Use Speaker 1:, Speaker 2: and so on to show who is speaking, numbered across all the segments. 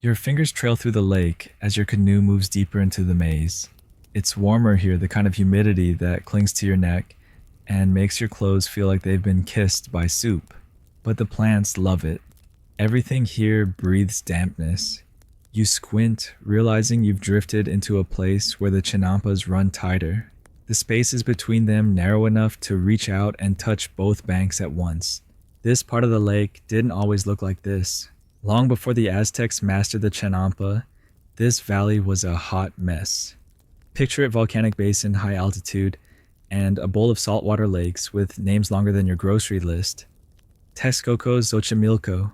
Speaker 1: Your fingers trail through the lake as your canoe moves deeper into the maze. It's warmer here, the kind of humidity that clings to your neck and makes your clothes feel like they've been kissed by soup. But the plants love it. Everything here breathes dampness. You squint, realizing you've drifted into a place where the chinampas run tighter. The spaces between them narrow enough to reach out and touch both banks at once. This part of the lake didn't always look like this. Long before the Aztecs mastered the chinampa, this valley was a hot mess. Picture it: volcanic basin, high altitude, and a bowl of saltwater lakes with names longer than your grocery list. Texcoco, Xochimilco,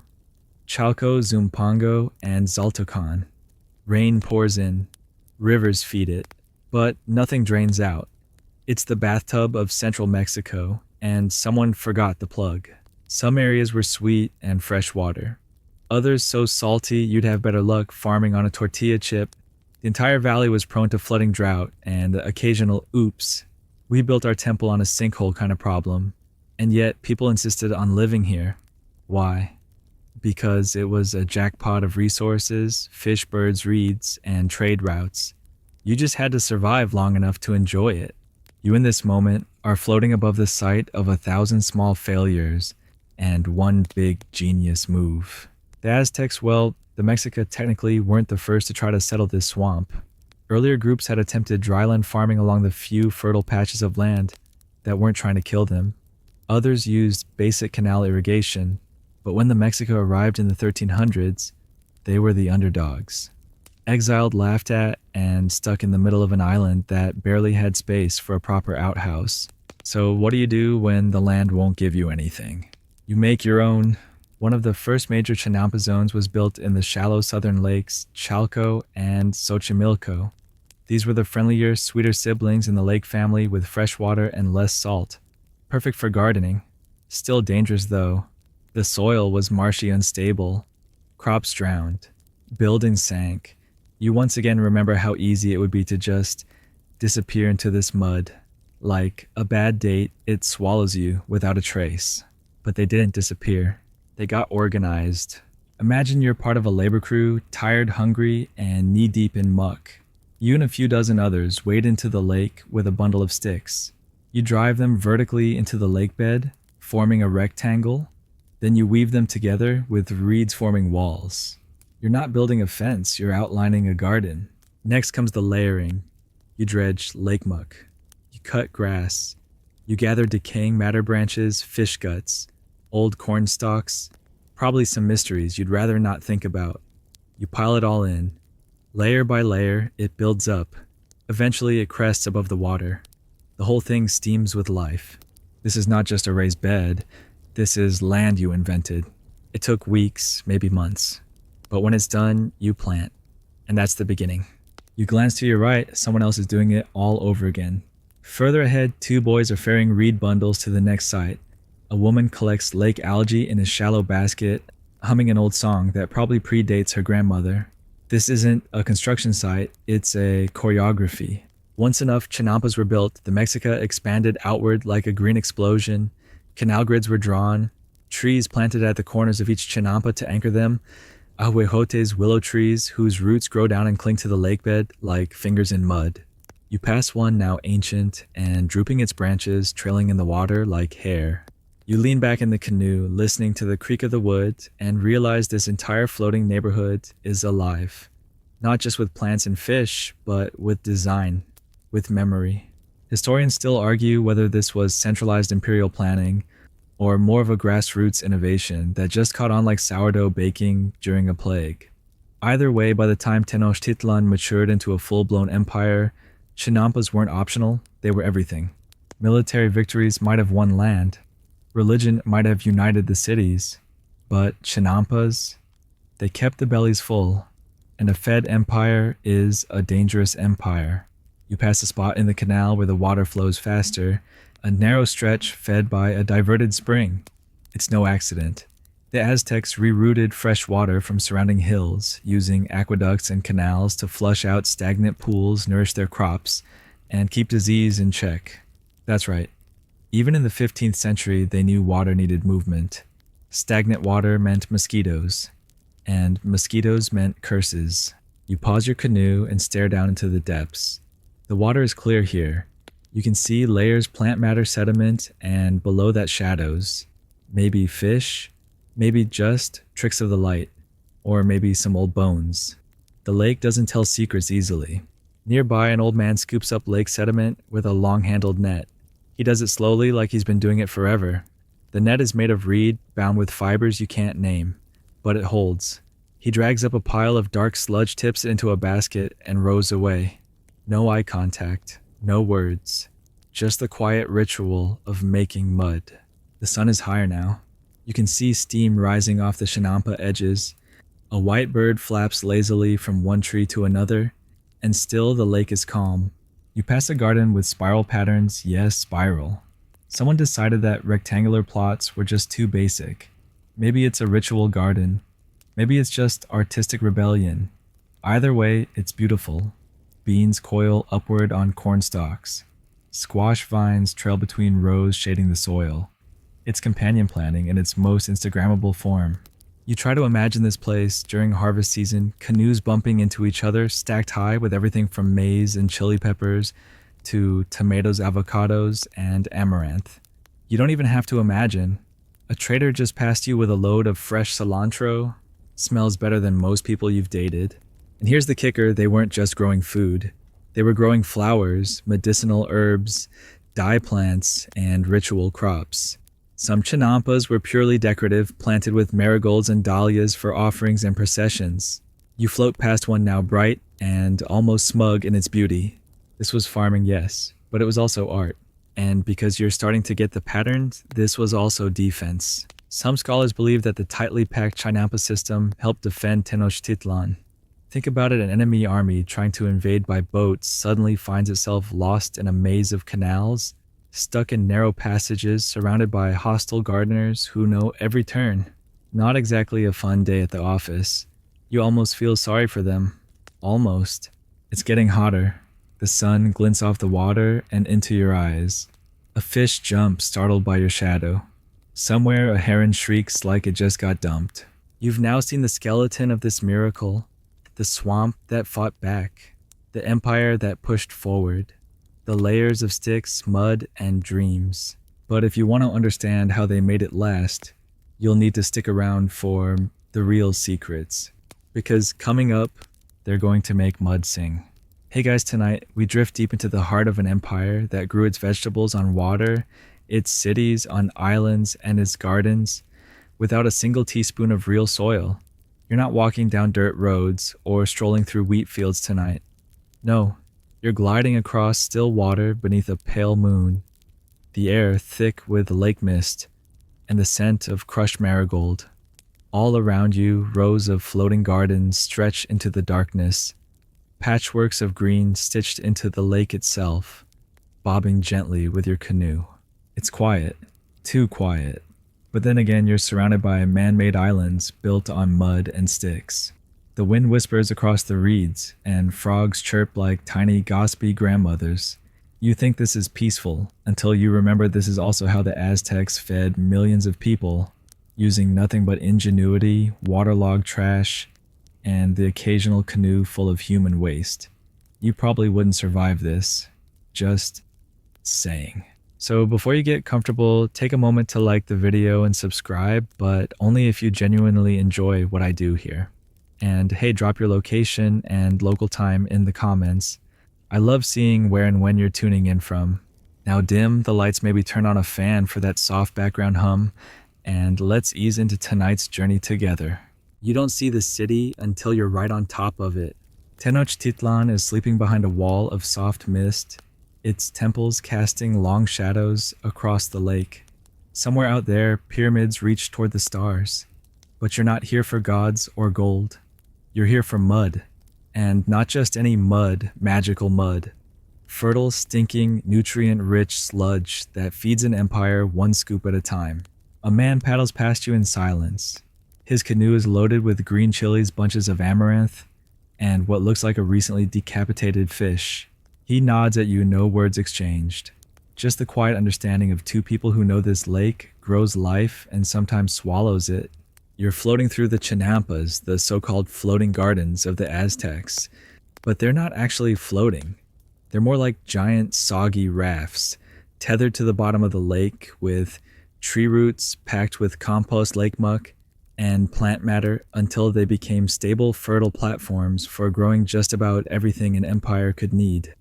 Speaker 1: Chalco, Zumpango, and Zaltocan. Rain pours in, rivers feed it, but nothing drains out. It's the bathtub of central Mexico, and someone forgot the plug. Some areas were sweet and fresh water. Others so salty you'd have better luck farming on a tortilla chip. The entire valley was prone to flooding, drought, and the occasional oops, we built our temple on a sinkhole kind of problem. And yet people insisted on living here. Why? Because it was a jackpot of resources, fish, birds, reeds, and trade routes. You just had to survive long enough to enjoy it. You in this moment are floating above the site of 1,000 small failures and one big genius move. The Aztecs, well, the Mexica technically weren't the first to try to settle this swamp. Earlier groups had attempted dryland farming along the few fertile patches of land that weren't trying to kill them. Others used basic canal irrigation, but when the Mexica arrived in the 1300s, they were the underdogs. Exiled, laughed at, and stuck in the middle of an island that barely had space for a proper outhouse. So what do you do when the land won't give you anything? You make your own. One of the first major chinampa zones was built in the shallow southern lakes Chalco and Xochimilco. These were the friendlier, sweeter siblings in the lake family with fresh water and less salt. Perfect for gardening. Still dangerous though. The soil was marshy, unstable. Crops drowned. Buildings sank. You once again remember how easy it would be to just disappear into this mud. Like a bad date, it swallows you without a trace. But they didn't disappear. They got organized. Imagine you're part of a labor crew, tired, hungry, and knee-deep in muck. You and a few dozen others wade into the lake with a bundle of sticks. You drive them vertically into the lake bed, forming a rectangle. Then you weave them together with reeds forming walls. You're not building a fence, you're outlining a garden. Next comes the layering. You dredge lake muck. You cut grass. You gather decaying madder branches, fish guts, old corn stalks, probably some mysteries you'd rather not think about. You pile it all in. Layer by layer, it builds up. Eventually, it crests above the water. The whole thing steams with life. This is not just a raised bed. This is land you invented. It took weeks, maybe months. But when it's done, you plant. And that's the beginning. You glance to your right, someone else is doing it all over again. Further ahead, two boys are ferrying reed bundles to the next site. A woman collects lake algae in a shallow basket, humming an old song that probably predates her grandmother. This isn't a construction site, it's a choreography. Once enough chinampas were built, the Mexica expanded outward like a green explosion. Canal grids were drawn, trees planted at the corners of each chinampa to anchor them, ahuejotes, willow trees whose roots grow down and cling to the lake bed like fingers in mud. You pass one now ancient and drooping its branches, trailing in the water like hair. You lean back in the canoe, listening to the creak of the wood, and realize this entire floating neighborhood is alive. Not just with plants and fish, but with design, with memory. Historians still argue whether this was centralized imperial planning or more of a grassroots innovation that just caught on like sourdough baking during a plague. Either way, by the time Tenochtitlan matured into a full-blown empire, chinampas weren't optional, they were everything. Military victories might have won land. Religion might have united the cities, but chinampas, they kept the bellies full, and a fed empire is a dangerous empire. You pass a spot in the canal where the water flows faster, a narrow stretch fed by a diverted spring. It's no accident. The Aztecs rerouted fresh water from surrounding hills, using aqueducts and canals to flush out stagnant pools, nourish their crops, and keep disease in check. That's right. Even in the 15th century, they knew water needed movement. Stagnant water meant mosquitoes, and mosquitoes meant curses. You pause your canoe and stare down into the depths. The water is clear here. You can see layers plant matter sediment and below that shadows. Maybe fish, maybe just tricks of the light, or maybe some old bones. The lake doesn't tell secrets easily. Nearby, an old man scoops up lake sediment with a long-handled net. He does it slowly like he's been doing it forever. The net is made of reed, bound with fibers you can't name, but it holds. He drags up a pile of dark sludge tips into a basket and rows away. No eye contact, no words, just the quiet ritual of making mud. The sun is higher now. You can see steam rising off the Chinampa edges. A white bird flaps lazily from one tree to another, and still the lake is calm. You pass a garden with spiral patterns, yes, spiral. Someone decided that rectangular plots were just too basic. Maybe it's a ritual garden. Maybe it's just artistic rebellion. Either way, it's beautiful. Beans coil upward on corn stalks. Squash vines trail between rows shading the soil. It's companion planting in its most Instagrammable form. You try to imagine this place during harvest season, canoes bumping into each other, stacked high with everything from maize and chili peppers to tomatoes, avocados, and amaranth. You don't even have to imagine. A trader just passed you with a load of fresh cilantro. Smells better than most people you've dated. And here's the kicker, they weren't just growing food. They were growing flowers, medicinal herbs, dye plants, and ritual crops. Some chinampas were purely decorative, planted with marigolds and dahlias for offerings and processions. You float past one now bright and almost smug in its beauty. This was farming, yes, but it was also art. And because you're starting to get the patterns, this was also defense. Some scholars believe that the tightly packed Chinampa system helped defend Tenochtitlan. Think about it, an enemy army trying to invade by boat suddenly finds itself lost in a maze of canals, stuck in narrow passages surrounded by hostile gardeners who know every turn. Not exactly a fun day at the office. You almost feel sorry for them. Almost. It's getting hotter. The sun glints off the water and into your eyes. A fish jumps, startled by your shadow. Somewhere a heron shrieks like it just got dumped. You've now seen the skeleton of this miracle, the swamp that fought back, the empire that pushed forward, the layers of sticks, mud, and dreams. But if you want to understand how they made it last, you'll need to stick around for the real secrets. Because coming up, they're going to make mud sing. Hey guys, tonight we drift deep into the heart of an empire that grew its vegetables on water, its cities on islands, and its gardens without a single teaspoon of real soil. You're not walking down dirt roads or strolling through wheat fields tonight. No, you're gliding across still water beneath a pale moon, the air thick with lake mist and the scent of crushed marigold. All around you, rows of floating gardens stretch into the darkness, patchworks of green stitched into the lake itself, bobbing gently with your canoe. It's quiet, too quiet. But then again, you're surrounded by man-made islands built on mud and sticks. The wind whispers across the reeds, and frogs chirp like tiny gossipy grandmothers. You think this is peaceful, until you remember this is also how the Aztecs fed millions of people, using nothing but ingenuity, waterlogged trash, and the occasional canoe full of human waste. You probably wouldn't survive this. Just saying. So before you get comfortable, take a moment to like the video and subscribe, but only if you genuinely enjoy what I do here. And hey, drop your location and local time in the comments. I love seeing where and when you're tuning in from. Now dim the lights, maybe turn on a fan for that soft background hum, and let's ease into tonight's journey together. You don't see the city until you're right on top of it. Tenochtitlan is sleeping behind a wall of soft mist, its temples casting long shadows across the lake. Somewhere out there, pyramids reach toward the stars. But you're not here for gods or gold. You're here for mud. And not just any mud, magical mud. Fertile, stinking, nutrient-rich sludge that feeds an empire one scoop at a time. A man paddles past you in silence. His canoe is loaded with green chilies, bunches of amaranth, and what looks like a recently decapitated fish. He nods at you, no words exchanged. Just the quiet understanding of two people who know this lake grows life and sometimes swallows it. You're floating through the chinampas, the so-called floating gardens of the Aztecs, but they're not actually floating. They're more like giant soggy rafts, tethered to the bottom of the lake with tree roots packed with compost lake muck and plant matter until they became stable, fertile platforms for growing just about everything an empire could need.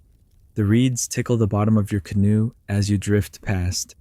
Speaker 1: The reeds tickle the bottom of your canoe as you drift past.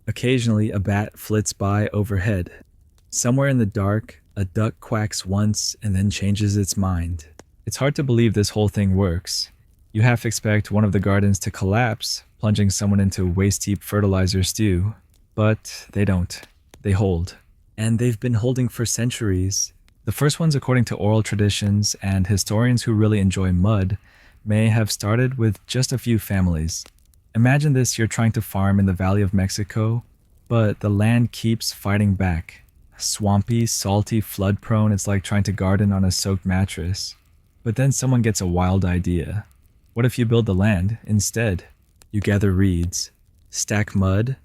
Speaker 1: Occasionally, a bat flits by overhead. Somewhere in the dark, a duck quacks once and then changes its mind. It's hard to believe this whole thing works. You half expect one of the gardens to collapse, plunging someone into waist-deep fertilizer stew. But they don't. They hold. And they've been holding for centuries. The first ones, according to oral traditions and historians who really enjoy mud, may have started with just a few families. Imagine this: you're trying to farm in the Valley of Mexico, but the land keeps fighting back. Swampy, salty, flood-prone, it's like trying to garden on a soaked mattress. But then someone gets a wild idea. What if you build the land instead? You gather reeds, stack mud,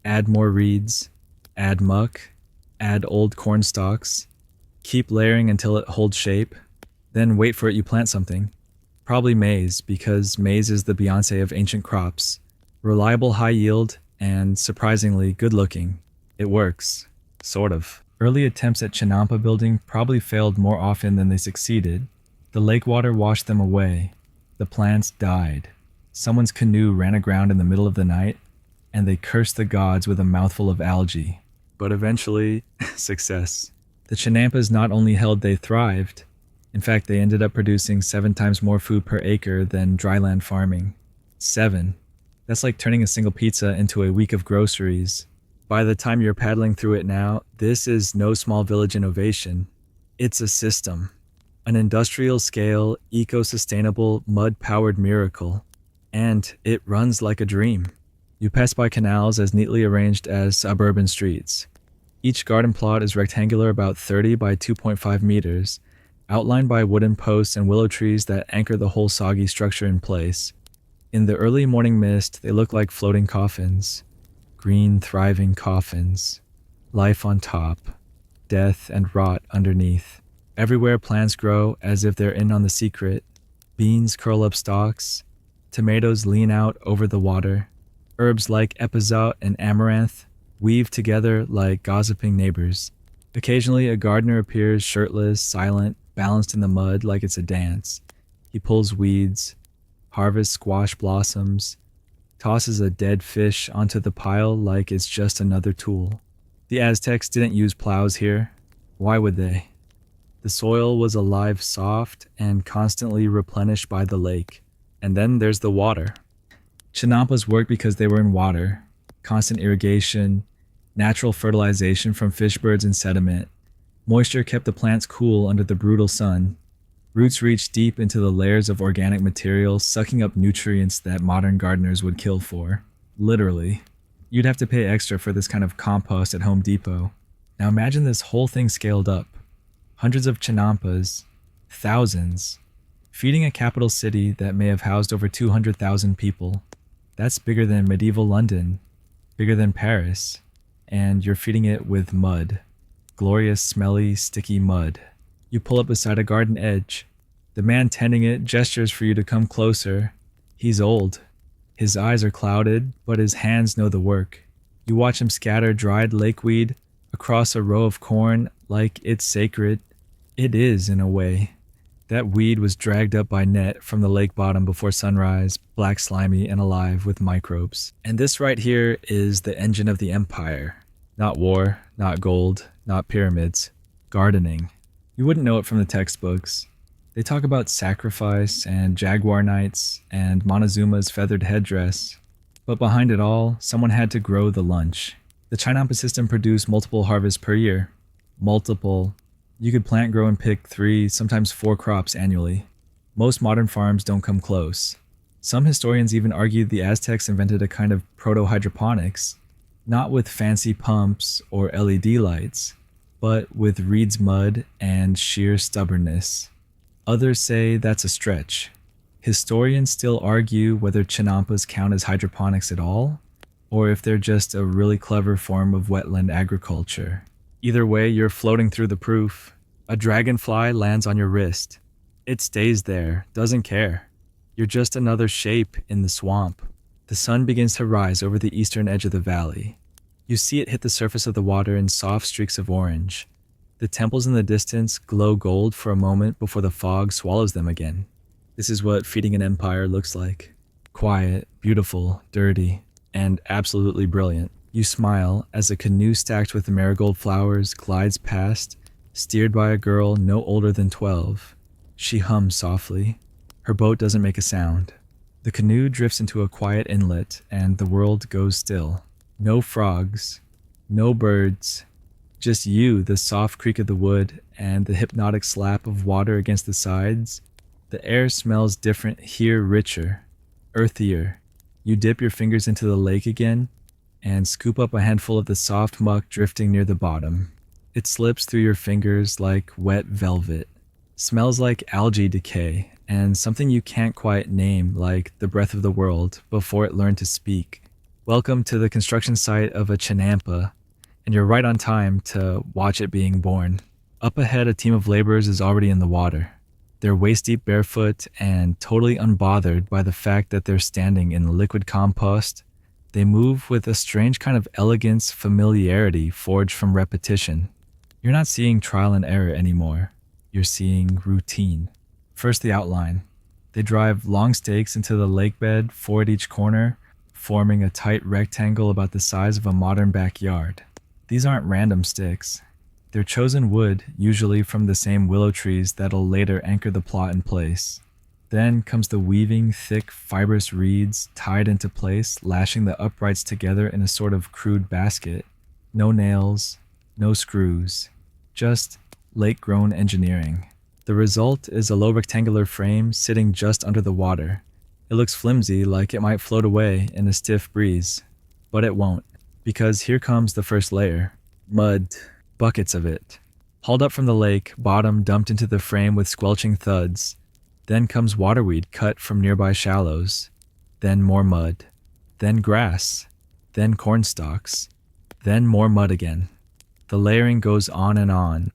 Speaker 1: add more reeds, add muck, add old corn stalks, keep layering until it holds shape, then wait for it. You plant something. Probably maize, because maize is the Beyonce of ancient crops. Reliable, high yield, and surprisingly good looking. It works. Sort of. Early attempts at chinampa building probably failed more often than they succeeded. The lake water washed them away. The plants died. Someone's canoe ran aground in the middle of the night, and they cursed the gods with a mouthful of algae. But eventually, success. The chinampas not only held, they thrived. In fact, they ended up producing 7 times more food per acre than dryland farming. 7. That's like turning a single pizza into a week of groceries. By the time you're paddling through it now, this is no small village innovation. It's a system. An industrial-scale, eco-sustainable, mud-powered miracle. And it runs like a dream. You pass by canals as neatly arranged as suburban streets. Each garden plot is rectangular, about 30 by 2.5 meters, outlined by wooden posts and willow trees that anchor the whole soggy structure in place. In the early morning mist, they look like floating coffins. Green, thriving coffins. Life on top. Death and rot underneath. Everywhere plants grow as if they're in on the secret. Beans curl up stalks. Tomatoes lean out over the water. Herbs like epizot and amaranth weave together like gossiping neighbors. Occasionally, a gardener appears shirtless, silent, balanced in the mud like it's a dance. He pulls weeds, harvests squash blossoms, tosses a dead fish onto the pile like it's just another tool. The Aztecs didn't use plows here. Why would they? The soil was alive, soft, and constantly replenished by the lake. And then there's the water. Chinampas worked because they were in water. Constant irrigation, natural fertilization from fish, birds, and sediment. Moisture kept the plants cool under the brutal sun. Roots reached deep into the layers of organic material, sucking up nutrients that modern gardeners would kill for. Literally. You'd have to pay extra for this kind of compost at Home Depot. Now imagine this whole thing scaled up. Hundreds of chinampas. Thousands. Feeding a capital city that may have housed over 200,000 people. That's bigger than medieval London, bigger than Paris, and you're feeding it with mud. Glorious, smelly, sticky mud. You pull up beside a garden edge. The man tending it gestures for you to come closer. He's old. His eyes are clouded, but his hands know the work. You watch him scatter dried lakeweed across a row of corn like it's sacred. It is, in a way. That weed was dragged up by net from the lake bottom before sunrise, black, slimy, and alive with microbes. And this right here is the engine of the empire. Not war, not gold, not pyramids. Gardening. You wouldn't know it from the textbooks. They talk about sacrifice and jaguar knights and Montezuma's feathered headdress. But behind it all, someone had to grow the lunch. The chinampa system produced multiple harvests per year. Multiple. You could plant, grow, and pick 3, sometimes 4 crops annually. Most modern farms don't come close. Some historians even argue the Aztecs invented a kind of proto-hydroponics, not with fancy pumps or LED lights, but with reeds mud and sheer stubbornness. Others say that's a stretch. Historians still argue whether chinampas count as hydroponics at all, or if they're just a really clever form of wetland agriculture. Either way, you're floating through the proof. A dragonfly lands on your wrist. It stays there, doesn't care. You're just another shape in the swamp. The sun begins to rise over the eastern edge of the valley. You see it hit the surface of the water in soft streaks of orange. The temples in the distance glow gold for a moment before the fog swallows them again. This is what feeding an empire looks like. Quiet, beautiful, dirty, and absolutely brilliant. You smile as a canoe stacked with marigold flowers glides past, steered by a girl no older than 12. She hums softly. Her boat doesn't make a sound. The canoe drifts into a quiet inlet, and the world goes still. No frogs, no birds, just you, the soft creak of the wood, and the hypnotic slap of water against the sides. The air smells different here, richer, earthier. You dip your fingers into the lake again, and scoop up a handful of the soft muck drifting near the bottom. It slips through your fingers like wet velvet. Smells like algae decay, and something you can't quite name, like the breath of the world, before it learned to speak. Welcome to the construction site of a chinampa, and you're right on time to watch it being born. Up ahead, a team of laborers is already in the water. They're waist-deep barefoot and totally unbothered by the fact that they're standing in liquid compost. They move with a strange kind of elegance, familiarity forged from repetition. You're not seeing trial and error anymore. You're seeing routine. First, the outline. They drive long stakes into the lake bed, four at each corner, forming a tight rectangle about the size of a modern backyard. These aren't random sticks. They're chosen wood, usually from the same willow trees that'll later anchor the plot in place. Then comes the weaving, thick, fibrous reeds tied into place, lashing the uprights together in a sort of crude basket. No nails, no screws, just lake-grown engineering. The result is a low rectangular frame sitting just under the water. It looks flimsy, like it might float away in a stiff breeze. But it won't, because here comes the first layer. Mud. Buckets of it. Hauled up from the lake, bottom dumped into the frame with squelching thuds. Then comes waterweed cut from nearby shallows. Then more mud. Then grass. Then corn stalks. Then more mud again. The layering goes on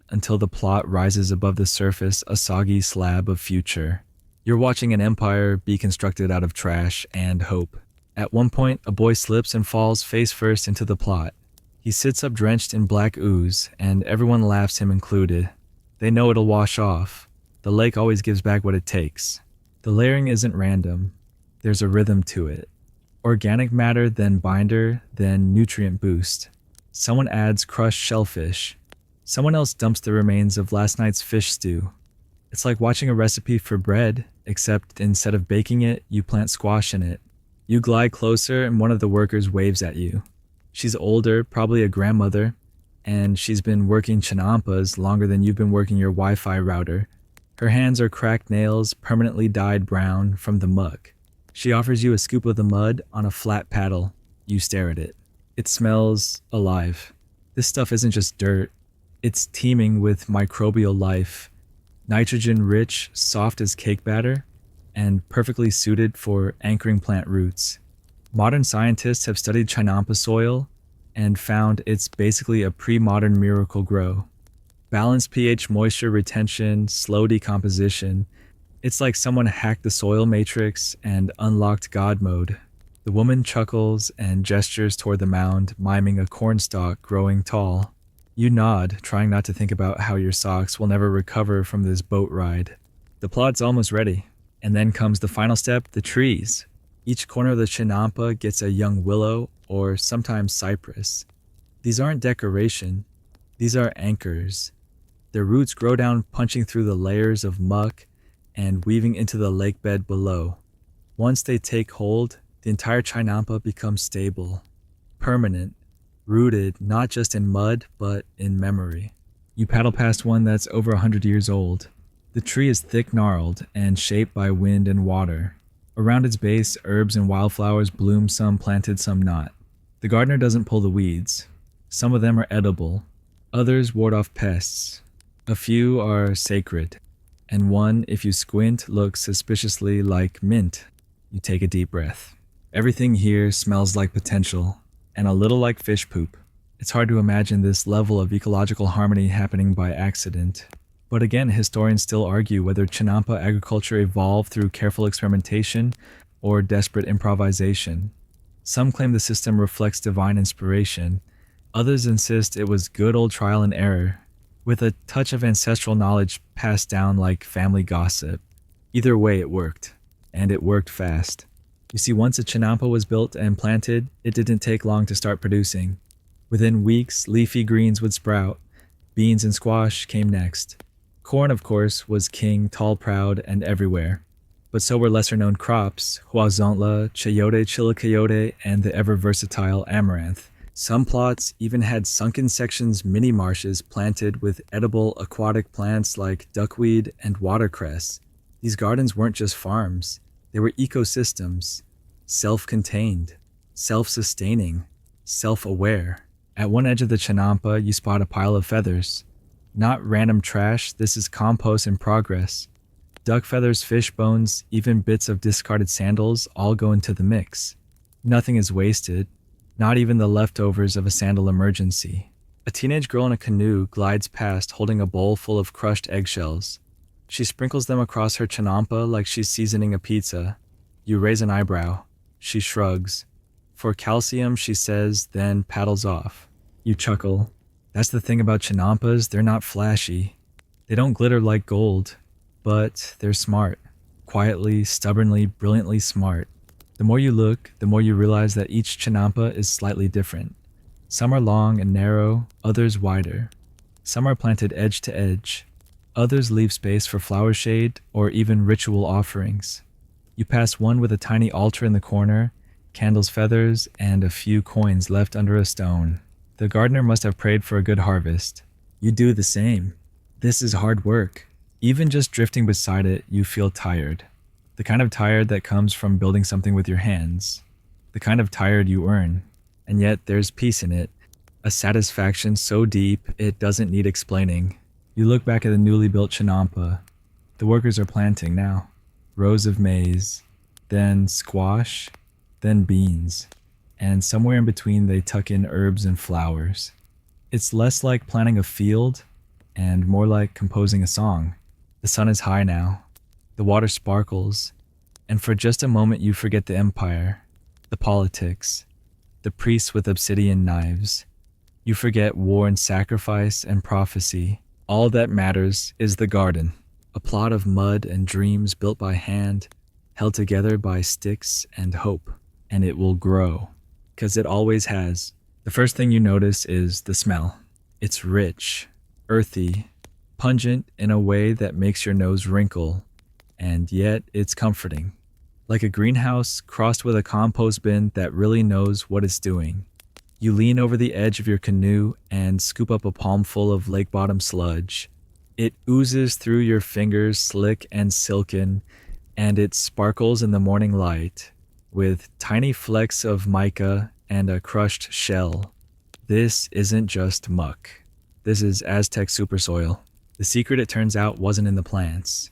Speaker 1: until the plot rises above the surface, a soggy slab of future. You're watching an empire be constructed out of trash and hope. At one point, a boy slips and falls face first into the plot. He sits up drenched in black ooze, and everyone laughs, him included. They know it'll wash off. The lake always gives back what it takes. The layering isn't random. There's a rhythm to it. Organic matter, then binder, then nutrient boost. Someone adds crushed shellfish. Someone else dumps the remains of last night's fish stew. It's like watching a recipe for bread, except instead of baking it, you plant squash in it. You glide closer and one of the workers waves at you. She's older, probably a grandmother, and she's been working chinampas longer than you've been working your Wi-Fi router. Her hands are cracked nails, permanently dyed brown from the muck. She offers you a scoop of the mud on a flat paddle. You stare at it. It smells alive. This stuff isn't just dirt. It's teeming with microbial life. Nitrogen-rich, soft as cake batter, and perfectly suited for anchoring plant roots. Modern scientists have studied chinampa soil and found it's basically a pre-modern miracle grow. Balanced pH moisture retention, slow decomposition. It's like someone hacked the soil matrix and unlocked God mode. The woman chuckles and gestures toward the mound, miming a cornstalk growing tall. You nod, trying not to think about how your socks will never recover from this boat ride. The plot's almost ready. And then comes the final step, the trees. Each corner of the chinampa gets a young willow or sometimes cypress. These aren't decoration. These are anchors. Their roots grow down, punching through the layers of muck and weaving into the lake bed below. Once they take hold, the entire chinampa becomes stable, permanent, rooted not just in mud, but in memory. You paddle past one that's over 100 years old. The tree is thick gnarled and shaped by wind and water. Around its base, herbs and wildflowers bloom, some planted, some not. The gardener doesn't pull the weeds. Some of them are edible. Others ward off pests. A few are sacred. And one, if you squint, looks suspiciously like mint. You take a deep breath. Everything here smells like potential, and a little like fish poop. It's hard to imagine this level of ecological harmony happening by accident. But again, historians still argue whether Chinampa agriculture evolved through careful experimentation or desperate improvisation. Some claim the system reflects divine inspiration, others insist it was good old trial and error, with a touch of ancestral knowledge passed down like family gossip. Either way, it worked, and it worked fast. You see, once a Chinampa was built and planted, it didn't take long to start producing. Within weeks, leafy greens would sprout. Beans and squash came next. Corn, of course, was king, tall, proud, and everywhere. But so were lesser-known crops, huazontla, chayote, chilacayote, and the ever-versatile amaranth. Some plots even had sunken sections mini-marshes planted with edible aquatic plants like duckweed and watercress. These gardens weren't just farms. They were ecosystems, self-contained, self-sustaining, self-aware. At one edge of the Chinampa, you spot a pile of feathers. Not random trash, this is compost in progress. Duck feathers, fish bones, even bits of discarded sandals all go into the mix. Nothing is wasted, not even the leftovers of a sandal emergency. A teenage girl in a canoe glides past holding a bowl full of crushed eggshells. She sprinkles them across her Chinampa like she's seasoning a pizza. You raise an eyebrow. She shrugs. For calcium, she says, then paddles off. You chuckle. That's the thing about Chinampas, they're not flashy. They don't glitter like gold, but they're smart. Quietly, stubbornly, brilliantly smart. The more you look, the more you realize that each Chinampa is slightly different. Some are long and narrow, others wider. Some are planted edge to edge. Others leave space for flower shade or even ritual offerings. You pass one with a tiny altar in the corner, candles, feathers, and a few coins left under a stone. The gardener must have prayed for a good harvest. You do the same. This is hard work. Even just drifting beside it, you feel tired. The kind of tired that comes from building something with your hands. The kind of tired you earn. And yet there's peace in it. A satisfaction so deep it doesn't need explaining. You look back at the newly built Chinampa. The workers are planting now. Rows of maize, then squash, then beans. And somewhere in between they tuck in herbs and flowers. It's less like planting a field and more like composing a song. The sun is high now. The water sparkles. And for just a moment you forget the empire, the politics, the priests with obsidian knives. You forget war and sacrifice and prophecy. All that matters is the garden, a plot of mud and dreams built by hand, held together by sticks and hope. And it will grow. 'Cause it always has. The first thing you notice is the smell. It's rich, earthy, pungent in a way that makes your nose wrinkle, and yet it's comforting. Like a greenhouse crossed with a compost bin that really knows what it's doing. You lean over the edge of your canoe and scoop up a palmful of lake bottom sludge. It oozes through your fingers, slick and silken, and it sparkles in the morning light, with tiny flecks of mica and a crushed shell. This isn't just muck. This is Aztec super soil. The secret, it turns out, wasn't in the plants.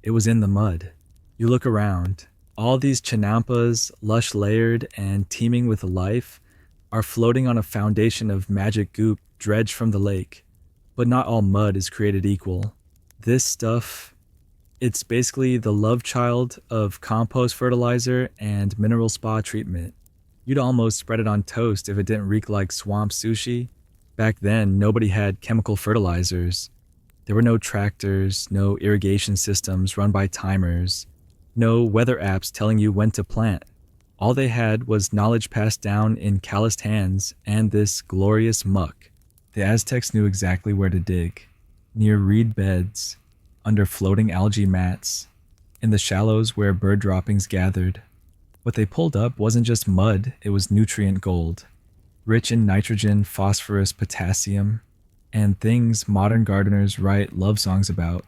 Speaker 1: It was in the mud. You look around. All these Chinampas, lush layered and teeming with life, are floating on a foundation of magic goop dredged from the lake. But not all mud is created equal. This stuff, it's basically the love child of compost fertilizer and mineral spa treatment. You'd almost spread it on toast if it didn't reek like swamp sushi. Back then, nobody had chemical fertilizers. There were no tractors, no irrigation systems run by timers, no weather apps telling you when to plant. All they had was knowledge passed down in calloused hands and this glorious muck. The Aztecs knew exactly where to dig. Near reed beds, under floating algae mats, in the shallows where bird droppings gathered. What they pulled up wasn't just mud, it was nutrient gold. Rich in nitrogen, phosphorus, potassium, and things modern gardeners write love songs about.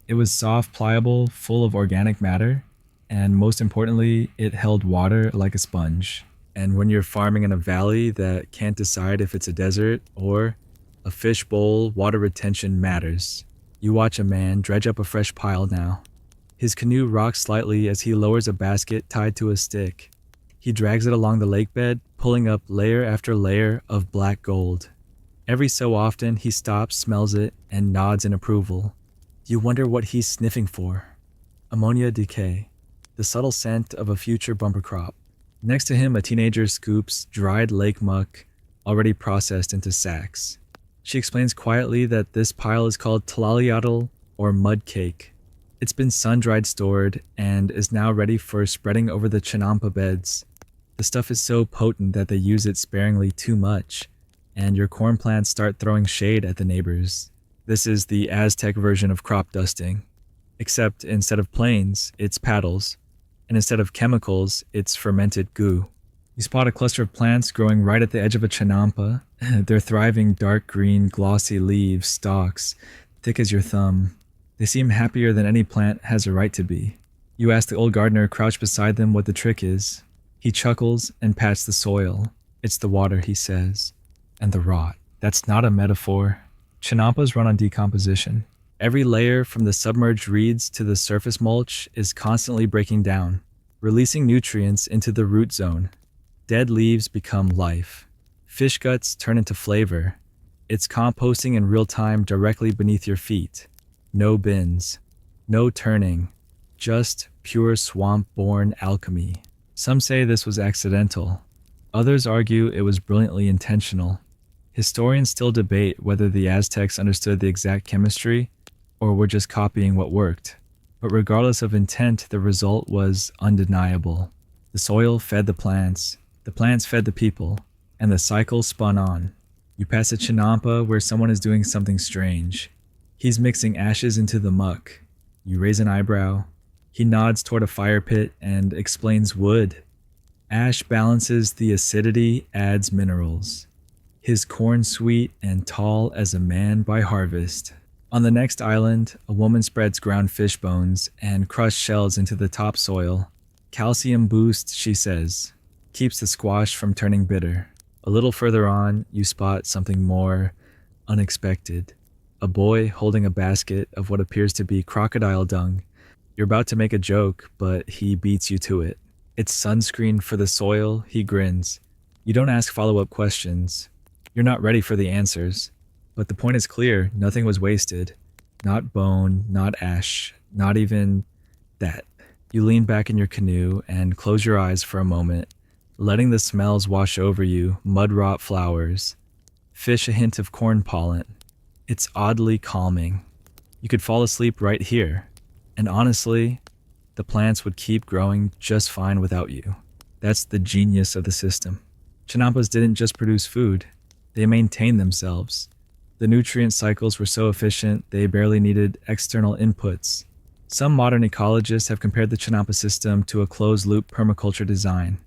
Speaker 1: It was soft, pliable, full of organic matter, and most importantly, it held water like a sponge. And when you're farming in a valley that can't decide if it's a desert or a fish bowl, water retention matters. You watch a man dredge up a fresh pile now. His canoe rocks slightly as he lowers a basket tied to a stick. He drags it along the lake bed, pulling up layer after layer of black gold. Every so often, he stops, smells it, and nods in approval. You wonder what he's sniffing for. Ammonia decay, the subtle scent of a future bumper crop. Next to him, a teenager scoops dried lake muck, already processed into sacks. She explains quietly that this pile is called tlalliatl, or mud cake. It's been sun-dried, stored, and is now ready for spreading over the chinampa beds. The stuff is so potent that they use it sparingly too much, and your corn plants start throwing shade at the neighbors. This is the Aztec version of crop dusting. Except instead of planes, it's paddles, and instead of chemicals, it's fermented goo. You spot a cluster of plants growing right at the edge of a chinampa. They're thriving dark green, glossy leaves, stalks, thick as your thumb. They seem happier than any plant has a right to be. You ask the old gardener crouched beside them what the trick is. He chuckles and pats the soil. It's the water, he says. And the rot. That's not a metaphor. Chinampas run on decomposition. Every layer from the submerged reeds to the surface mulch is constantly breaking down, releasing nutrients into the root zone. Dead leaves become life. Fish guts turn into flavor. It's composting in real time directly beneath your feet. No bins. No turning. Just pure swamp-born alchemy. Some say this was accidental. Others argue it was brilliantly intentional. Historians still debate whether the Aztecs understood the exact chemistry or were just copying what worked. But regardless of intent, the result was undeniable. The soil fed the plants fed the people, and the cycle spun on. You pass a chinampa where someone is doing something strange. He's mixing ashes into the muck. You raise an eyebrow. He nods toward a fire pit and explains wood. Ash balances the acidity, adds minerals. His corn sweet and tall as a man by harvest. On the next island, a woman spreads ground fish bones and crushed shells into the topsoil. Calcium boost, she says, keeps the squash from turning bitter. A little further on, you spot something more unexpected. A boy holding a basket of what appears to be crocodile dung. You're about to make a joke, but he beats you to it. It's sunscreen for the soil, he grins. You don't ask follow-up questions. You're not ready for the answers. But the point is clear, nothing was wasted. Not bone, not ash, not even that. You lean back in your canoe and close your eyes for a moment, letting the smells wash over you, mud rot flowers, fish a hint of corn pollen. It's oddly calming. You could fall asleep right here. And honestly, the plants would keep growing just fine without you. That's the genius of the system. Chinampas didn't just produce food, they maintained themselves. The nutrient cycles were so efficient, they barely needed external inputs. Some modern ecologists have compared the Chinampa system to a closed-loop permaculture design.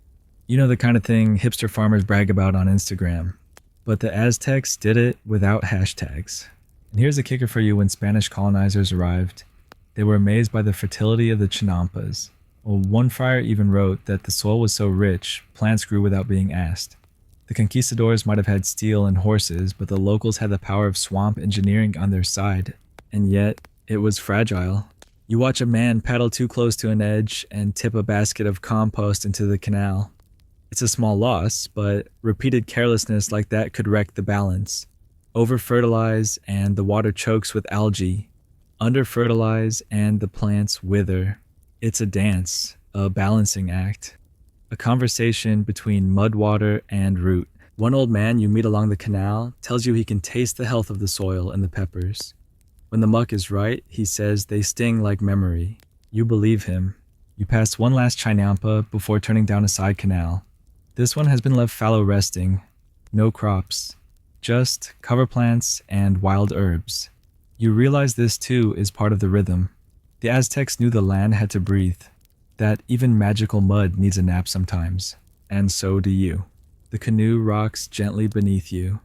Speaker 1: You know, the kind of thing hipster farmers brag about on Instagram. But the Aztecs did it without hashtags. And here's a kicker for you: when Spanish colonizers arrived, they were amazed by the fertility of the Chinampas. Well, one friar even wrote that the soil was so rich, plants grew without being asked. The conquistadors might have had steel and horses, but the locals had the power of swamp engineering on their side. And yet, it was fragile. You watch a man paddle too close to an edge and tip a basket of compost into the canal. It's a small loss, but repeated carelessness like that could wreck the balance. Over-fertilize and the water chokes with algae. Under-fertilize and the plants wither. It's a dance, a balancing act. A conversation between mud water and root. One old man you meet along the canal tells you he can taste the health of the soil and the peppers. When the muck is right, he says they sting like memory. You believe him. You pass one last chinampa before turning down a side canal. This one has been left fallow resting. No crops. Just cover plants and wild herbs. You realize this too is part of the rhythm. The Aztecs knew the land had to breathe. That even magical mud needs a nap sometimes. And so do you. The canoe rocks gently beneath you.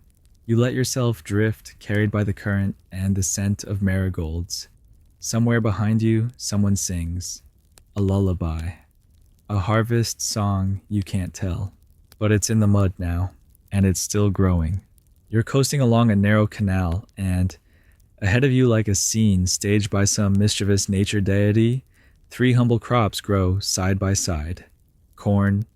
Speaker 1: You let yourself drift, carried by the current and the scent of marigolds. Somewhere behind you, someone sings. A lullaby. A harvest song you can't tell. But it's in the mud now, and it's still growing. You're coasting along a narrow canal, and ahead of you, like a scene staged by some mischievous nature deity, 3 humble crops grow side by side. Corn,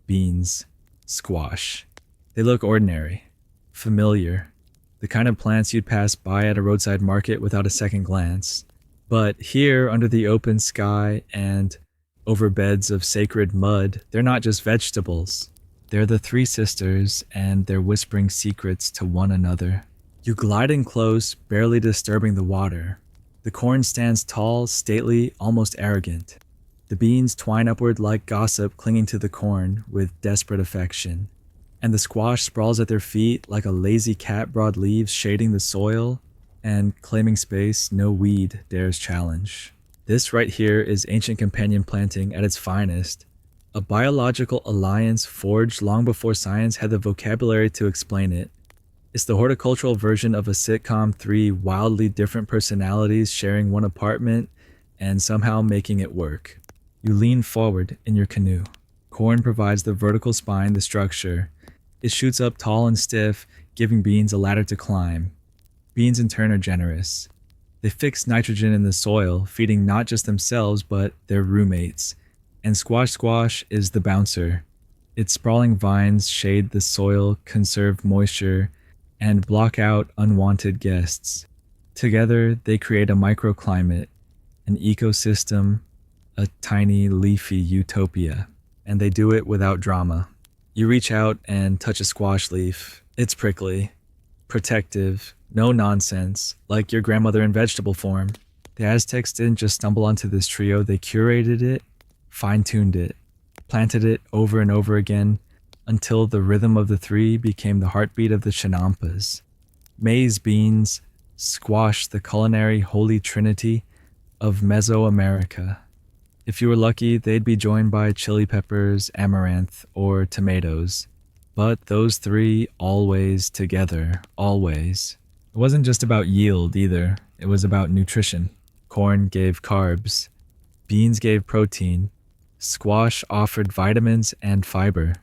Speaker 1: beans, squash. They look ordinary, familiar, the kind of plants you'd pass by at a roadside market without a second glance. But here, under the open sky and over beds of sacred mud, they're not just vegetables. They're the three sisters, and they're whispering secrets to one another. You glide in close, barely disturbing the water. The corn stands tall, stately, almost arrogant. The beans twine upward like gossip, clinging to the corn with desperate affection. And the squash sprawls at their feet like a lazy cat, broad leaves shading the soil and claiming space no weed dares challenge. This right here is ancient companion planting at its finest, a biological alliance forged long before science had the vocabulary to explain it. It's the horticultural version of a sitcom, three wildly different personalities sharing one apartment and somehow making it work. You lean forward in your canoe. Corn provides the vertical spine, the structure. It shoots up tall and stiff, giving beans a ladder to climb. Beans in turn are generous. They fix nitrogen in the soil, feeding not just themselves but their roommates. And squash is the bouncer. Its sprawling vines shade the soil, conserve moisture, and block out unwanted guests. Together, they create a microclimate, an ecosystem, a tiny leafy utopia. And they do it without drama. You reach out and touch a squash leaf. It's prickly, protective, no nonsense, like your grandmother in vegetable form. The Aztecs didn't just stumble onto this trio, they curated it, fine-tuned it, planted it over and over again until the rhythm of the three became the heartbeat of the Chinampas. Maize, beans, squash, the culinary holy trinity of Mesoamerica. If you were lucky, they'd be joined by chili peppers, amaranth, or tomatoes. But those three always together, always. It wasn't just about yield either, it was about nutrition. Corn gave carbs, beans gave protein, squash offered vitamins and fiber.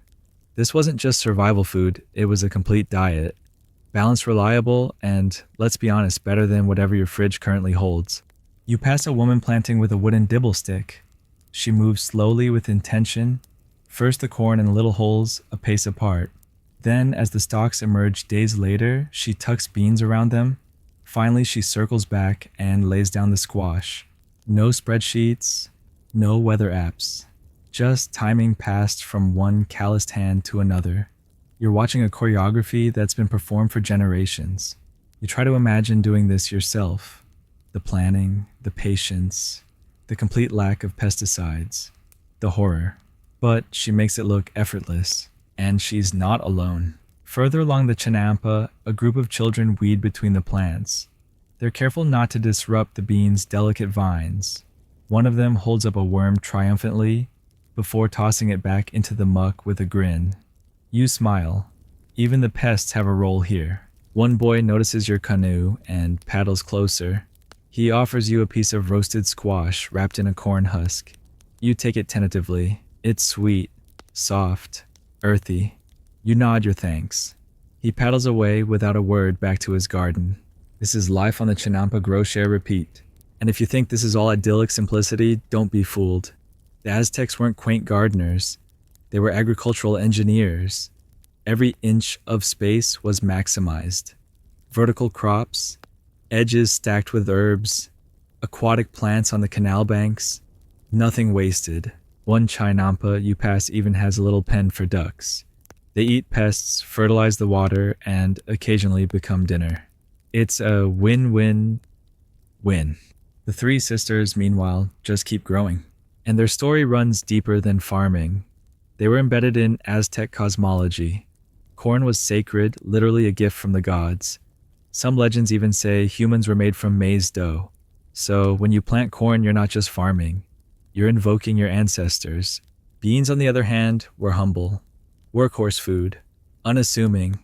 Speaker 1: This wasn't just survival food, it was a complete diet. Balanced, reliable, and, let's be honest, better than whatever your fridge currently holds. You pass a woman planting with a wooden dibble stick. She moves slowly with intention, first the corn in little holes a pace apart. Then, as the stalks emerge days later, she tucks beans around them. Finally, she circles back and lays down the squash. No spreadsheets, no weather apps. Just timing passed from one calloused hand to another. You're watching a choreography that's been performed for generations. You try to imagine doing this yourself. The planning, the patience, the complete lack of pesticides, the horror. But she makes it look effortless, and she's not alone. Further along the Chinampa, a group of children weed between the plants. They're careful not to disrupt the beans' delicate vines. One of them holds up a worm triumphantly before tossing it back into the muck with a grin. You smile. Even the pests have a role here. One boy notices your canoe and paddles closer. He offers you a piece of roasted squash wrapped in a corn husk. You take it tentatively. It's sweet, soft, earthy. You nod your thanks. He paddles away without a word back to his garden. This is life on the Chinampa Grow Share Repeat. And if you think this is all idyllic simplicity, don't be fooled. The Aztecs weren't quaint gardeners. They were agricultural engineers. Every inch of space was maximized. Vertical crops, edges stacked with herbs, aquatic plants on the canal banks, nothing wasted. One Chinampa you pass even has a little pen for ducks. They eat pests, fertilize the water, and occasionally become dinner. It's a win-win-win. The three sisters, meanwhile, just keep growing. And their story runs deeper than farming. They were embedded in Aztec cosmology. Corn was sacred, literally a gift from the gods. Some legends even say humans were made from maize dough. So when you plant corn, you're not just farming. You're invoking your ancestors. Beans, on the other hand, were humble. Workhorse food. Unassuming.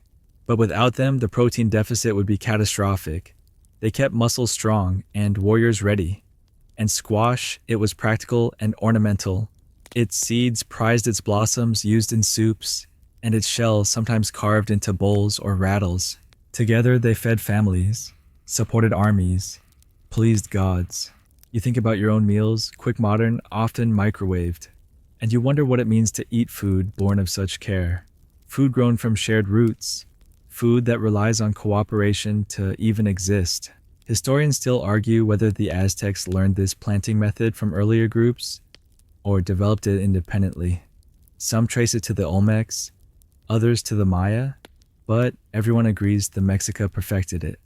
Speaker 1: But without them, the protein deficit would be catastrophic. They kept muscles strong and warriors ready. And squash, it was practical and ornamental. Its seeds prized its blossoms used in soups, and its shells sometimes carved into bowls or rattles. Together they fed families, supported armies, pleased gods. You think about your own meals, quick modern, often microwaved, and you wonder what it means to eat food born of such care. Food grown from shared roots, food that relies on cooperation to even exist. Historians still argue whether the Aztecs learned this planting method from earlier groups or developed it independently. Some trace it to the Olmecs, others to the Maya, but everyone agrees the Mexica perfected it.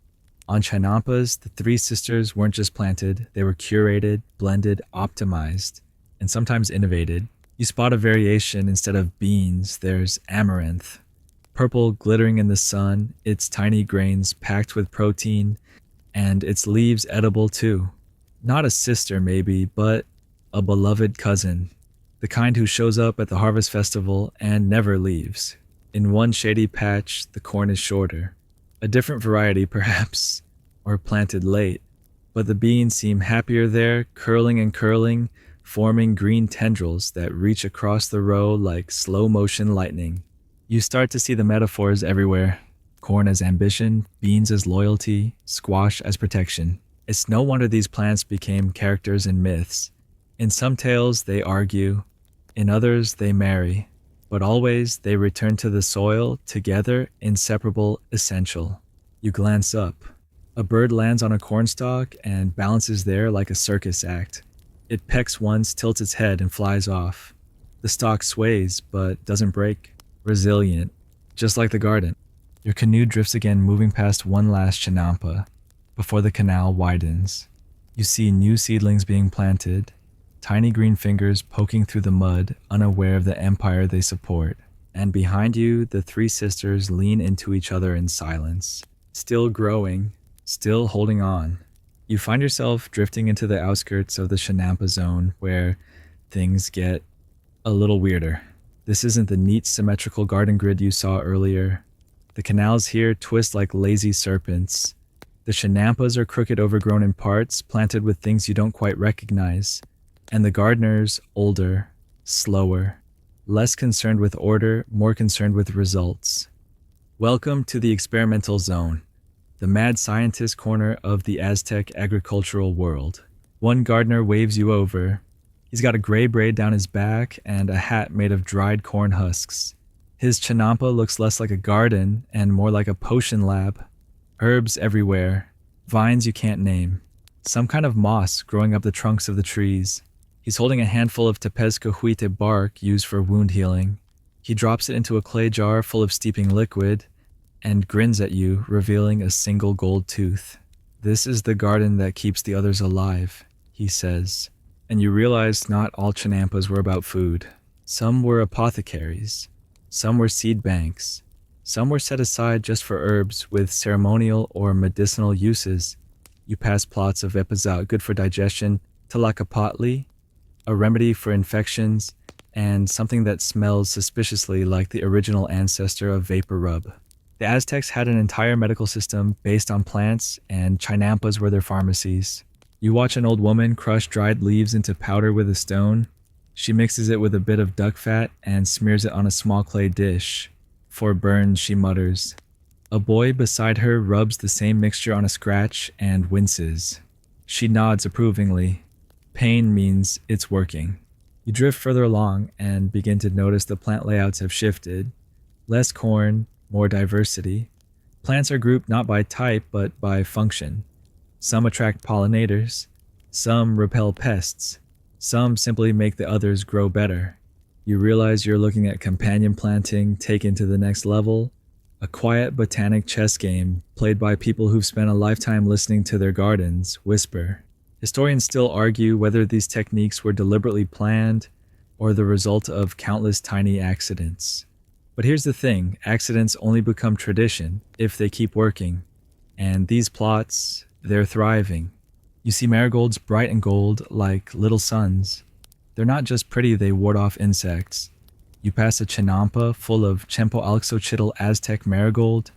Speaker 1: On Chinampas, the three sisters weren't just planted, they were curated, blended, optimized, and sometimes innovated. You spot a variation. Instead of beans, there's amaranth. Purple glittering in the sun, its tiny grains packed with protein, and its leaves edible too. Not a sister maybe, but a beloved cousin. The kind who shows up at the harvest festival and never leaves. In one shady patch, the corn is shorter. A different variety, perhaps, or planted late. But the beans seem happier there, curling and curling, forming green tendrils that reach across the row like slow-motion lightning. You start to see the metaphors everywhere. Corn as ambition, beans as loyalty, squash as protection. It's no wonder these plants became characters in myths. In some tales, they argue. In others, they marry. But always, they return to the soil, together, inseparable, essential. You glance up. A bird lands on a cornstalk and balances there like a circus act. It pecks once, tilts its head, and flies off. The stalk sways, but doesn't break. Resilient, just like the garden. Your canoe drifts again, moving past one last chinampa, before the canal widens. You see new seedlings being planted, tiny green fingers poking through the mud, unaware of the empire they support. And behind you, the three sisters lean into each other in silence, still growing, still holding on. You find yourself drifting into the outskirts of the chinampa zone, where things get a little weirder. This isn't the neat, symmetrical garden grid you saw earlier. The canals here twist like lazy serpents. The chinampas are crooked, overgrown in parts, planted with things you don't quite recognize. And the gardeners, older, slower, less concerned with order, more concerned with results. Welcome to the experimental zone, the mad scientist corner of the Aztec agricultural world. One gardener waves you over. He's got a gray braid down his back and a hat made of dried corn husks. His chinampa looks less like a garden and more like a potion lab. Herbs everywhere, vines you can't name, some kind of moss growing up the trunks of the trees. He's holding a handful of tepezcohuite bark used for wound healing. He drops it into a clay jar full of steeping liquid and grins at you, revealing a single gold tooth. "This is the garden that keeps the others alive," he says. And you realize not all chinampas were about food. Some were apothecaries. Some were seed banks. Some were set aside just for herbs with ceremonial or medicinal uses. You pass plots of epazal, good for digestion, tlaquepatli, a remedy for infections, and something that smells suspiciously like the original ancestor of vapor rub. The Aztecs had an entire medical system based on plants, and chinampas were their pharmacies. You watch an old woman crush dried leaves into powder with a stone. She mixes it with a bit of duck fat and smears it on a small clay dish. "For burns," she mutters. A boy beside her rubs the same mixture on a scratch and winces. She nods approvingly. Pain means it's working. You drift further along and begin to notice the plant layouts have shifted. Less corn, more diversity. Plants are grouped not by type but by function. Some attract pollinators, some repel pests, some simply make the others grow better. You realize you're looking at companion planting taken to the next level, a quiet botanic chess game played by people who've spent a lifetime listening to their gardens whisper. Historians still argue whether these techniques were deliberately planned or the result of countless tiny accidents. But here's the thing, accidents only become tradition if they keep working. And these plots, they're thriving. You see marigolds bright and gold like little suns. They're not just pretty, they ward off insects. You pass a chinampa full of Chempoalxochitl Aztec marigold,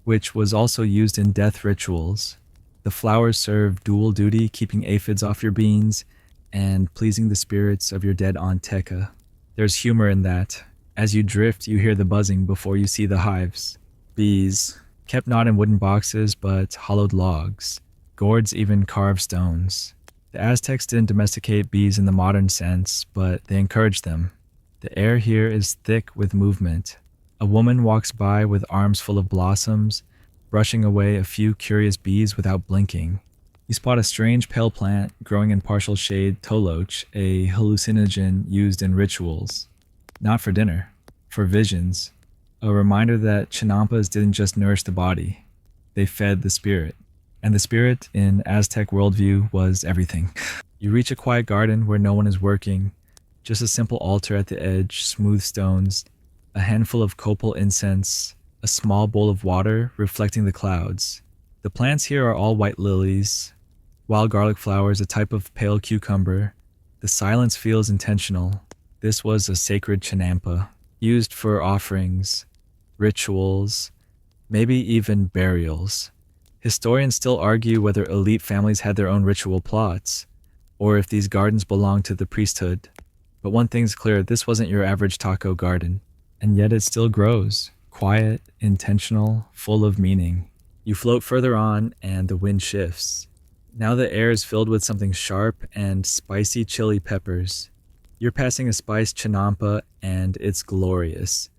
Speaker 1: which was also used in death rituals. The flowers serve dual duty, keeping aphids off your beans and pleasing the spirits of your dead Aunt Teka. There's humor in that. As you drift, you hear the buzzing before you see the hives. Bees, kept not in wooden boxes but hollowed logs. Gourds even carve stones. The Aztecs didn't domesticate bees in the modern sense, but they encouraged them. The air here is thick with movement. A woman walks by with arms full of blossoms, brushing away a few curious bees without blinking. You spot a strange pale plant growing in partial shade toloch, a hallucinogen used in rituals. Not for dinner, for visions. A reminder that chinampas didn't just nourish the body, they fed the spirit. And the spirit, in Aztec worldview, was everything. You reach a quiet garden where no one is working, just a simple altar at the edge, smooth stones, a handful of copal incense, a small bowl of water reflecting the clouds. The plants here are all white lilies, wild garlic flowers, a type of pale cucumber. The silence feels intentional. This was a sacred chinampa, used for offerings, rituals, maybe even burials. Historians still argue whether elite families had their own ritual plots, or if these gardens belonged to the priesthood. But one thing's clear, this wasn't your average taco garden. And yet it still grows, quiet, intentional, full of meaning. You float further on and the wind shifts. Now the air is filled with something sharp and spicy chili peppers. You're passing a spiced chinampa and it's glorious.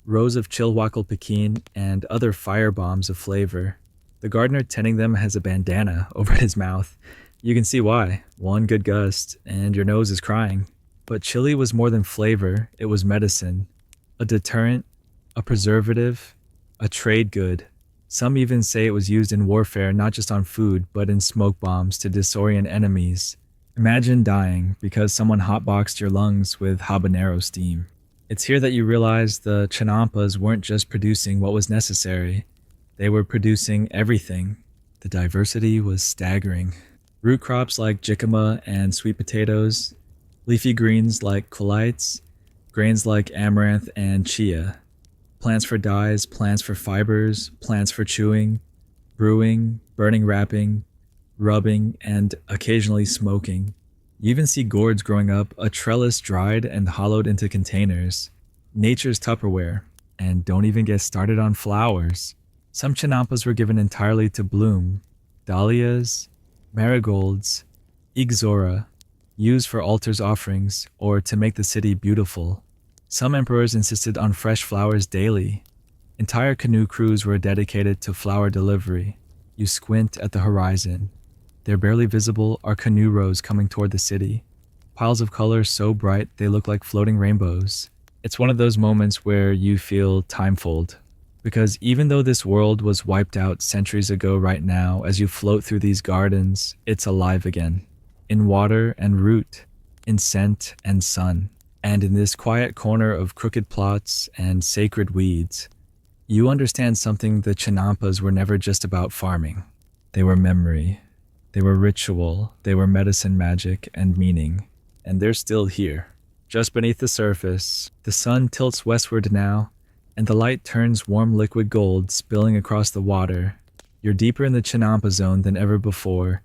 Speaker 1: Rows of chilhuacal Pekin and other fire bombs of flavor. The gardener tending them has a bandana over his mouth. You can see why. One good gust and your nose is crying. But chili was more than flavor, it was medicine. A deterrent, a preservative, a trade good. Some even say it was used in warfare, not just on food, but in smoke bombs to disorient enemies. Imagine dying because someone hotboxed your lungs with habanero steam. It's here that you realize the chinampas weren't just producing what was necessary. They were producing everything. The diversity was staggering. Root crops like jicama and sweet potatoes, leafy greens like colites, grains like amaranth and chia, plants for dyes, plants for fibers, plants for chewing, brewing, burning, wrapping, rubbing, and occasionally smoking. You even see gourds growing up, a trellis dried and hollowed into containers. Nature's Tupperware. And don't even get started on flowers. Some chinampas were given entirely to bloom. Dahlias, marigolds, ixora, used for altars offerings or to make the city beautiful. Some emperors insisted on fresh flowers daily. Entire canoe crews were dedicated to flower delivery. You squint at the horizon. They're barely visible are canoe rows coming toward the city. Piles of color so bright they look like floating rainbows. It's one of those moments where you feel timefold. Because even though this world was wiped out centuries ago right now, as you float through these gardens, it's alive again. In water and root, in scent and sun, and in this quiet corner of crooked plots and sacred weeds, you understand something the chinampas were never just about farming. They were memory, they were ritual, they were medicine, magic, and meaning. And they're still here. Just beneath the surface, the sun tilts westward now, and the light turns warm liquid gold spilling across the water. You're deeper in the chinampa zone than ever before,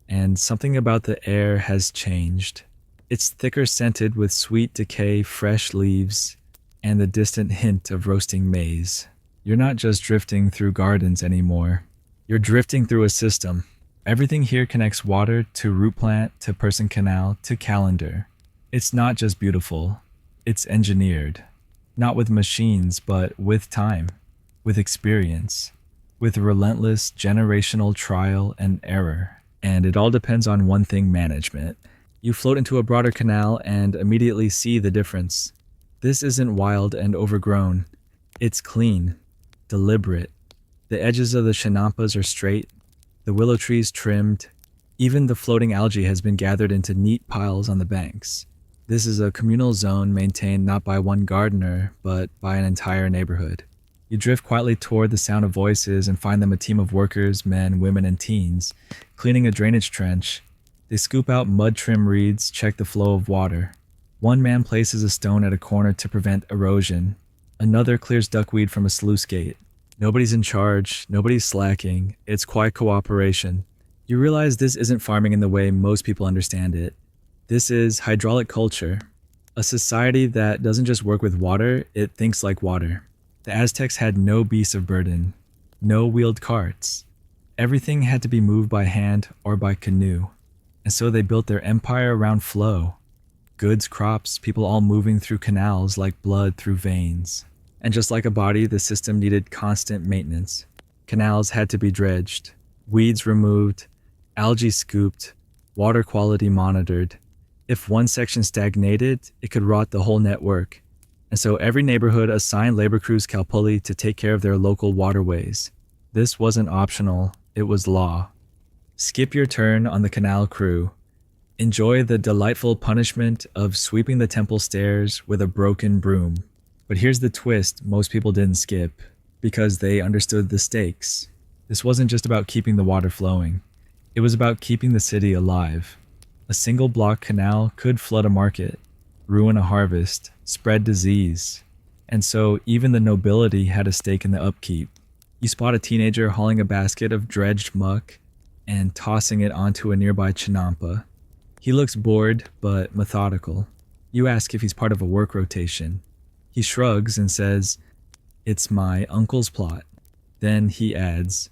Speaker 1: and something about the air has changed. It's thicker scented with sweet decay, fresh leaves, and the distant hint of roasting maize. You're not just drifting through gardens anymore. You're drifting through a system. Everything here connects water to root plant to person canal to calendar. It's not just beautiful, it's engineered. Not with machines, but with time, with experience, with relentless generational trial and error. And it all depends on one thing: management. You float into a broader canal and immediately see the difference. This isn't wild and overgrown. It's clean, deliberate. The edges of the chinampas are straight, the willow trees trimmed. Even the floating algae has been gathered into neat piles on the banks. This is a communal zone maintained not by one gardener, but by an entire neighborhood. You drift quietly toward the sound of voices and find them a team of workers, men, women, and teens, cleaning a drainage trench. They scoop out mud-trim reeds, check the flow of water. One man places a stone at a corner to prevent erosion. Another clears duckweed from a sluice gate. Nobody's in charge, nobody's slacking. It's quiet cooperation. You realize this isn't farming in the way most people understand it. This is hydraulic culture, a society that doesn't just work with water, it thinks like water. The Aztecs had no beasts of burden, no wheeled carts. Everything had to be moved by hand or by canoe, and so they built their empire around flow. Goods, crops, people all moving through canals like blood through veins. And just like a body, the system needed constant maintenance. Canals had to be dredged, weeds removed, algae scooped, water quality monitored. If one section stagnated, it could rot the whole network. And so every neighborhood assigned labor crews Kalpulli to take care of their local waterways. This wasn't optional, it was law. Skip your turn on the canal crew. Enjoy the delightful punishment of sweeping the temple stairs with a broken broom. But here's the twist most people didn't skip, because they understood the stakes. This wasn't just about keeping the water flowing. It was about keeping the city alive. A single block canal could flood a market, ruin a harvest, spread disease. And so even the nobility had a stake in the upkeep. You spot a teenager hauling a basket of dredged muck and tossing it onto a nearby chinampa. He looks bored, but methodical. You ask if he's part of a work rotation. He shrugs and says, "It's my uncle's plot." Then he adds,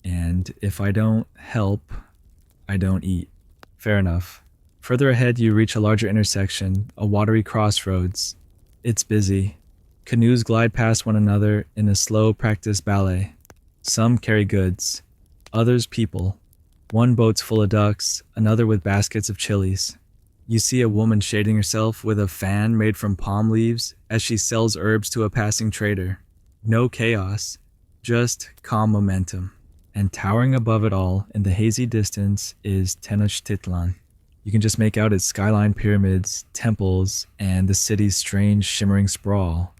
Speaker 1: "And if I don't help, I don't eat." Fair enough. Further ahead, you reach a larger intersection, a watery crossroads. It's busy. Canoes glide past one another in a slow practice ballet. Some carry goods, others people. One boat's full of ducks, another with baskets of chilies. You see a woman shading herself with a fan made from palm leaves as she sells herbs to a passing trader. No chaos, just calm momentum. And towering above it all, in the hazy distance, is Tenochtitlan. You can just make out its skyline pyramids, temples, and the city's strange shimmering sprawl.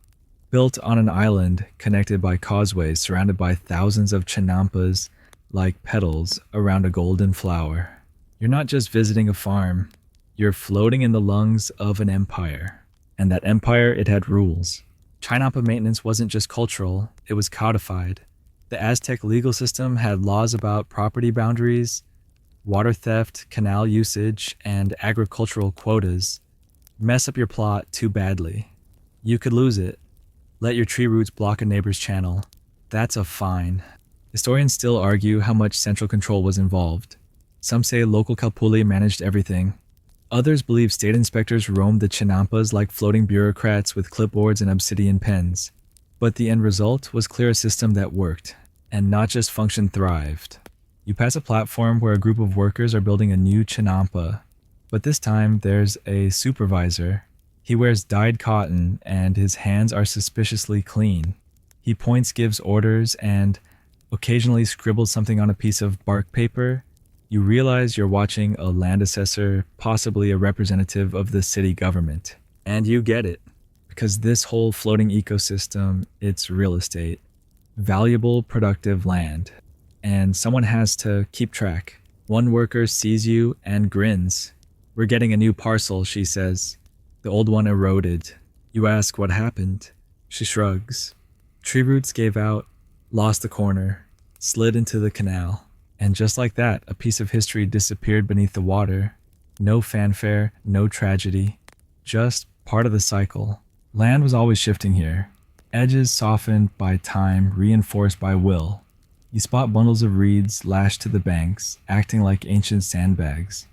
Speaker 1: Built on an island, connected by causeways surrounded by thousands of chinampas like petals around a golden flower. You're not just visiting a farm, you're floating in the lungs of an empire. And that empire, it had rules. Chinampa maintenance wasn't just cultural, it was codified. The Aztec legal system had laws about property boundaries, water theft, canal usage, and agricultural quotas. Mess up your plot too badly. You could lose it. Let your tree roots block a neighbor's channel. That's a fine. Historians still argue how much central control was involved. Some say local Kalpulli managed everything. Others believe state inspectors roamed the chinampas like floating bureaucrats with clipboards and obsidian pens. But the end result was clear a system that worked, and not just functioned, thrived. You pass a platform where a group of workers are building a new chinampa. But this time, there's a supervisor. He wears dyed cotton, and his hands are suspiciously clean. He points, gives orders, and occasionally scribbles something on a piece of bark paper. You realize you're watching a land assessor, possibly a representative of the city government. And you get it. Because this whole floating ecosystem, it's real estate. Valuable, productive land. And someone has to keep track. One worker sees you and grins. "We're getting a new parcel," she says. The old one eroded. You ask what happened. She shrugs. Tree roots gave out, lost the corner, slid into the canal. And just like that, a piece of history disappeared beneath the water. No fanfare, no tragedy. Just part of the cycle. Land was always shifting here. Edges softened by time, reinforced by will. You spot bundles of reeds lashed to the banks, acting like ancient sandbags.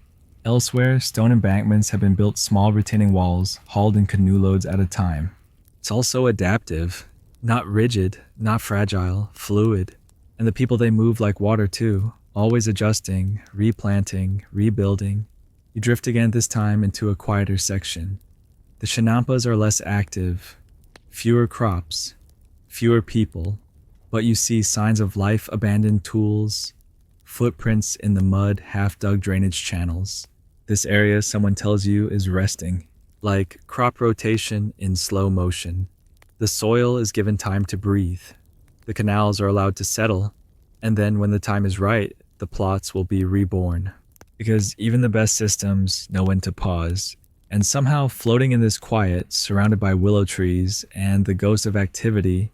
Speaker 1: Elsewhere, stone embankments have been built small retaining walls, hauled in canoe loads at a time. It's also adaptive. Not rigid, not fragile, fluid. And the people they move like water too, always adjusting, replanting, rebuilding. You drift again this time into a quieter section. The chinampas are less active, fewer crops, fewer people, but you see signs of life, abandoned tools, footprints in the mud, half-dug drainage channels. This area, someone tells you, is resting, like crop rotation in slow motion. The soil is given time to breathe. The canals are allowed to settle, and then when the time is right, the plots will be reborn. Because even the best systems know when to pause. And somehow floating in this quiet, surrounded by willow trees and the ghost of activity,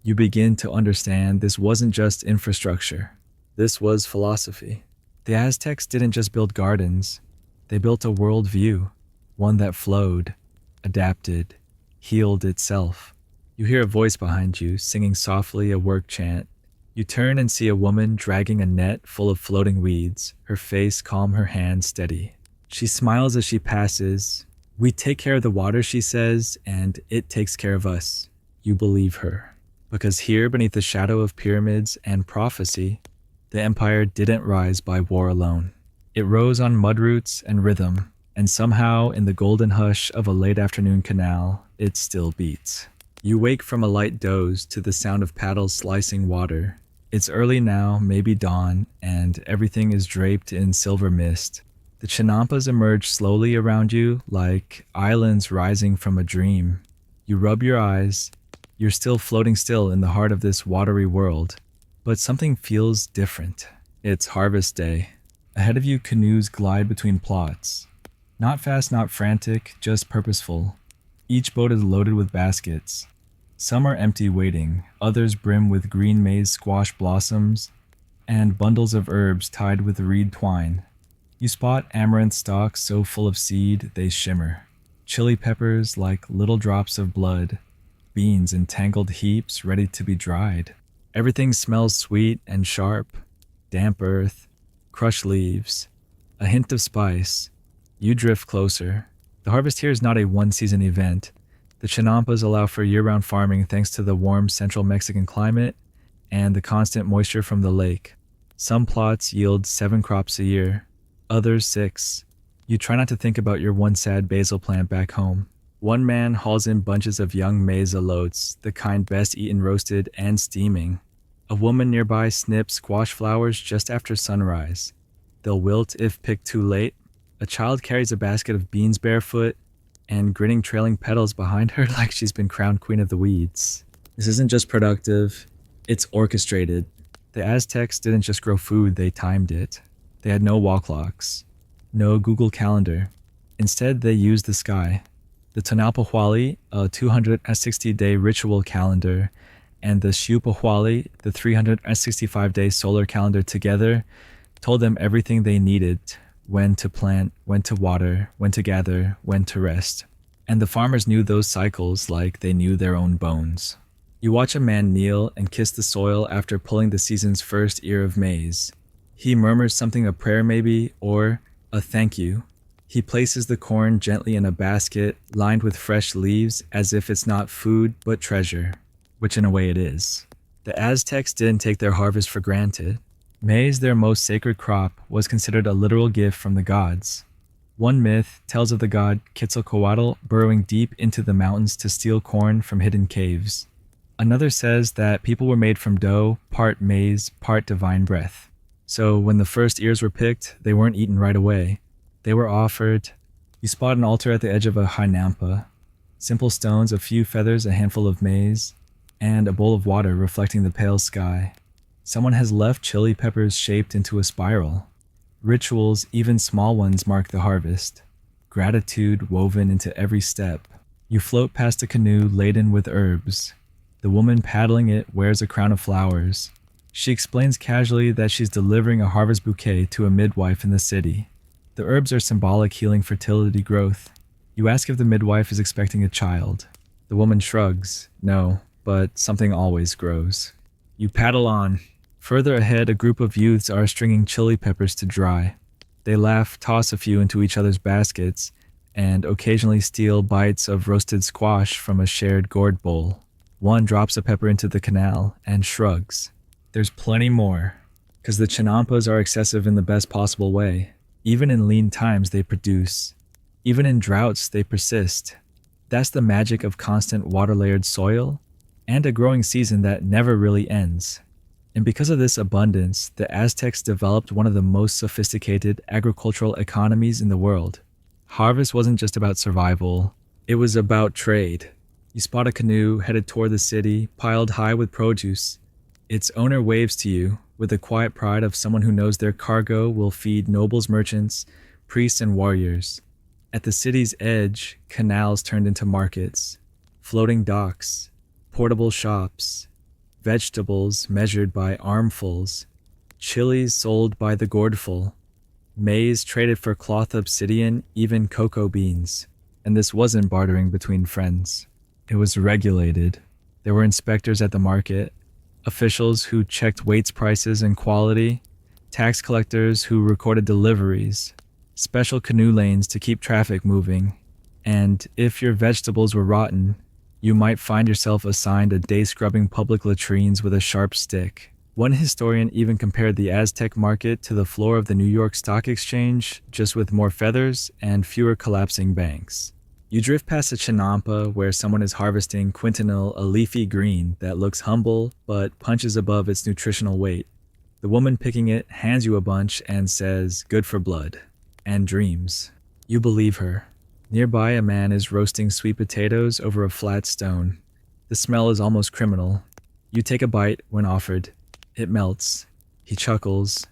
Speaker 1: you begin to understand this wasn't just infrastructure. This was philosophy. The Aztecs didn't just build gardens. They built a worldview, one that flowed, adapted, healed itself. You hear a voice behind you, singing softly a work chant. You turn and see a woman dragging a net full of floating weeds, her face calm, her hands steady. She smiles as she passes. "We take care of the water," she says, "and it takes care of us." you believe her. Because here, beneath the shadow of pyramids and prophecy, the empire didn't rise by war alone. It rose on mud roots and rhythm, and somehow, in the golden hush of a late afternoon canal, it still beats. You wake from a light doze to the sound of paddles slicing water. It's early now, maybe dawn, and everything is draped in silver mist. The chinampas emerge slowly around you like islands rising from a dream. You rub your eyes. You're still floating still in the heart of this watery world. But something feels different. It's harvest day. Ahead of you, canoes glide between plots. Not fast, not frantic, just purposeful. Each boat is loaded with baskets. Some are empty waiting, others brim with green maize squash blossoms and bundles of herbs tied with reed twine. You spot amaranth stalks so full of seed they shimmer, chili peppers like little drops of blood, beans in tangled heaps ready to be dried. Everything smells sweet and sharp, damp earth, crushed leaves, a hint of spice. You drift closer. The harvest here is not a one-season event. The chinampas allow for year-round farming thanks to the warm central Mexican climate and the constant moisture from the lake. Some plots yield 7 crops a year, others 6. You try not to think about your one sad basil plant back home. One man hauls in bunches of young maize elotes, the kind best eaten roasted and steaming. A woman nearby snips squash flowers just after sunrise. They'll wilt if picked too late. A child carries a basket of beans barefoot and grinning trailing petals behind her like she's been crowned queen of the weeds. This isn't just productive, it's orchestrated. The Aztecs didn't just grow food, they timed it. They had no wall clocks, no Google Calendar. Instead, they used the sky. The Tonalpohualli, a 260-day ritual calendar, and the Xiuhpohualli, the 365-day solar calendar together, told them everything they needed: when to plant, when to water, when to gather, when to rest. And the farmers knew those cycles like they knew their own bones. You watch a man kneel and kiss the soil after pulling the season's first ear of maize. He murmurs something, a prayer maybe, or a thank you. He places the corn gently in a basket lined with fresh leaves as if it's not food but treasure, which in a way it is. The Aztecs didn't take their harvest for granted. Maize, their most sacred crop, was considered a literal gift from the gods. One myth tells of the god Quetzalcoatl burrowing deep into the mountains to steal corn from hidden caves. Another says that people were made from dough, part maize, part divine breath. So when the first ears were picked, they weren't eaten right away. They were offered. You spot an altar at the edge of a hinampa. Simple stones, a few feathers, a handful of maize, and a bowl of water reflecting the pale sky. Someone has left chili peppers shaped into a spiral. Rituals, even small ones, mark the harvest. Gratitude woven into every step. You float past a canoe laden with herbs. The woman paddling it wears a crown of flowers. She explains casually that she's delivering a harvest bouquet to a midwife in the city. The herbs are symbolic, healing fertility growth. You ask if the midwife is expecting a child. The woman shrugs. No, but something always grows. You paddle on. Further ahead, a group of youths are stringing chili peppers to dry. They laugh, toss a few into each other's baskets, and occasionally steal bites of roasted squash from a shared gourd bowl. One drops a pepper into the canal and shrugs. There's plenty more, because the chinampas are excessive in the best possible way. Even in lean times, they produce. Even in droughts, they persist. That's the magic of constant water-layered soil and a growing season that never really ends. And because of this abundance, the Aztecs developed one of the most sophisticated agricultural economies in the world. Harvest wasn't just about survival, it was about trade. You spot a canoe headed toward the city, piled high with produce. Its owner waves to you with the quiet pride of someone who knows their cargo will feed nobles, merchants, priests, and warriors. At the city's edge, canals turned into markets, floating docks, portable shops, vegetables measured by armfuls, chilies sold by the gourdful, maize traded for cloth obsidian, even cocoa beans. And this wasn't bartering between friends. It was regulated. There were inspectors at the market, officials who checked weights, prices, and quality, tax collectors who recorded deliveries, special canoe lanes to keep traffic moving, and if your vegetables were rotten, You might find yourself assigned a day scrubbing public latrines with a sharp stick. One historian even compared the Aztec market to the floor of the New York Stock Exchange, just with more feathers and fewer collapsing banks. You drift past a chinampa where someone is harvesting quintonil, a leafy green that looks humble but punches above its nutritional weight. The woman picking it hands you a bunch and says, "Good for blood," and dreams. You believe her. Nearby, a man is roasting sweet potatoes over a flat stone. The smell is almost criminal. You take a bite when offered. It melts. He chuckles.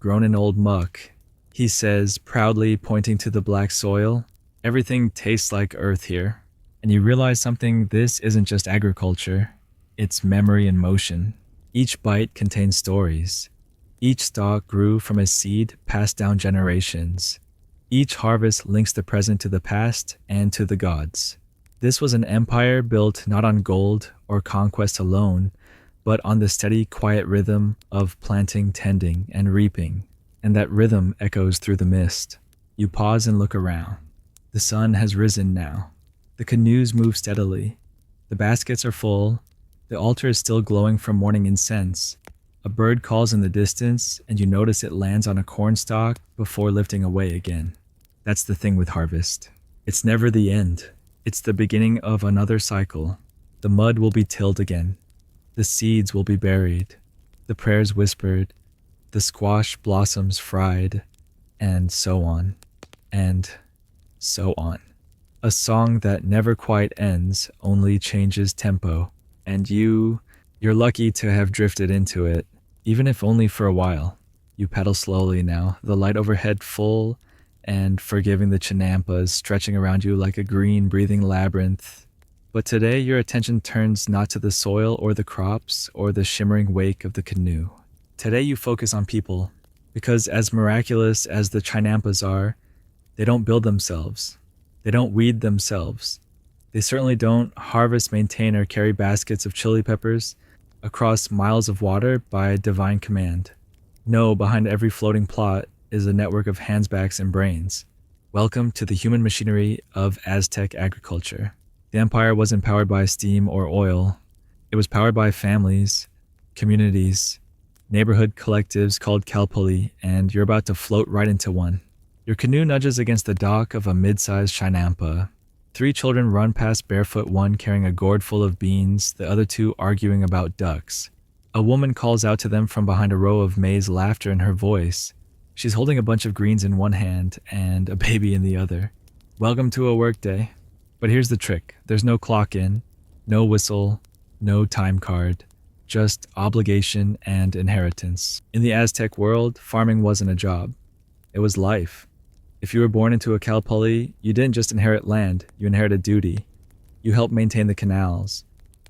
Speaker 1: "Grown in old muck," he says, proudly pointing to the black soil. "Everything tastes like earth here." And you realize something: this isn't just agriculture. It's memory in motion. Each bite contains stories. Each stalk grew from a seed passed down generations. Each harvest links the present to the past and to the gods. This was an empire built not on gold or conquest alone, but on the steady, quiet rhythm of planting, tending, and reaping. And that rhythm echoes through the mist. You pause and look around. The sun has risen now. The canoes move steadily. The baskets are full. The altar is still glowing from morning incense. A bird calls in the distance, and you notice it lands on a cornstalk before lifting away again. That's the thing with harvest. It's never the end. It's the beginning of another cycle. The mud will be tilled again. The seeds will be buried, the prayers whispered, the squash blossoms fried, and so on, and so on. A song that never quite ends, only changes tempo, and you're lucky to have drifted into it, even if only for a while. You pedal slowly now, the light overhead full and forgiving, the chinampas stretching around you like a green, breathing labyrinth. But today your attention turns not to the soil or the crops or the shimmering wake of the canoe. Today you focus on people, because as miraculous as the chinampas are, they don't build themselves. They don't weed themselves. They certainly don't harvest, maintain, or carry baskets of chili peppers across miles of water by divine command. No, behind every floating plot is a network of handsbacks and brains. Welcome to the human machinery of Aztec agriculture. The empire wasn't powered by steam or oil. It was powered by families, communities, neighborhood collectives called kalpuli, and you're about to float right into one. Your canoe nudges against the dock of a mid-sized chinampa. 3 children run past barefoot, one carrying a gourd full of beans, the other 2 arguing about ducks. A woman calls out to them from behind a row of maize, laughter in her voice. She's holding a bunch of greens in one hand and a baby in the other. Welcome to a workday. But here's the trick. There's no clock in, no whistle, no time card, just obligation and inheritance. In the Aztec world, farming wasn't a job. It was life. If you were born into a kalpuli, you didn't just inherit land, you inherited duty. You helped maintain the canals.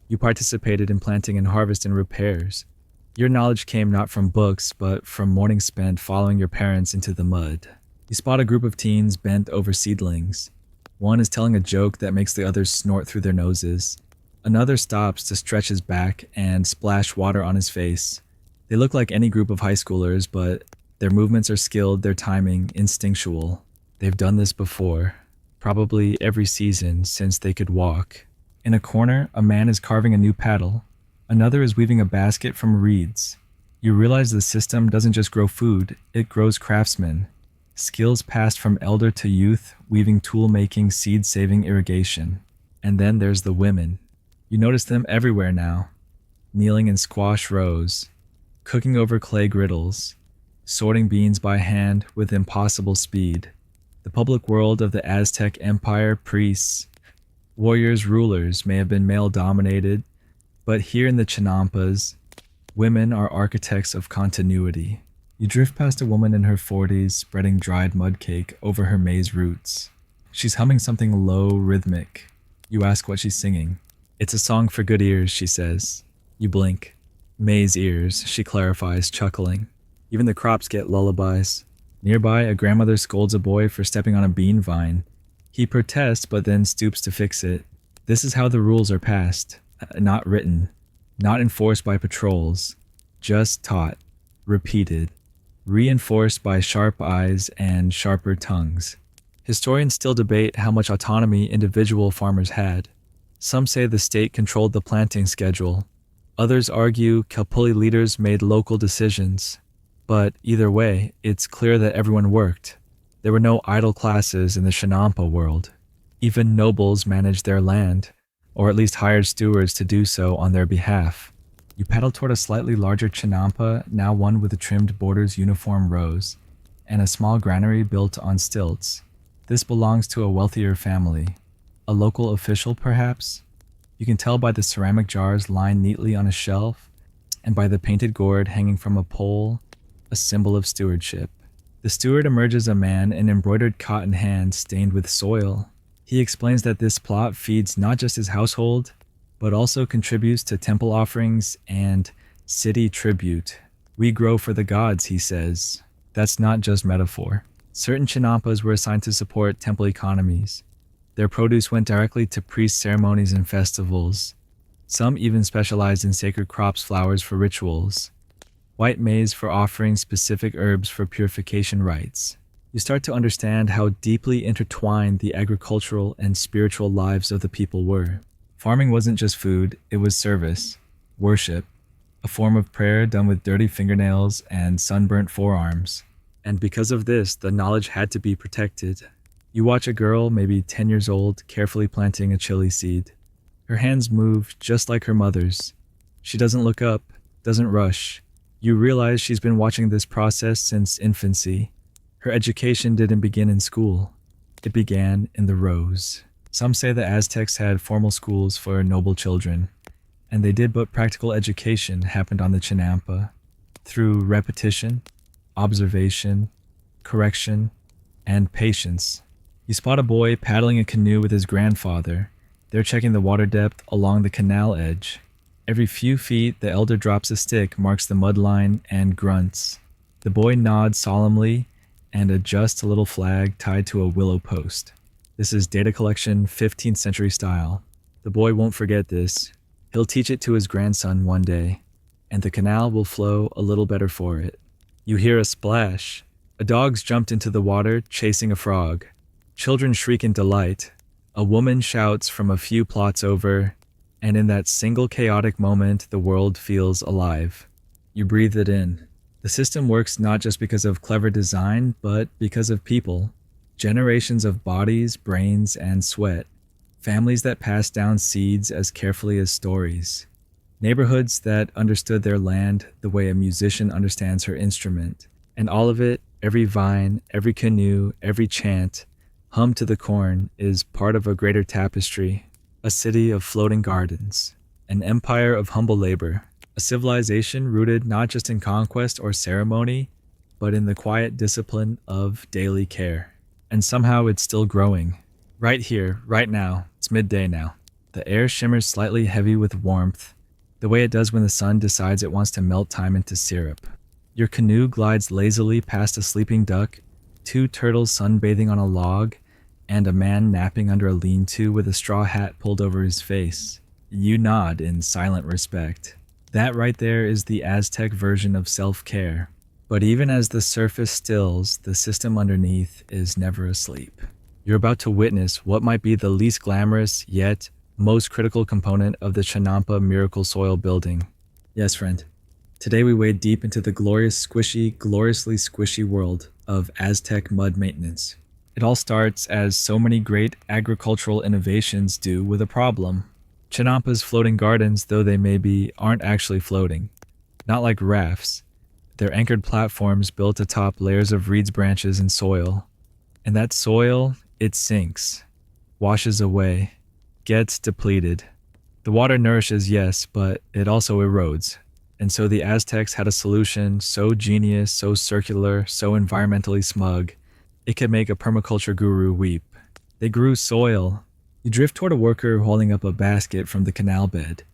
Speaker 1: You participated in planting and harvest and repairs. Your knowledge came not from books, but from mornings spent following your parents into the mud. You spot a group of teens bent over seedlings. One is telling a joke that makes the others snort through their noses. Another stops to stretch his back and splash water on his face. They look like any group of high schoolers, but their movements are skilled, their timing instinctual. They've done this before, probably every season since they could walk. In a corner, a man is carving a new paddle. Another is weaving a basket from reeds. You realize the system doesn't just grow food, it grows craftsmen. Skills passed from elder to youth, weaving tool-making, seed-saving irrigation. And then there's the women. You notice them everywhere now, kneeling in squash rows, cooking over clay griddles, sorting beans by hand with impossible speed. The public world of the Aztec Empire, priests, warriors, rulers may have been male-dominated, but here in the chinampas, women are architects of continuity. You drift past a woman in her 40s spreading dried mud cake over her maize roots. She's humming something low, rhythmic. You ask what she's singing. "It's a song for good ears," she says. You blink. "Maize ears," she clarifies, chuckling. Even the crops get lullabies. Nearby, a grandmother scolds a boy for stepping on a bean vine. He protests but then stoops to fix it. This is how the rules are passed. Not written. Not enforced by patrols. Just taught. Repeated. Reinforced by sharp eyes and sharper tongues. Historians still debate how much autonomy individual farmers had. Some say the state controlled the planting schedule. Others argue Kapuli leaders made local decisions. But either way, it's clear that everyone worked. There were no idle classes in the Shinampa world. Even nobles managed their land, or at least hired stewards to do so on their behalf. You paddle toward a slightly larger Chinampa, now one with trimmed borders uniform rows, and a small granary built on stilts. This belongs to a wealthier family. A local official, perhaps? You can tell by the ceramic jars lined neatly on a shelf, and by the painted gourd hanging from a pole, a symbol of stewardship. The steward emerges a man in embroidered cotton hands stained with soil. He explains that this plot feeds not just his household, but also contributes to temple offerings and city tribute. We grow for the gods, he says. That's not just metaphor. Certain Chinampas were assigned to support temple economies. Their produce went directly to priest ceremonies and festivals. Some even specialized in sacred crops, flowers for rituals, white maize for offering specific herbs for purification rites. You start to understand how deeply intertwined the agricultural and spiritual lives of the people were. Farming wasn't just food, it was service, worship, a form of prayer done with dirty fingernails and sunburnt forearms. And because of this, the knowledge had to be protected. You watch a girl, maybe 10 years old, carefully planting a chili seed. Her hands move just like her mother's. She doesn't look up, doesn't rush. You realize she's been watching this process since infancy. Her education didn't begin in school. It began in the rows. Some say the Aztecs had formal schools for noble children, and they did, but practical education happened on the Chinampa through repetition, observation, correction, and patience. You spot a boy paddling a canoe with his grandfather. They're checking the water depth along the canal edge. Every few feet, the elder drops a stick, marks the mud line, and grunts. The boy nods solemnly and adjusts a little flag tied to a willow post. This is data collection 15th century style. The boy won't forget this. He'll teach it to his grandson one day, and the canal will flow a little better for it. You hear a splash. A dog's jumped into the water, chasing a frog. Children shriek in delight. A woman shouts from a few plots over, and in that single chaotic moment, the world feels alive. You breathe it in. The system works not just because of clever design, but because of people. Generations of bodies, brains, and sweat. Families that pass down seeds as carefully as stories. Neighborhoods that understood their land the way a musician understands her instrument. And all of it, every vine, every canoe, every chant, hummed to the corn, is part of a greater tapestry. A city of floating gardens. An empire of humble labor. A civilization rooted not just in conquest or ceremony, but in the quiet discipline of daily care. And somehow it's still growing. Right here, right now. It's midday now. The air shimmers slightly heavy with warmth, the way it does when the sun decides it wants to melt time into syrup. Your canoe glides lazily past a sleeping duck, 2 turtles sunbathing on a log, and a man napping under a lean-to with a straw hat pulled over his face. You nod in silent respect. That right there is the Aztec version of self-care. But even as the surface stills, the system underneath is never asleep. You're about to witness what might be the least glamorous, yet most critical component of the Chinampa miracle soil building. Yes, friend. Today we wade deep into the gloriously squishy world of Aztec mud maintenance. It all starts, as so many great agricultural innovations do, with a problem. Chinampa's floating gardens, though they may be, aren't actually floating. Not like rafts. They're anchored platforms built atop layers of reeds, branches, and soil. And that soil, it sinks, washes away, gets depleted. The water nourishes, yes, but it also erodes. And so the Aztecs had a solution so genius, so circular, so environmentally smug, it could make a permaculture guru weep. They grew soil. You drift toward a worker holding up a basket from the canal bed.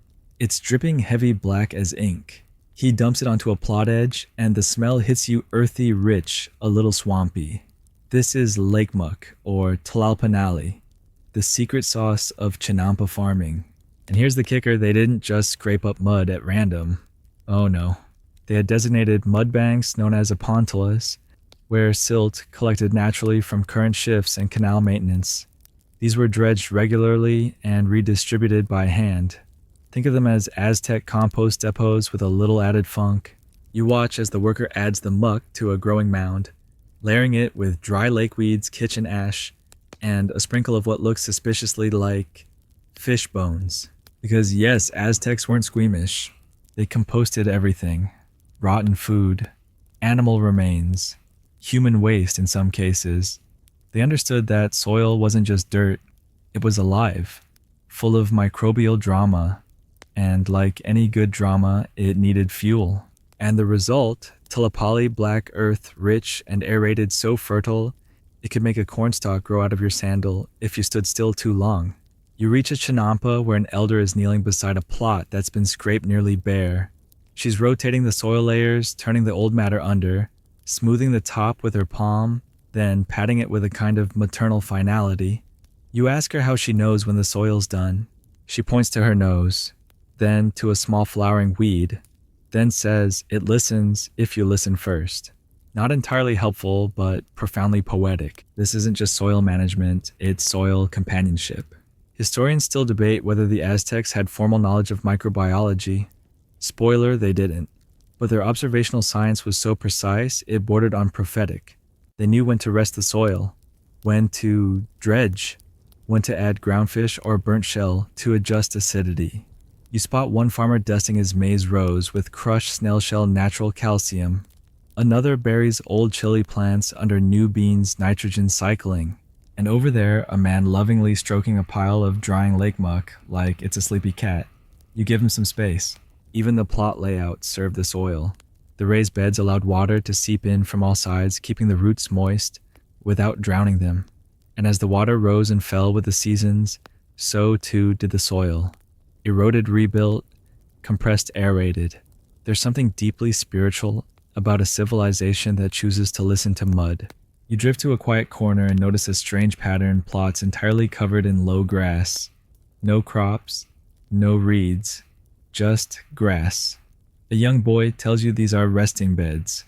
Speaker 1: It's dripping heavy black as ink. He dumps it onto a plot edge, and the smell hits you earthy, rich, a little swampy. This is lake muck, or tlalpanali, the secret sauce of Chinampa farming. And here's the kicker, they didn't just scrape up mud at random. Oh no. They had designated mud banks known as apontolas, where silt collected naturally from current shifts and canal maintenance. These were dredged regularly and redistributed by hand. Think of them as Aztec compost depots with a little added funk. You watch as the worker adds the muck to a growing mound, layering it with dry lake weeds, kitchen ash, and a sprinkle of what looks suspiciously like fish bones. Because yes, Aztecs weren't squeamish. They composted everything. Rotten food, animal remains, human waste in some cases. They understood that soil wasn't just dirt, it was alive, full of microbial drama, and like any good drama, it needed fuel. And the result, Tlaupali black earth, rich and aerated, so fertile, it could make a cornstalk grow out of your sandal if you stood still too long. You reach a chinampa where an elder is kneeling beside a plot that's been scraped nearly bare. She's rotating the soil layers, turning the old matter under, smoothing the top with her palm, then patting it with a kind of maternal finality. You ask her how she knows when the soil's done. She points to her nose, then to a small flowering weed, then says it listens if you listen first. Not entirely helpful, but profoundly poetic. This isn't just soil management, it's soil companionship. Historians still debate whether the Aztecs had formal knowledge of microbiology. Spoiler, they didn't. But their observational science was so precise, it bordered on prophetic. They knew when to rest the soil, when to dredge, when to add groundfish or burnt shell to adjust acidity. You spot one farmer dusting his maize rows with crushed snail shell natural calcium. Another buries old chili plants under new beans nitrogen cycling. And over there, a man lovingly stroking a pile of drying lake muck like it's a sleepy cat. You give him some space. Even the plot layout served the soil. The raised beds allowed water to seep in from all sides, keeping the roots moist without drowning them. And as the water rose and fell with the seasons, so too did the soil. Eroded, rebuilt, compressed, aerated. There's something deeply spiritual about a civilization that chooses to listen to mud. You drift to a quiet corner and notice a strange pattern plots entirely covered in low grass. No crops, no reeds, just grass. A young boy tells you these are resting beds,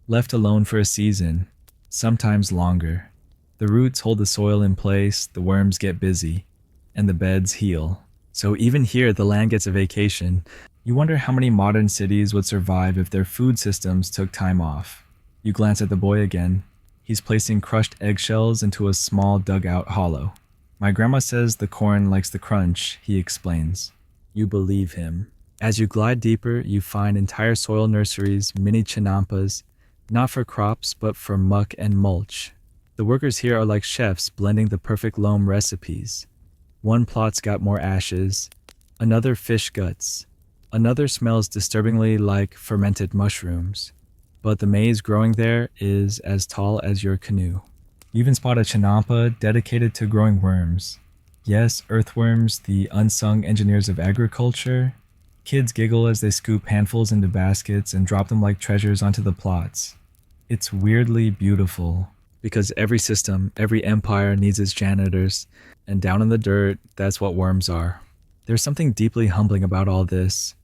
Speaker 1: left alone for a season, sometimes longer. The roots hold the soil in place, the worms get busy, and the beds heal. So even here, the land gets a vacation. You wonder how many modern cities would survive if their food systems took time off. You glance at the boy again. He's placing crushed eggshells into a small dugout hollow. My grandma says the corn likes the crunch, he explains. You believe him. As you glide deeper, you find entire soil nurseries, mini chinampas, not for crops, but for muck and mulch. The workers here are like chefs blending the perfect loam recipes. One plot's got more ashes, another fish guts, another smells disturbingly like fermented mushrooms. But the maize growing there is as tall as your canoe. You even spot a chinampa dedicated to growing worms. Yes, earthworms, the unsung engineers of agriculture. Kids giggle as they scoop handfuls into baskets and drop them like treasures onto the plots. It's weirdly beautiful, because every system, every empire needs its janitors, and down in the dirt, that's what worms are. There's something deeply humbling about all this.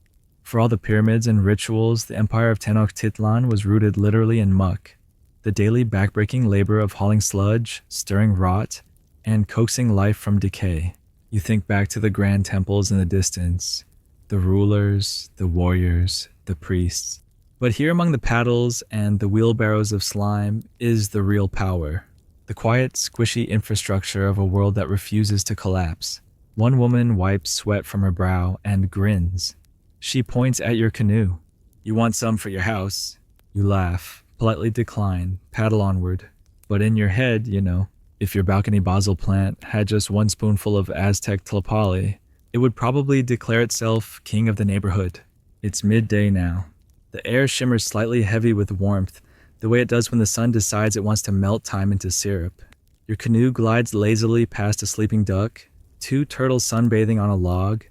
Speaker 1: For all the pyramids and rituals, the empire of Tenochtitlan was rooted literally in muck. The daily backbreaking labor of hauling sludge, stirring rot, and coaxing life from decay. You think back to the grand temples in the distance, the rulers, the warriors, the priests. But here among the paddles and the wheelbarrows of slime is the real power. The quiet, squishy infrastructure of a world that refuses to collapse. One woman wipes sweat from her brow and grins. She points at your canoe. You want some for your house. You laugh, politely decline, paddle onward. But in your head, if your balcony basil plant had just one spoonful of Aztec Tlaupali, it would probably declare itself king of the neighborhood. It's midday now. The air shimmers slightly heavy with warmth, the way it does when the sun decides it wants to melt time into syrup. Your canoe glides lazily past a sleeping duck, 2 turtles sunbathing on a log,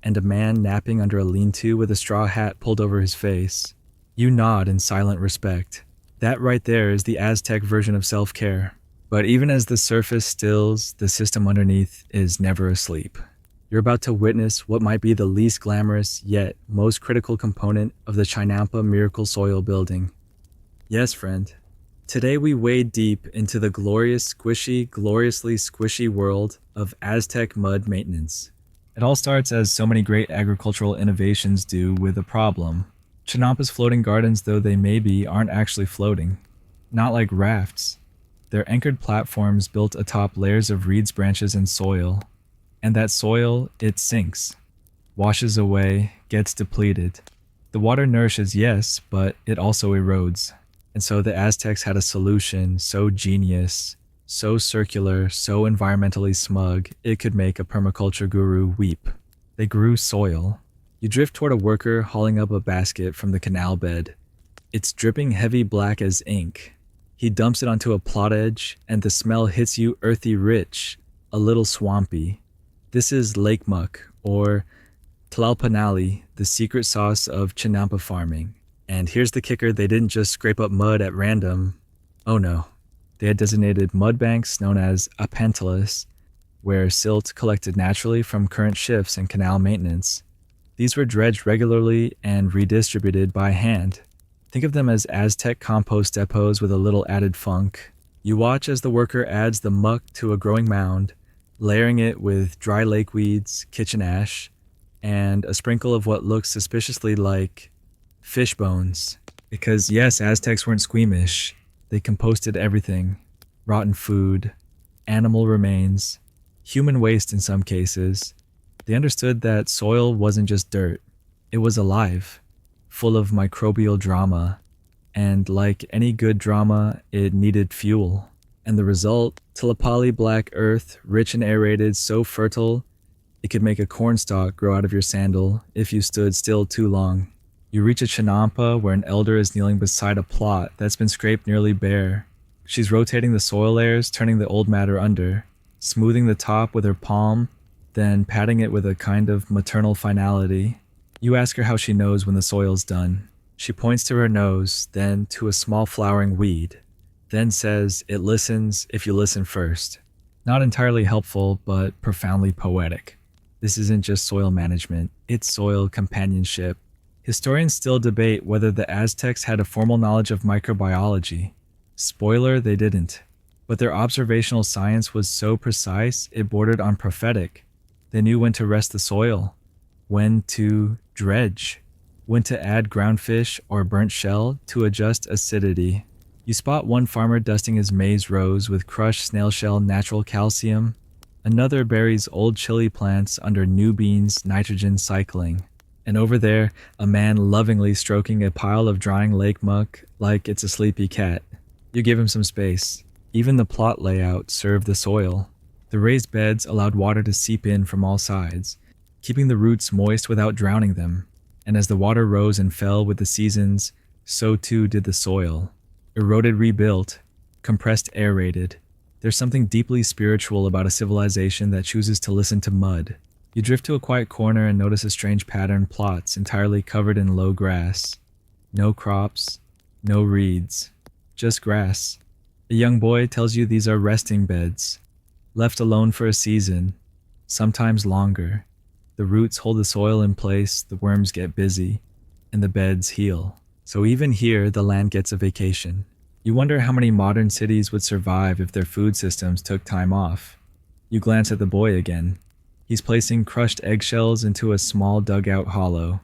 Speaker 1: and a man napping under a lean-to with a straw hat pulled over his face. You nod in silent respect. That right there is the Aztec version of self-care. But even as the surface stills, the system underneath is never asleep. You're about to witness what might be the least glamorous, yet most critical component of the Chinampa miracle soil building. Yes, friend, Today we wade deep into the gloriously squishy world of Aztec mud maintenance. It all starts, as so many great agricultural innovations do, with a problem. Chinampa's floating gardens, though they may be, aren't actually floating. Not like rafts. They're anchored platforms built atop layers of reeds, branches, and soil. And that soil, it sinks, washes away, gets depleted. The water nourishes, yes, but it also erodes. And so the Aztecs had a solution so genius, so circular, so environmentally smug, it could make a permaculture guru weep. They grew soil. You drift toward a worker hauling up a basket from the canal bed. It's dripping heavy black as ink. He dumps it onto a plot edge, and the smell hits you earthy rich, a little swampy. This is lake muck, or tlalpanali, the secret sauce of Chinampa farming. And here's the kicker, they didn't just scrape up mud at random. Oh no. They had designated mud banks known as apantalas, where silt collected naturally from current shifts and canal maintenance. These were dredged regularly and redistributed by hand. Think of them as Aztec compost depots with a little added funk. You watch as the worker adds the muck to a growing mound, layering it with dry lake weeds, kitchen ash, and a sprinkle of what looks suspiciously like fish bones. Because yes, Aztecs weren't squeamish. They composted everything. Rotten food, animal remains, human waste in some cases. They understood that soil wasn't just dirt. It was alive, full of microbial drama. And like any good drama, it needed fuel. And the result, Tlalpali black earth, rich and aerated, so fertile, it could make a cornstalk grow out of your sandal if you stood still too long. You reach a chinampa where an elder is kneeling beside a plot that's been scraped nearly bare. She's rotating the soil layers, turning the old matter under, smoothing the top with her palm, then patting it with a kind of maternal finality. You ask her how she knows when the soil's done. She points to her nose, then to a small flowering weed, then says it listens if you listen first. Not entirely helpful, but profoundly poetic. This isn't just soil management, it's soil companionship. Historians still debate whether the Aztecs had a formal knowledge of microbiology. Spoiler, they didn't. But their observational science was so precise, it bordered on prophetic. They knew when to rest the soil, when to dredge, when to add ground fish or burnt shell to adjust acidity. You spot one farmer dusting his maize rows with crushed snail shell natural calcium. Another buries old chili plants under new beans nitrogen cycling. And over there, a man lovingly stroking a pile of drying lake muck like it's a sleepy cat. You give him some space. Even the plot layout served the soil. The raised beds allowed water to seep in from all sides, keeping the roots moist without drowning them. And as the water rose and fell with the seasons, so too did the soil. Eroded, rebuilt, compressed, aerated. There's something deeply spiritual about a civilization that chooses to listen to mud. You drift to a quiet corner and notice a strange pattern, plots entirely covered in low grass. No crops, no reeds, just grass. A young boy tells you these are resting beds, left alone for a season, sometimes longer. The roots hold the soil in place, the worms get busy, and the beds heal. So even here, the land gets a vacation. You wonder how many modern cities would survive if their food systems took time off. You glance at the boy again. He's placing crushed eggshells into a small dugout hollow.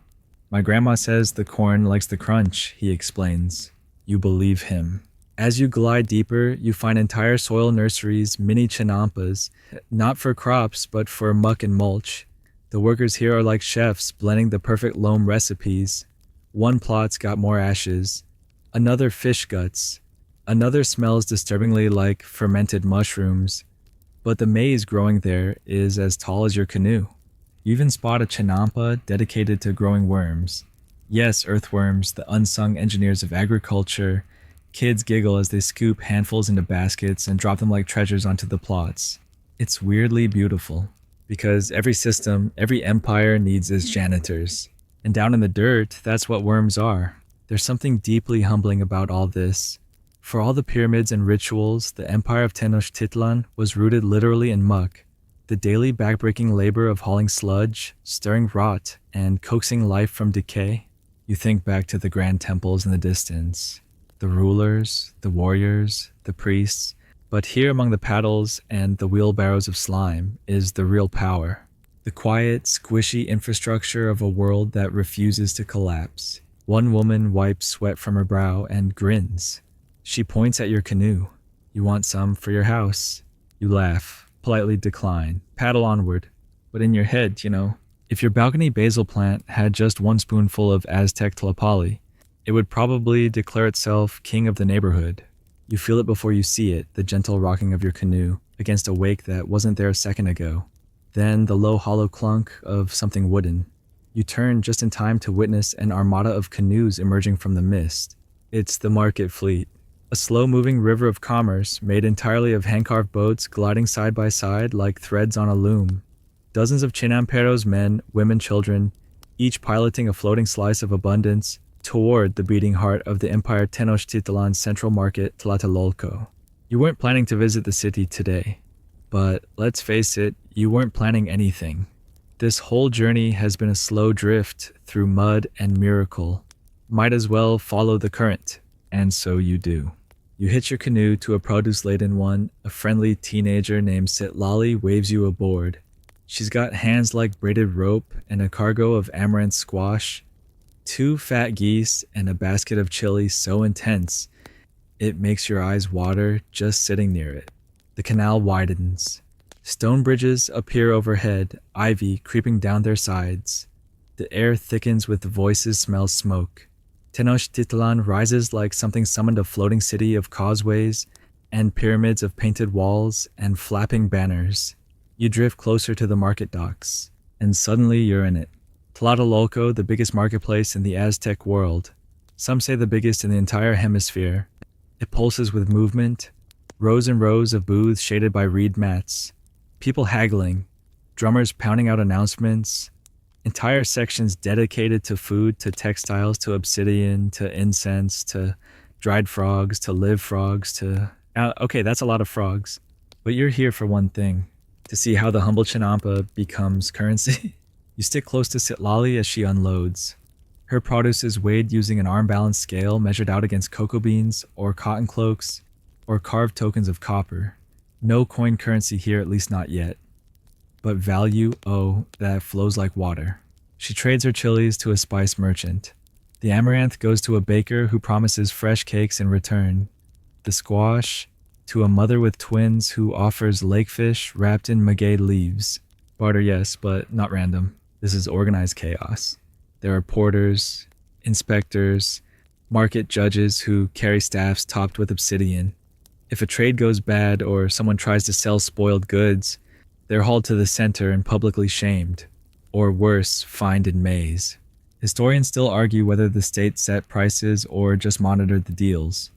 Speaker 1: My grandma says the corn likes the crunch, he explains. You believe him. As you glide deeper, you find entire soil nurseries, mini chinampas, not for crops, but for muck and mulch. The workers here are like chefs, blending the perfect loam recipes. One plot's got more ashes, another fish guts, another smells disturbingly like fermented mushrooms. But the maize growing there is as tall as your canoe. You even spot a chinampa dedicated to growing worms. Yes, earthworms, the unsung engineers of agriculture. Kids giggle as they scoop handfuls into baskets and drop them like treasures onto the plots. It's weirdly beautiful, because every system, every empire needs its janitors. And down in the dirt, that's what worms are. There's something deeply humbling about all this. For all the pyramids and rituals, the empire of Tenochtitlan was rooted literally in muck. The daily backbreaking labor of hauling sludge, stirring rot, and coaxing life from decay. You think back to the grand temples in the distance. the rulers, the warriors, the priests, but here among the paddles and the wheelbarrows of slime is the real power. The quiet, squishy infrastructure of a world that refuses to collapse. One woman wipes sweat from her brow and grins. She points at your canoe. You want some for your house. You laugh, politely decline, paddle onward. But in your head, if your balcony basil plant had just one spoonful of Aztec tlapali, it would probably declare itself king of the neighborhood. You feel it before you see it, the gentle rocking of your canoe against a wake that wasn't there a second ago. Then the low hollow clunk of something wooden. You turn just in time to witness an armada of canoes emerging from the mist. It's the market fleet, a slow-moving river of commerce made entirely of hand-carved boats gliding side by side like threads on a loom. Dozens of chinamperos, men, women, children, each piloting a floating slice of abundance toward the beating heart of the Empire Tenochtitlan's central market, Tlatelolco. You weren't planning to visit the city today, but let's face it, you weren't planning anything. This whole journey has been a slow drift through mud and miracle. Might as well follow the current, and so you do. You hitch your canoe to a produce-laden one. A friendly teenager named Sitlali waves you aboard. She's got hands like braided rope and a cargo of amaranth squash, 2 fat geese, and a basket of chili so intense it makes your eyes water just sitting near it. The canal widens. Stone bridges appear overhead, ivy creeping down their sides. The air thickens with voices smell smoke. Tenochtitlan rises like something summoned, a floating city of causeways and pyramids of painted walls and flapping banners. You drift closer to the market docks, and suddenly you're in it. Tlatelolco, the biggest marketplace in the Aztec world. Some say the biggest in the entire hemisphere. It pulses with movement, rows and rows of booths shaded by reed mats, people haggling, drummers pounding out announcements, entire sections dedicated to food, to textiles, to obsidian, to incense, to dried frogs, to live frogs, to... Okay, that's a lot of frogs. But you're here for one thing, to see how the humble chinampa becomes currency. You stick close to Sitlali as she unloads. Her produce is weighed using an arm-balanced scale measured out against cocoa beans or cotton cloaks or carved tokens of copper. No coin currency here, at least not yet. But value, that flows like water. She trades her chilies to a spice merchant. The amaranth goes to a baker who promises fresh cakes in return. The squash to a mother with twins who offers lakefish wrapped in maguey leaves. Barter, yes, but not random. This is organized chaos. There are porters, inspectors, market judges who carry staffs topped with obsidian. If a trade goes bad or someone tries to sell spoiled goods, they're hauled to the center and publicly shamed, or worse, fined in maize. Historians still argue whether the state set prices or just monitored the deals.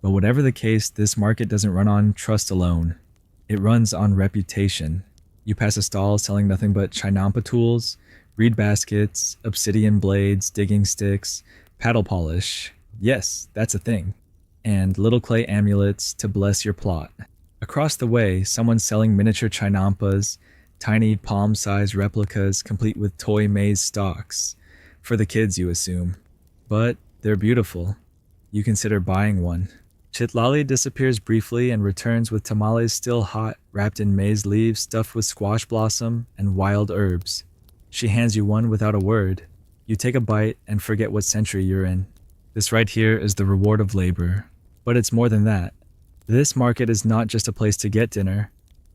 Speaker 1: But whatever the case, this market doesn't run on trust alone. It runs on reputation. You pass a stall selling nothing but chinampa tools, reed baskets, obsidian blades, digging sticks, paddle polish. Yes, that's a thing. And little clay amulets to bless your plot. Across the way, someone's selling miniature chinampas, tiny palm-sized replicas complete with toy maize stalks. For the kids, you assume. But they're beautiful. You consider buying one. Chitlali disappears briefly and returns with tamales still hot, wrapped in maize leaves stuffed with squash blossom and wild herbs. She hands you one without a word. You take a bite and forget what century you're in. This right here is the reward of labor. But it's more than that. This market is not just a place to get dinner.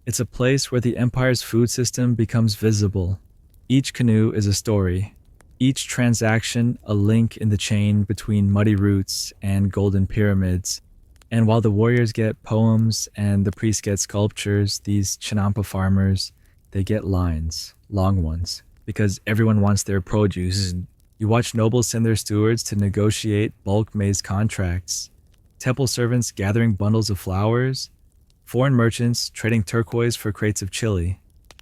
Speaker 1: It's a place where the Empire's food system becomes visible. Each canoe is a story. Each transaction a link in the chain between muddy roots and golden pyramids. And while the warriors get poems and the priests get sculptures, these chinampa farmers, they get lines, long ones, because everyone wants their produce. You watch nobles send their stewards to negotiate bulk maize contracts, temple servants gathering bundles of flowers, foreign merchants trading turquoise for crates of chili,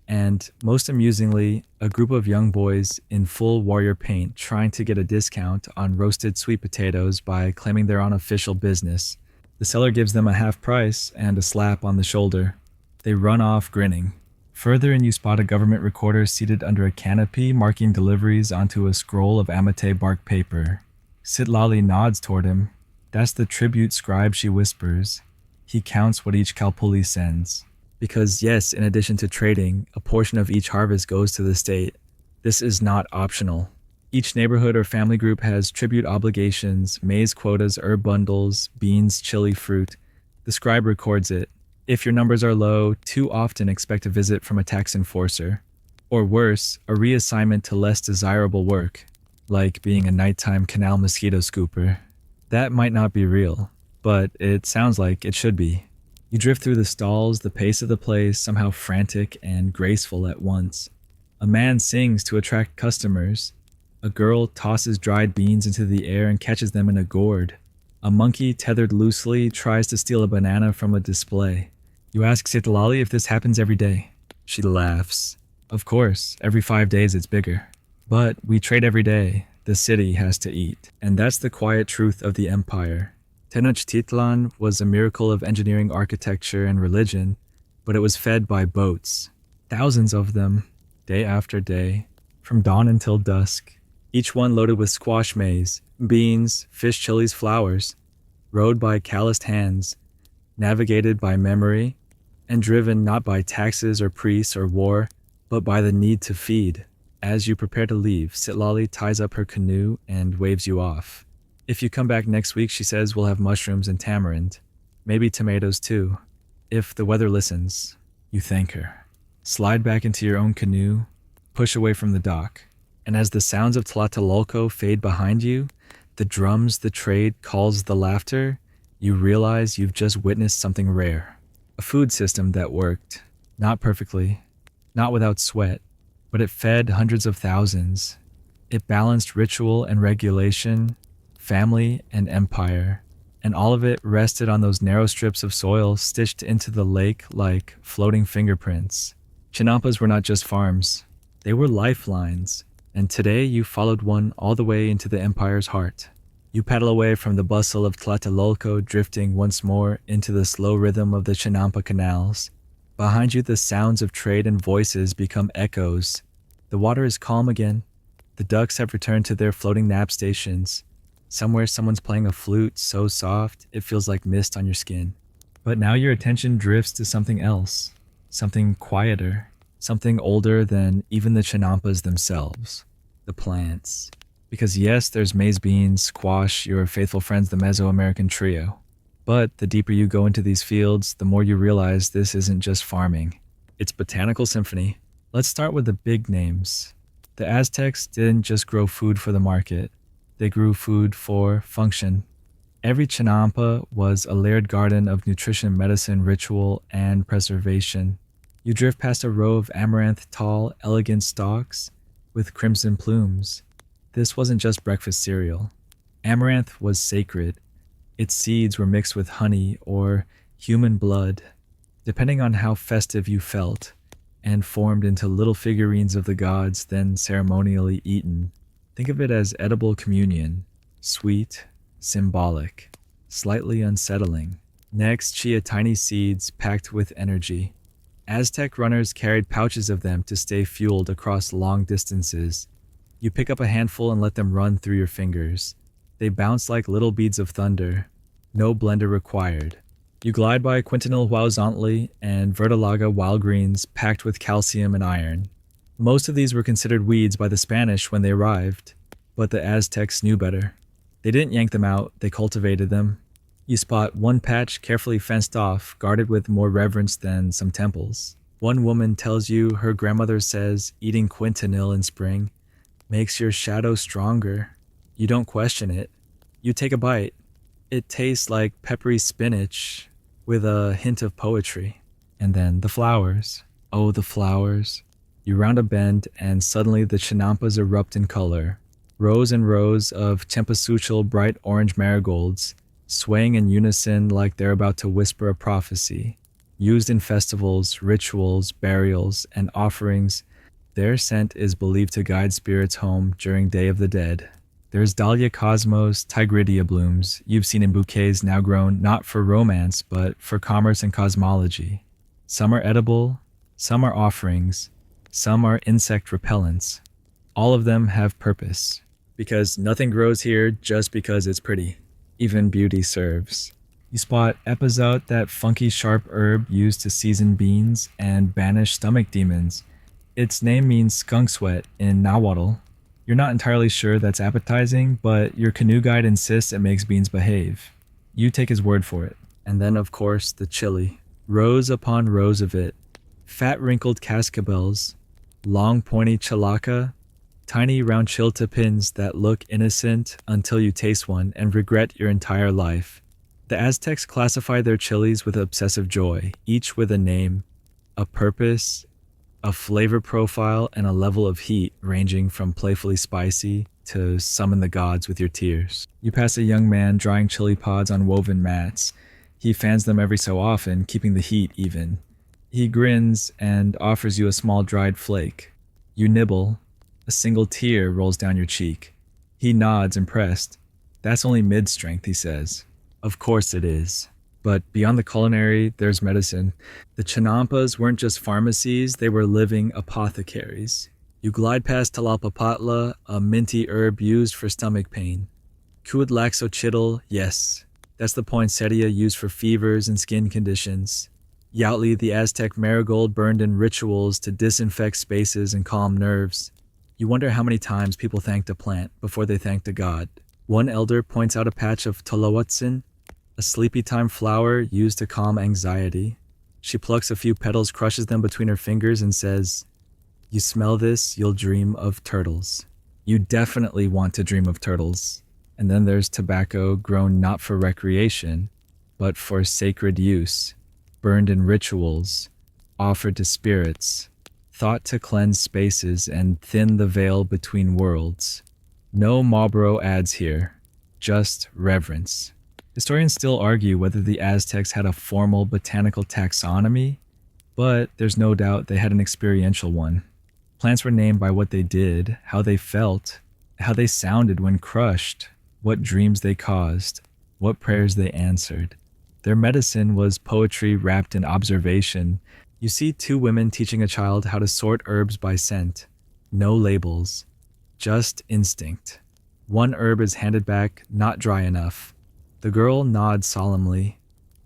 Speaker 1: and, most amusingly, a group of young boys in full warrior paint trying to get a discount on roasted sweet potatoes by claiming they're on official business. The seller gives them a half price and a slap on the shoulder. They run off grinning. Further in, you spot a government recorder seated under a canopy marking deliveries onto a scroll of amate bark paper. Sitlali nods toward him. That's the tribute scribe, she whispers. He counts what each Kalpuli sends. Because yes, in addition to trading, a portion of each harvest goes to the state. This is not optional. Each neighborhood or family group has tribute obligations, maize quotas, herb bundles, beans, chili, fruit. The scribe records it. If your numbers are low, too often expect a visit from a tax enforcer. Or worse, a reassignment to less desirable work, like being a nighttime canal mosquito scooper. That might not be real, but it sounds like it should be. You drift through the stalls, the pace of the place somehow frantic and graceful at once. A man sings to attract customers. A girl tosses dried beans into the air and catches them in a gourd. A monkey tethered loosely tries to steal a banana from a display. You ask Sitalali if this happens every day. She laughs. Of course, every 5 days it's bigger. But we trade every day. The city has to eat. And that's the quiet truth of the empire. Tenochtitlan was a miracle of engineering, architecture, and religion, but it was fed by boats. Thousands of them, day after day, from dawn until dusk. Each one loaded with squash maize, beans, fish chilies, flowers, rowed by calloused hands, navigated by memory, and driven not by taxes or priests or war, but by the need to feed. As you prepare to leave, Sitlali ties up her canoe and waves you off. If you come back next week, she says, we'll have mushrooms and tamarind. Maybe tomatoes too. If the weather listens, you thank her. Slide back into your own canoe, push away from the dock. And as the sounds of Tlatelolco fade behind you, the drums, the trade, calls, the laughter, you realize you've just witnessed something rare. A food system that worked. Not perfectly, not without sweat, but it fed hundreds of thousands. It balanced ritual and regulation, family and empire, and all of it rested on those narrow strips of soil stitched into the lake like floating fingerprints. Chinampas were not just farms, they were lifelines, and today you followed one all the way into the empire's heart. You paddle away from the bustle of Tlatelolco, drifting once more into the slow rhythm of the Chinampa canals. Behind you, the sounds of trade and voices become echoes. The water is calm again. The ducks have returned to their floating nap stations. Somewhere someone's playing a flute so soft it feels like mist on your skin. But now your attention drifts to something else, something quieter, something older than even the Chinampas themselves, the plants. Because yes, there's maize beans, squash, your faithful friends, the Mesoamerican trio. But the deeper you go into these fields, the more you realize this isn't just farming. It's botanical symphony. Let's start with the big names. The Aztecs didn't just grow food for the market. They grew food for function. Every chinampa was a layered garden of nutrition, medicine, ritual, and preservation. You drift past a row of amaranth tall, elegant stalks with crimson plumes. This wasn't just breakfast cereal. Amaranth was sacred. Its seeds were mixed with honey or human blood, depending on how festive you felt, and formed into little figurines of the gods, then ceremonially eaten. Think of it as edible communion, sweet, symbolic, slightly unsettling. Next, chia tiny seeds packed with energy. Aztec runners carried pouches of them to stay fueled across long distances. You pick up a handful and let them run through your fingers. They bounce like little beads of thunder. No blender required. You glide by Quintonil Huauzantli and Verdolaga wild greens packed with calcium and iron. Most of these were considered weeds by the Spanish when they arrived, but the Aztecs knew better. They didn't yank them out, they cultivated them. You spot one patch carefully fenced off, guarded with more reverence than some temples. One woman tells you her grandmother says eating Quintonil in spring makes your shadow stronger. You don't question it. You take a bite. It tastes like peppery spinach with a hint of poetry. And then the flowers. Oh, the flowers. You round a bend and suddenly the chinampas erupt in color. Rows and rows of cempasúchil bright orange marigolds, swaying in unison like they're about to whisper a prophecy. Used in festivals, rituals, burials, and offerings, their scent is believed to guide spirits home during Day of the Dead. There's Dahlia cosmos, tigridia blooms you've seen in bouquets now grown not for romance but for commerce and cosmology. Some are edible, some are offerings, some are insect repellents. All of them have purpose, because nothing grows here just because it's pretty. Even beauty serves. You spot epizot, that funky sharp herb used to season beans and banish stomach demons. Its name means skunk sweat in Nahuatl. You're not entirely sure that's appetizing, but your canoe guide insists it makes beans behave. You take his word for it. And then, of course, the chili. Rows upon rows of it. Fat wrinkled cascabels, long pointy chalaca, tiny round chilta pins that look innocent until you taste one and regret your entire life. The Aztecs classify their chilies with obsessive joy, each with a name, a purpose, a flavor profile, and a level of heat ranging from playfully spicy to summon the gods with your tears. You pass a young man drying chili pods on woven mats. He fans them every so often, keeping the heat even. He grins and offers you a small dried flake. You nibble. A single tear rolls down your cheek. He nods, impressed. That's only mid-strength, he says. Of course it is. But beyond the culinary, there's medicine. The Chinampas weren't just pharmacies, they were living apothecaries. You glide past Talalpapatla, a minty herb used for stomach pain. Cuitlaxochitl, yes. That's the poinsettia used for fevers and skin conditions. Yautli, the Aztec marigold burned in rituals to disinfect spaces and calm nerves. You wonder how many times people thanked a plant before they thanked a god. One elder points out a patch of Toloatzin, a sleepy time flower used to calm anxiety. She plucks a few petals, crushes them between her fingers, and says, "You smell this, you'll dream of turtles." You definitely want to dream of turtles. And then there's tobacco grown not for recreation, but for sacred use, burned in rituals, offered to spirits, thought to cleanse spaces and thin the veil between worlds. No Marlboro ads here, just reverence. Historians still argue whether the Aztecs had a formal botanical taxonomy, but there's no doubt they had an experiential one. Plants were named by what they did, how they felt, how they sounded when crushed, what dreams they caused, what prayers they answered. Their medicine was poetry wrapped in observation. You see two women teaching a child how to sort herbs by scent. No labels, just instinct. One herb is handed back, not dry enough. The girl nods solemnly.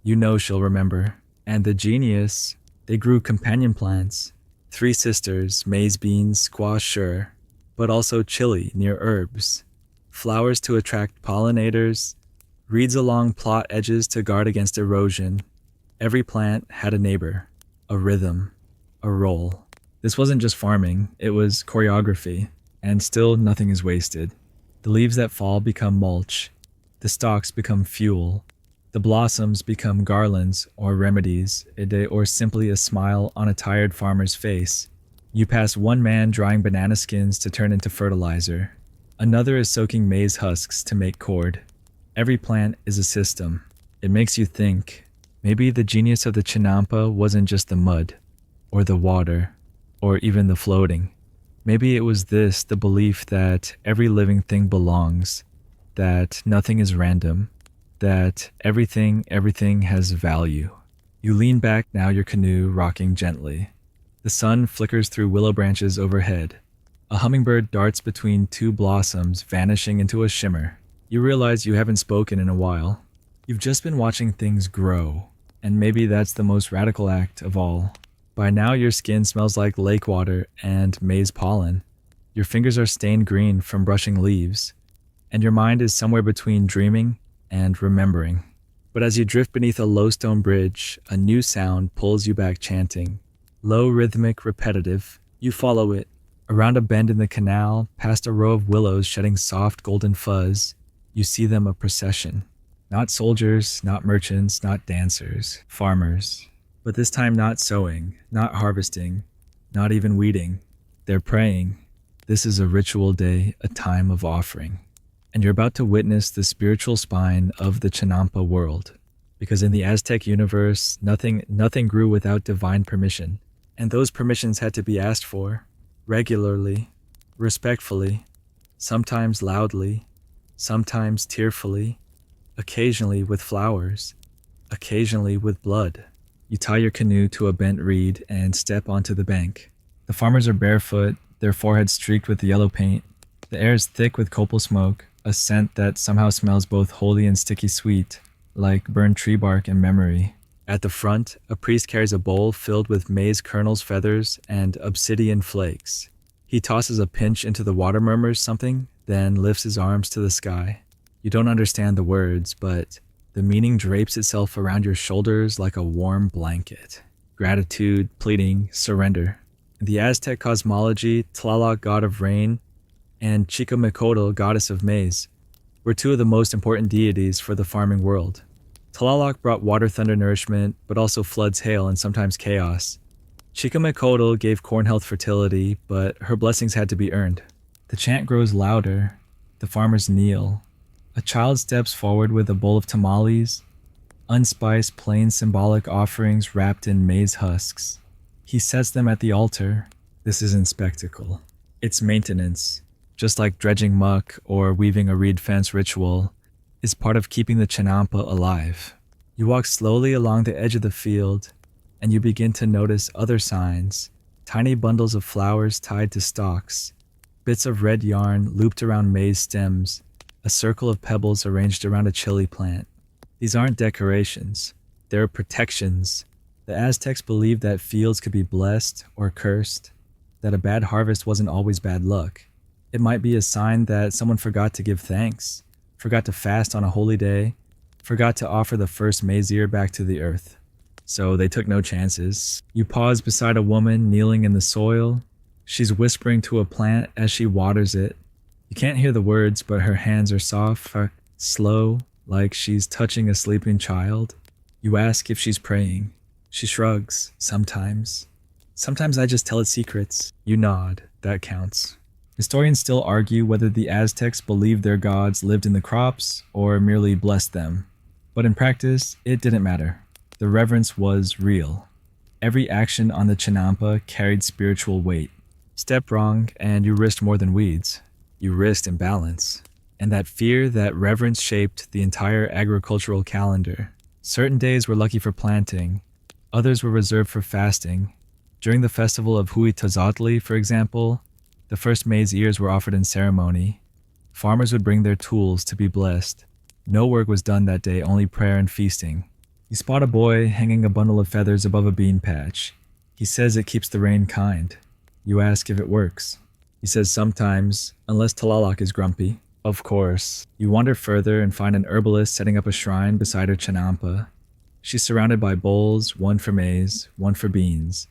Speaker 1: You know she'll remember. And the genius, they grew companion plants. 3 sisters, maize beans, squash sure, but also chili near herbs. Flowers to attract pollinators, reeds along plot edges to guard against erosion. Every plant had a neighbor, a rhythm, a role. This wasn't just farming, it was choreography, and still nothing is wasted. The leaves that fall become mulch, the stalks become fuel, the blossoms become garlands or remedies, or simply a smile on a tired farmer's face. You pass one man drying banana skins to turn into fertilizer. Another is soaking maize husks to make cord. Every plant is a system. It makes you think. Maybe the genius of the Chinampa wasn't just the mud, or the water, or even the floating. Maybe it was this, the belief that every living thing belongs, that nothing is random, that everything has value. You lean back now, your canoe rocking gently. The sun flickers through willow branches overhead. A hummingbird darts between 2 blossoms, vanishing into a shimmer. You realize you haven't spoken in a while. You've just been watching things grow, and maybe that's the most radical act of all. By now your skin smells like lake water and maize pollen. Your fingers are stained green from brushing leaves, and your mind is somewhere between dreaming and remembering. But as you drift beneath a low stone bridge, a new sound pulls you back chanting. Low, rhythmic, repetitive. You follow it. Around a bend in the canal, past a row of willows shedding soft golden fuzz, you see them a procession. Not soldiers, not merchants, not dancers, farmers. But this time not sowing, not harvesting, not even weeding. They're praying. This is a ritual day, a time of offering. And you're about to witness the spiritual spine of the Chinampa world. Because in the Aztec universe, nothing grew without divine permission. And those permissions had to be asked for, regularly, respectfully, sometimes loudly, sometimes tearfully, occasionally with flowers, occasionally with blood. You tie your canoe to a bent reed and step onto the bank. The farmers are barefoot, their foreheads streaked with yellow paint. The air is thick with copal smoke. a scent that somehow smells both holy and sticky sweet, like burned tree bark and memory. At the front, a priest carries a bowl filled with maize kernels, feathers, and obsidian flakes. He tosses a pinch into the water, murmurs something, then lifts his arms to the sky. You don't understand the words, but the meaning drapes itself around your shoulders like a warm blanket. Gratitude, pleading, surrender. In the Aztec cosmology, Tlaloc, god of rain, and Chicomicoatl, goddess of maize, were two of the most important deities for the farming world. Tlaloc brought water, thunder, nourishment, but also floods, hail, and sometimes chaos. Chicomicoatl gave corn health, fertility, but her blessings had to be earned. The chant grows louder. The farmers kneel. A child steps forward with a bowl of tamales, unspiced, plain symbolic offerings wrapped in maize husks. He sets them at the altar. This isn't spectacle. It's maintenance. Just like dredging muck or weaving a reed fence ritual is part of keeping the Chinampa alive. You walk slowly along the edge of the field, and you begin to notice other signs, tiny bundles of flowers tied to stalks, bits of red yarn looped around maize stems, a circle of pebbles arranged around a chili plant. These aren't decorations, they're protections. The Aztecs believed that fields could be blessed or cursed, that a bad harvest wasn't always bad luck. It might be a sign that someone forgot to give thanks, forgot to fast on a holy day, forgot to offer the first maize ear back to the earth. So they took no chances. You pause beside a woman kneeling in the soil. She's whispering to a plant as she waters it. You can't hear the words, but her hands are soft, slow, like she's touching a sleeping child. You ask if she's praying. She shrugs, sometimes. Sometimes I just tell it secrets. You nod, that counts. Historians still argue whether the Aztecs believed their gods lived in the crops or merely blessed them. But in practice, it didn't matter. The reverence was real. Every action on the Chinampa carried spiritual weight. Step wrong, and you risked more than weeds. You risked imbalance. And that fear, that reverence shaped the entire agricultural calendar. Certain days were lucky for planting. Others were reserved for fasting. During the festival of Huitazotli, for example, the first maize ears were offered in ceremony. Farmers would bring their tools to be blessed. No work was done that day, only prayer and feasting. You spot a boy hanging a bundle of feathers above a bean patch. He says it keeps the rain kind. You ask if it works. He says sometimes, unless Tlaloc is grumpy. Of course. You wander further and find an herbalist setting up a shrine beside her Chinampa. She's surrounded by bowls, one for maize, one for beans,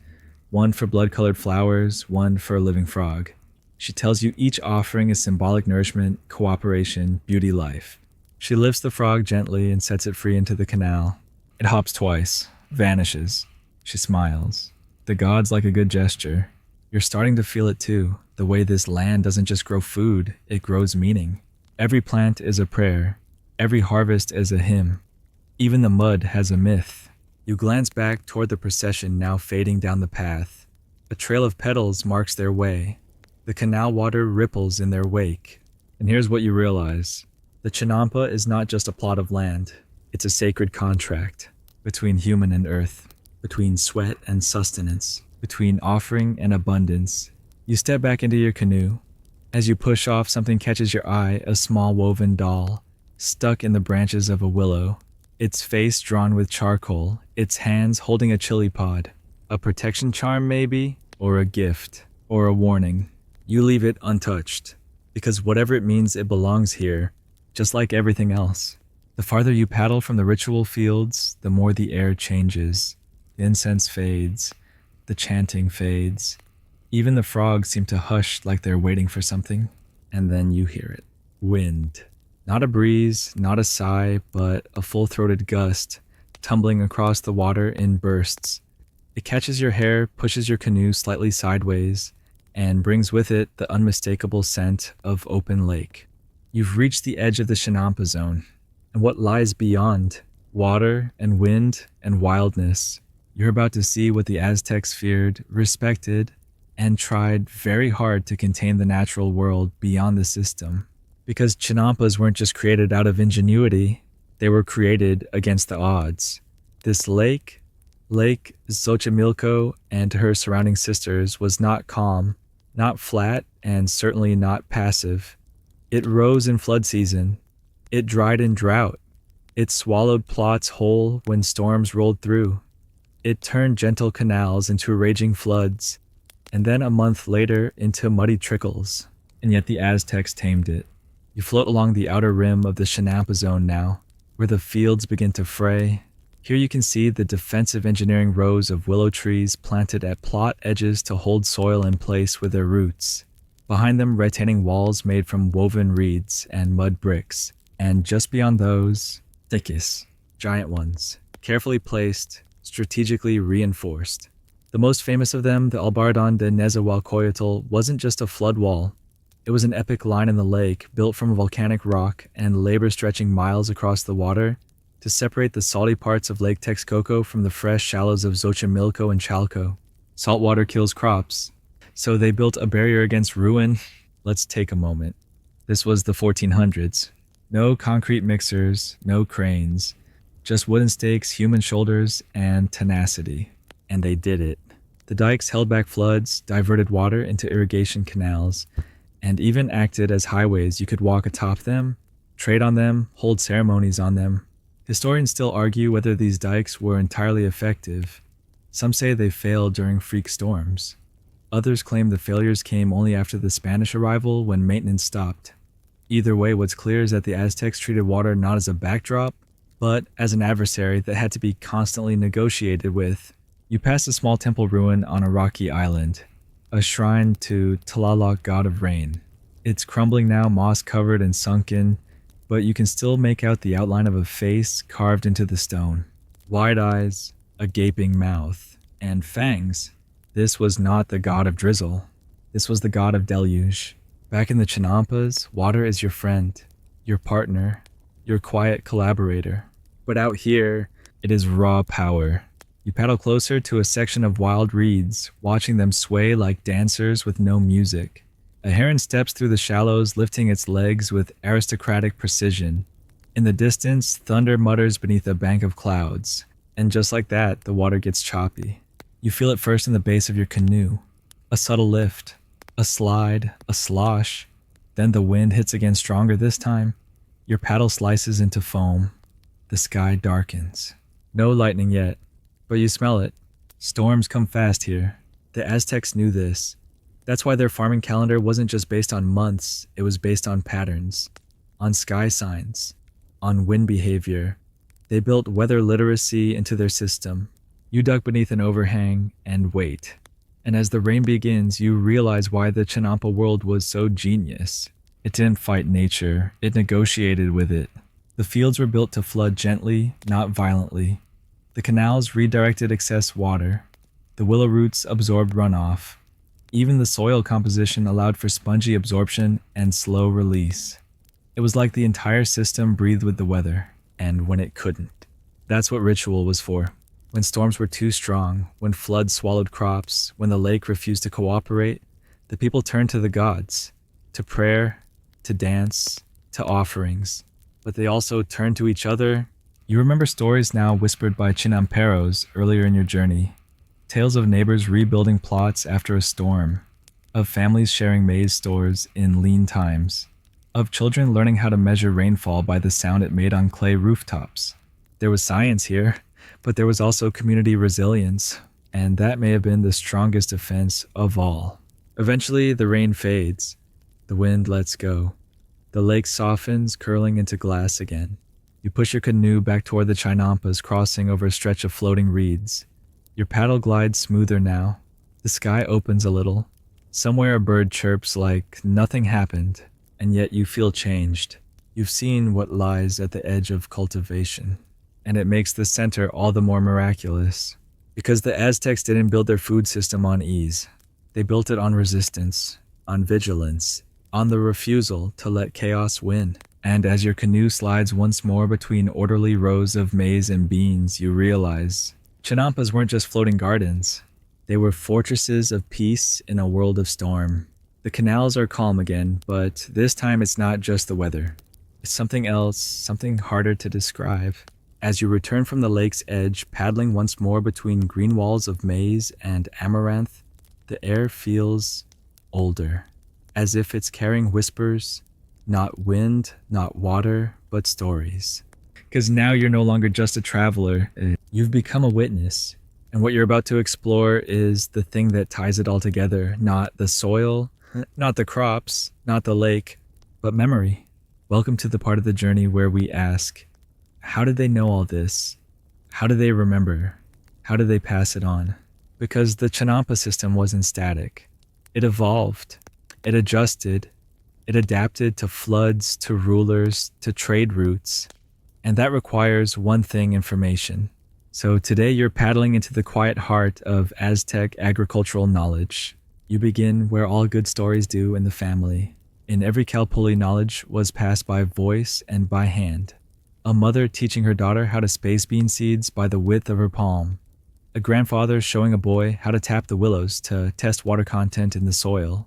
Speaker 1: one for blood-colored flowers, one for a living frog. She tells you each offering is symbolic nourishment, cooperation, beauty, life. She lifts the frog gently and sets it free into the canal. It hops twice, vanishes. She smiles. The gods like a good gesture. You're starting to feel it too, the way this land doesn't just grow food, it grows meaning. Every plant is a prayer. Every harvest is a hymn. Even the mud has a myth. You glance back toward the procession now fading down the path. A trail of petals marks their way. The canal water ripples in their wake. And here's what you realize. The Chinampa is not just a plot of land. It's a sacred contract between human and earth, between sweat and sustenance, between offering and abundance. You step back into your canoe. As you push off, something catches your eye, a small woven doll, stuck in the branches of a willow. Its face drawn with charcoal, its hands holding a chili pod. A protection charm maybe, or a gift, or a warning. You leave it untouched, because whatever it means, it belongs here, just like everything else. The farther you paddle from the ritual fields, the more the air changes. The incense fades, the chanting fades. Even the frogs seem to hush like they're waiting for something. And then you hear it. Wind. Not a breeze, not a sigh, but a full-throated gust, tumbling across the water in bursts. It catches your hair, pushes your canoe slightly sideways, and brings with it the unmistakable scent of open lake. You've reached the edge of the Chinampa zone. And what lies beyond? Water and wind and wildness. You're about to see what the Aztecs feared, respected, and tried very hard to contain the natural world beyond the system. Because Chinampas weren't just created out of ingenuity, they were created against the odds. This Lake Xochimilco and her surrounding sisters was not calm, not flat, and certainly not passive. It rose in flood season. It dried in drought. It swallowed plots whole when storms rolled through. It turned gentle canals into raging floods, and then a month later into muddy trickles. And yet the Aztecs tamed it. You float along the outer rim of the Chinampa zone now, where the fields begin to fray. Here you can see the defensive engineering rows of willow trees planted at plot edges to hold soil in place with their roots. Behind them, retaining walls made from woven reeds and mud bricks. And just beyond those, thickets, giant ones, carefully placed, strategically reinforced. The most famous of them, the Albarrán de Nezahualcóyotl, wasn't just a flood wall. It was an epic line in the lake, built from volcanic rock and labor stretching miles across the water to separate the salty parts of Lake Texcoco from the fresh shallows of Xochimilco and Chalco. Saltwater kills crops, so they built a barrier against ruin. Let's take a moment. This was the 1400s. No concrete mixers, no cranes, just wooden stakes, human shoulders, and tenacity. And they did it. The dikes held back floods, diverted water into irrigation canals, and even acted as highways. You could walk atop them, trade on them, hold ceremonies on them. Historians still argue whether these dikes were entirely effective. Some say they failed during freak storms. Others claim the failures came only after the Spanish arrival when maintenance stopped. Either way, what's clear is that the Aztecs treated water not as a backdrop, but as an adversary that had to be constantly negotiated with. You pass a small temple ruin on a rocky island, a shrine to Tlaloc, god of rain. It's crumbling now, moss-covered and sunken, but you can still make out the outline of a face carved into the stone. Wide eyes, a gaping mouth, and fangs. This was not the god of drizzle. This was the god of deluge. Back in the Chinampas, water is your friend, your partner, your quiet collaborator. But out here, it is raw power. You paddle closer to a section of wild reeds, watching them sway like dancers with no music. A heron steps through the shallows, lifting its legs with aristocratic precision. In the distance, thunder mutters beneath a bank of clouds. And just like that, the water gets choppy. You feel it first in the base of your canoe. A subtle lift, a slide, a slosh. Then the wind hits again stronger this time. Your paddle slices into foam. The sky darkens. No lightning yet, but you smell it. Storms come fast here. The Aztecs knew this. That's why their farming calendar wasn't just based on months, it was based on patterns, on sky signs, on wind behavior. They built weather literacy into their system. You duck beneath an overhang and wait. And as the rain begins, you realize why the Chinampa world was so genius. It didn't fight nature, it negotiated with it. The fields were built to flood gently, not violently. The canals redirected excess water. The willow roots absorbed runoff. Even the soil composition allowed for spongy absorption and slow release. It was like the entire system breathed with the weather, and when it couldn't. That's what ritual was for. When storms were too strong, when floods swallowed crops, when the lake refused to cooperate, the people turned to the gods, to prayer, to dance, to offerings. But they also turned to each other. You remember stories now whispered by Chinamperos earlier in your journey. Tales of neighbors rebuilding plots after a storm, of families sharing maize stores in lean times, of children learning how to measure rainfall by the sound it made on clay rooftops. There was science here, but there was also community resilience, and that may have been the strongest defense of all. Eventually, the rain fades. The wind lets go. The lake softens, curling into glass again. You push your canoe back toward the Chinampas, crossing over a stretch of floating reeds. Your paddle glides smoother now. The sky opens a little. Somewhere a bird chirps like nothing happened, and yet you feel changed. You've seen what lies at the edge of cultivation, and it makes the center all the more miraculous. Because the Aztecs didn't build their food system on ease. They built it on resistance, on vigilance, on the refusal to let chaos win. And as your canoe slides once more between orderly rows of maize and beans, you realize Chinampas weren't just floating gardens. They were fortresses of peace in a world of storm. The canals are calm again, but this time it's not just the weather. It's something else, something harder to describe. As you return from the lake's edge, paddling once more between green walls of maize and amaranth, the air feels older, as if it's carrying whispers, Not wind, not water, but stories. Because now you're no longer just a traveler, you've become a witness. And what you're about to explore is the thing that ties it all together, not the soil, not the crops, not the lake, but memory. Welcome to the part of the journey where we ask, how did they know all this? How do they remember? How do they pass it on? Because the Chinampa system wasn't static. It evolved. It adjusted. It adapted to floods, to rulers, to trade routes. And that requires one thing: information. So today you're paddling into the quiet heart of Aztec agricultural knowledge. You begin where all good stories do, in the family. In every Calpulli, knowledge was passed by voice and by hand. A mother teaching her daughter how to space bean seeds by the width of her palm. A grandfather showing a boy how to tap the willows to test water content in the soil.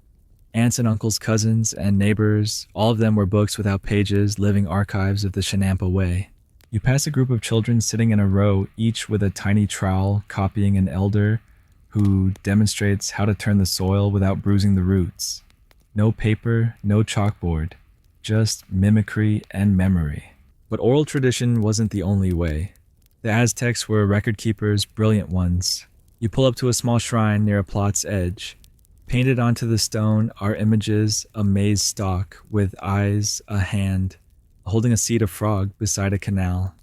Speaker 1: Aunts and uncles, cousins and neighbors, all of them were books without pages, living archives of the Chinampa way. You pass a group of children sitting in a row, each with a tiny trowel, copying an elder who demonstrates how to turn the soil without bruising the roots. No paper, no chalkboard, just mimicry and memory. But oral tradition wasn't the only way. The Aztecs were record keepers, brilliant ones. You pull up to a small shrine near a plot's edge. Painted onto the stone are images: a maize stalk with eyes, a hand, holding a seed of frog beside a canal.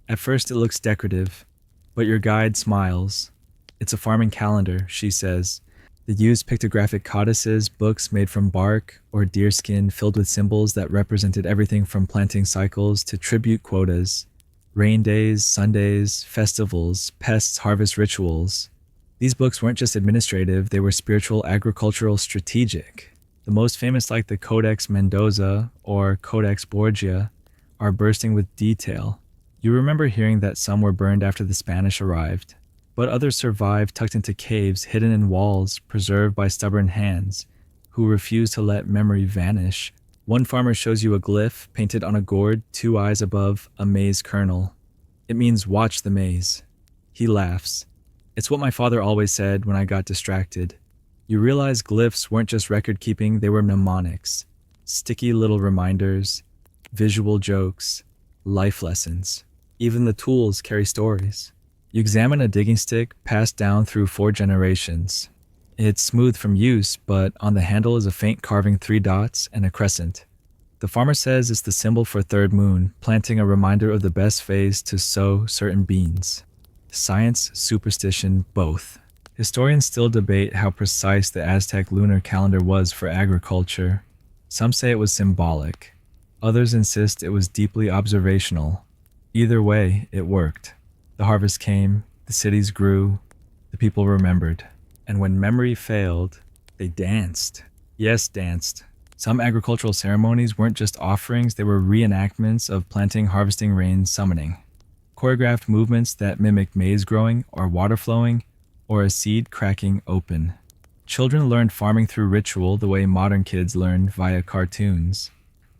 Speaker 1: At first it looks decorative, but your guide smiles. It's a farming calendar, she says. They use pictographic codices, books made from bark or deerskin filled with symbols that represented everything from planting cycles to tribute quotas, rain days, Sundays, festivals, pests, harvest rituals. These books weren't just administrative, they were spiritual, agricultural, strategic. The most famous, like the Codex Mendoza or Codex Borgia, are bursting with detail. You remember hearing that some were burned after the Spanish arrived, but others survived tucked into caves hidden in walls, preserved by stubborn hands, who refused to let memory vanish. One farmer shows you a glyph painted on a gourd, 2 eyes above a maize kernel. It means watch the maize. He laughs. It's what my father always said when I got distracted. You realize glyphs weren't just record keeping, they were mnemonics. Sticky little reminders, visual jokes, life lessons. Even the tools carry stories. You examine a digging stick passed down through 4 generations. It's smooth from use, but on the handle is a faint carving: 3 dots and a crescent. The farmer says it's the symbol for third moon, planting a reminder of the best phase to sow certain beans. Science, superstition, both. Historians still debate how precise the Aztec lunar calendar was for agriculture. Some say it was symbolic. Others insist it was deeply observational. Either way, it worked. The harvest came, the cities grew, the people remembered. And when memory failed, they danced. Yes, danced. Some agricultural ceremonies weren't just offerings, they were reenactments of planting, harvesting, rain, summoning. Choreographed movements that mimicked maize growing or water flowing or a seed cracking open. Children learned farming through ritual the way modern kids learn via cartoons.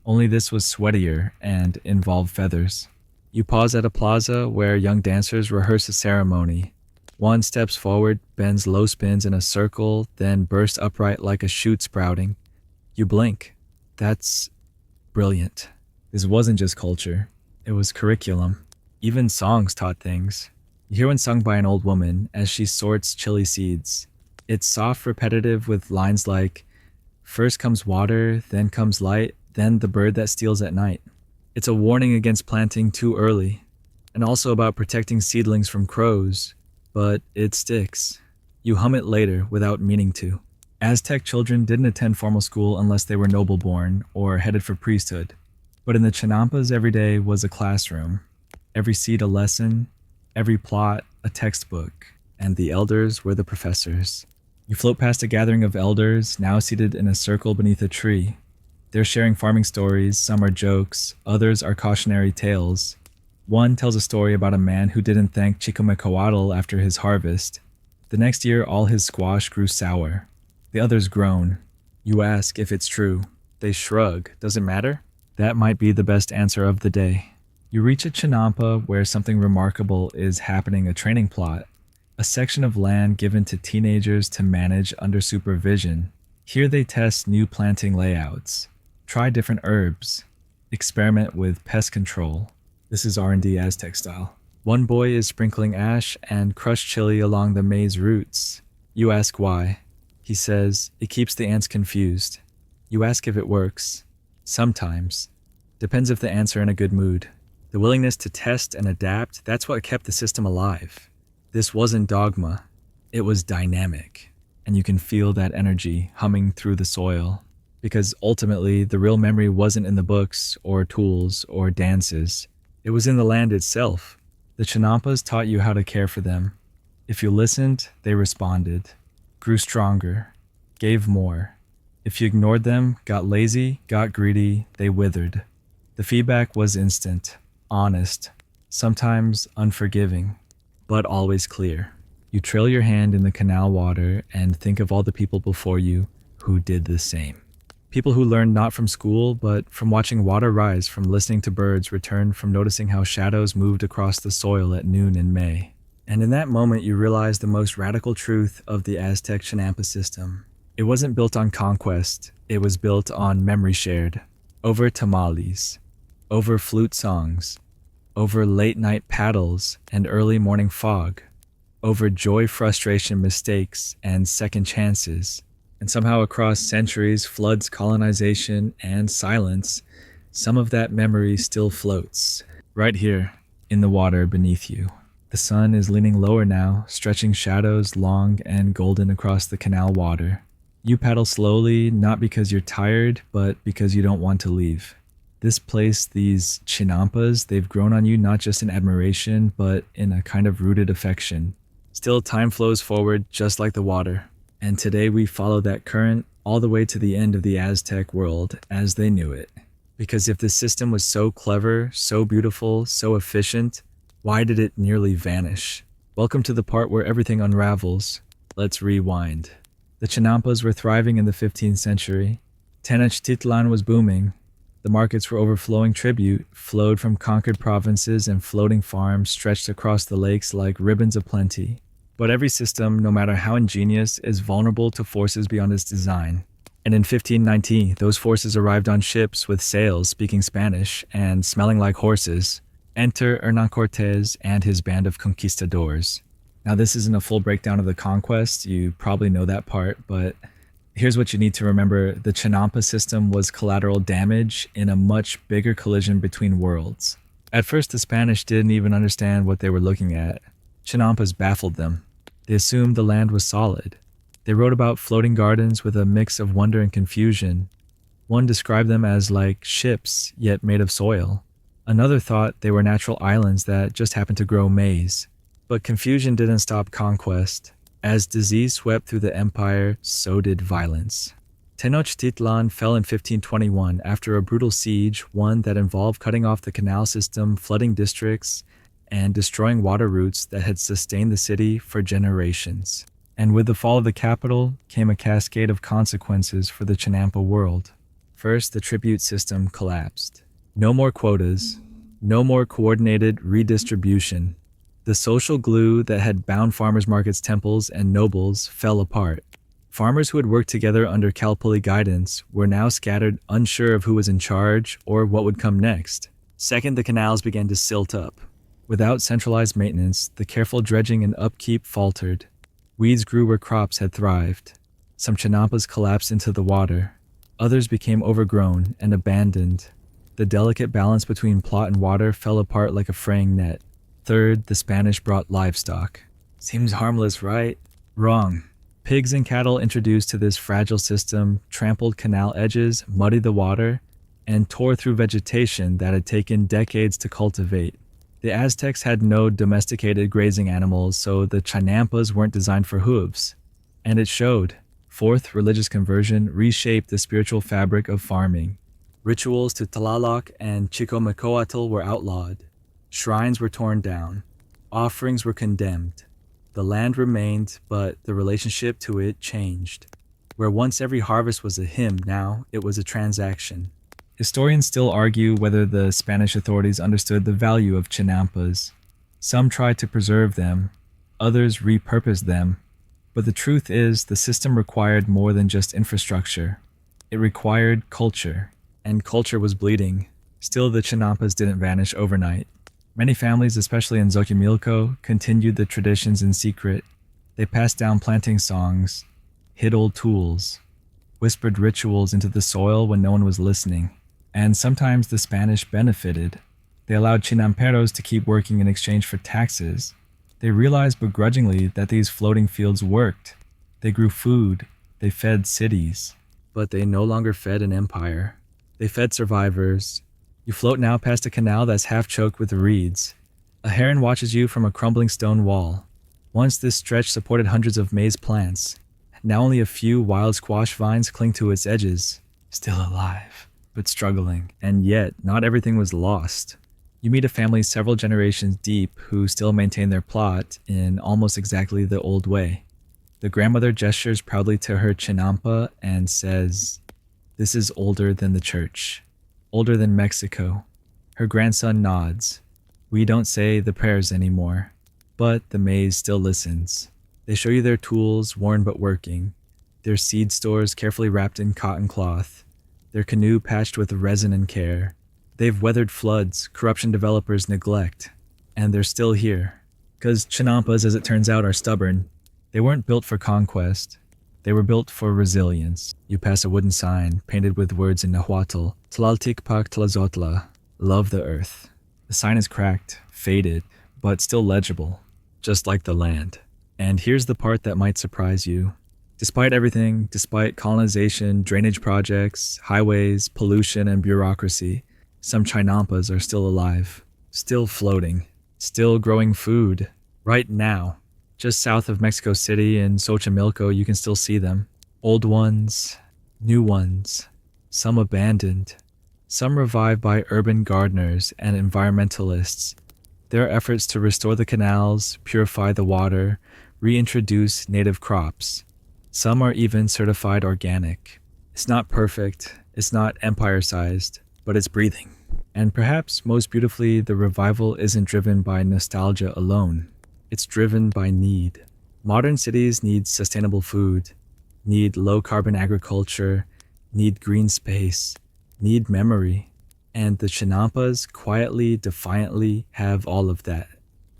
Speaker 1: Only this was sweatier and involved feathers. You pause at a plaza where young dancers rehearse a ceremony. One steps forward, bends low spins in a circle, then bursts upright like a shoot sprouting. You blink. That's brilliant. This wasn't just culture. It was curriculum. Even songs taught things. You hear one sung by an old woman as she sorts chili seeds. It's soft, repetitive, with lines like, "First comes water, then comes light, then the bird that steals at night." It's a warning against planting too early, and also about protecting seedlings from crows, but it sticks. You hum it later without meaning to. Aztec children didn't attend formal school unless they were noble-born or headed for priesthood, but in the Chinampas every day was a classroom. Every seed a lesson, every plot a textbook, and the elders were the professors. You float past a gathering of elders, now seated in a circle beneath a tree. They're sharing farming stories, some are jokes, others are cautionary tales. One tells a story about a man who didn't thank Chicomecoatl after his harvest. The next year, all his squash grew sour. The others groan. You ask if it's true. They shrug. Does it matter? That might be the best answer of the day. You reach a Chinampa where something remarkable is happening, a training plot, a section of land given to teenagers to manage under supervision. Here they test new planting layouts. Try different herbs. Experiment with pest control. This is R&D Aztec style. One boy is sprinkling ash and crushed chili along the maze roots. You ask why. He says, it keeps the ants confused. You ask if it works. Sometimes. Depends if the ants are in a good mood. The willingness to test and adapt, that's what kept the system alive. This wasn't dogma. It was dynamic. And you can feel that energy humming through the soil. Because ultimately, the real memory wasn't in the books or tools or dances. It was in the land itself. The Chinampas taught you how to care for them. If you listened, they responded, grew stronger, gave more. If you ignored them, got lazy, got greedy, they withered. The feedback was instant, honest, sometimes unforgiving, but always clear. You trail your hand in the canal water and think of all the people before you who did the same. People who learned not from school, but from watching water rise, from listening to birds return, from noticing how shadows moved across the soil at noon in May. And in that moment, you realize the most radical truth of the Aztec Chinampa system. It wasn't built on conquest. It was built on memory shared. Over tamales, over flute songs, over late-night paddles and early morning fog, over joy, frustration, mistakes, and second chances. And somehow across centuries, floods, colonization, and silence, some of that memory still floats, right here, in the water beneath you. The sun is leaning lower now, stretching shadows long and golden across the canal water. You paddle slowly, not because you're tired, but because you don't want to leave. This place, these Chinampas, they've grown on you not just in admiration, but in a kind of rooted affection. Still, time flows forward just like the water. And today we follow that current all the way to the end of the Aztec world as they knew it. Because if this system was so clever, so beautiful, so efficient, why did it nearly vanish? Welcome to the part where everything unravels. Let's rewind. The Chinampas were thriving in the 15th century. Tenochtitlan was booming. The markets were overflowing. Tribute flowed from conquered provinces, and floating farms stretched across the lakes like ribbons of plenty. But every system, no matter how ingenious, is vulnerable to forces beyond its design. And in 1590, those forces arrived on ships with sails speaking Spanish and smelling like horses. Enter Hernán Cortés and his band of conquistadors. Now, this isn't a full breakdown of the conquest. You probably know that part, but here's what you need to remember. The Chinampa system was collateral damage in a much bigger collision between worlds. At first, the Spanish didn't even understand what they were looking at. Chinampas baffled them. They assumed the land was solid. They wrote about floating gardens with a mix of wonder and confusion. One described them as like ships, yet made of soil. Another thought they were natural islands that just happened to grow maize. But confusion didn't stop conquest. As disease swept through the empire, so did violence. Tenochtitlan fell in 1521 after a brutal siege, one that involved cutting off the canal system, flooding districts, and destroying water routes that had sustained the city for generations. And with the fall of the capital came a cascade of consequences for the Chinampa world. First, the tribute system collapsed. No more quotas, no more coordinated redistribution. The social glue that had bound farmers' markets, temples, and nobles fell apart. Farmers who had worked together under Kalpuli guidance were now scattered, unsure of who was in charge or what would come next. Second, the canals began to silt up. Without centralized maintenance, the careful dredging and upkeep faltered. Weeds grew where crops had thrived. Some Chinampas collapsed into the water. Others became overgrown and abandoned. The delicate balance between plot and water fell apart like a fraying net. Third, the Spanish brought livestock. Seems harmless, right? Wrong. Pigs and cattle introduced to this fragile system trampled canal edges, muddied the water, and tore through vegetation that had taken decades to cultivate. The Aztecs had no domesticated grazing animals, so the Chinampas weren't designed for hooves. And it showed. Fourth, religious conversion reshaped the spiritual fabric of farming. Rituals to Tlaloc and Chicomecoatl were outlawed. Shrines were torn down. Offerings were condemned. The land remained, but the relationship to it changed. Where once every harvest was a hymn, now it was a transaction. Historians still argue whether the Spanish authorities understood the value of Chinampas. Some tried to preserve them, others repurposed them. But the truth is, the system required more than just infrastructure. It required culture. and culture was bleeding. Still, the Chinampas didn't vanish overnight. Many families, especially in Xochimilco, continued the traditions in secret. They passed down planting songs, hid old tools, whispered rituals into the soil when no one was listening. And sometimes the Spanish benefited. They allowed Chinamperos to keep working in exchange for taxes. They realized begrudgingly that these floating fields worked. They grew food, they fed cities, but they no longer fed an empire. They fed survivors. You float now past a canal that's half choked with reeds. A heron watches you from a crumbling stone wall. Once this stretch supported hundreds of maize plants. Now only a few wild squash vines cling to its edges. Still alive, but struggling. And yet, not everything was lost. You meet a family several generations deep who still maintain their plot in almost exactly the old way. The grandmother gestures proudly to her chinampa and says, "This is older than the church, older than Mexico." Her grandson nods. We don't say the prayers anymore, but the maize still listens. They show you their tools, worn but working, their seed stores carefully wrapped in cotton cloth, their canoe patched with resin and care. They've weathered floods, corruption developers neglect, and they're still here. Because Chinampas, as it turns out, are stubborn. They weren't built for conquest. They were built for resilience. You pass a wooden sign painted with words in Nahuatl, Tlalticpac Tlazotla, love the earth. The sign is cracked, faded, but still legible, just like the land. And here's the part that might surprise you. Despite everything, despite colonization, drainage projects, highways, pollution, and bureaucracy, some Chinampas are still alive, still floating, still growing food, right now. Just south of Mexico City in Xochimilco, you can still see them. Old ones, new ones, some abandoned, some revived by urban gardeners and environmentalists. There are efforts to restore the canals, purify the water, reintroduce native crops. Some are even certified organic. It's not perfect, it's not empire-sized, but it's breathing. And perhaps most beautifully, the revival isn't driven by nostalgia alone. It's driven by need. Modern cities need sustainable food, need low-carbon agriculture, need green space, need memory. And the Chinampas quietly, defiantly have all of that.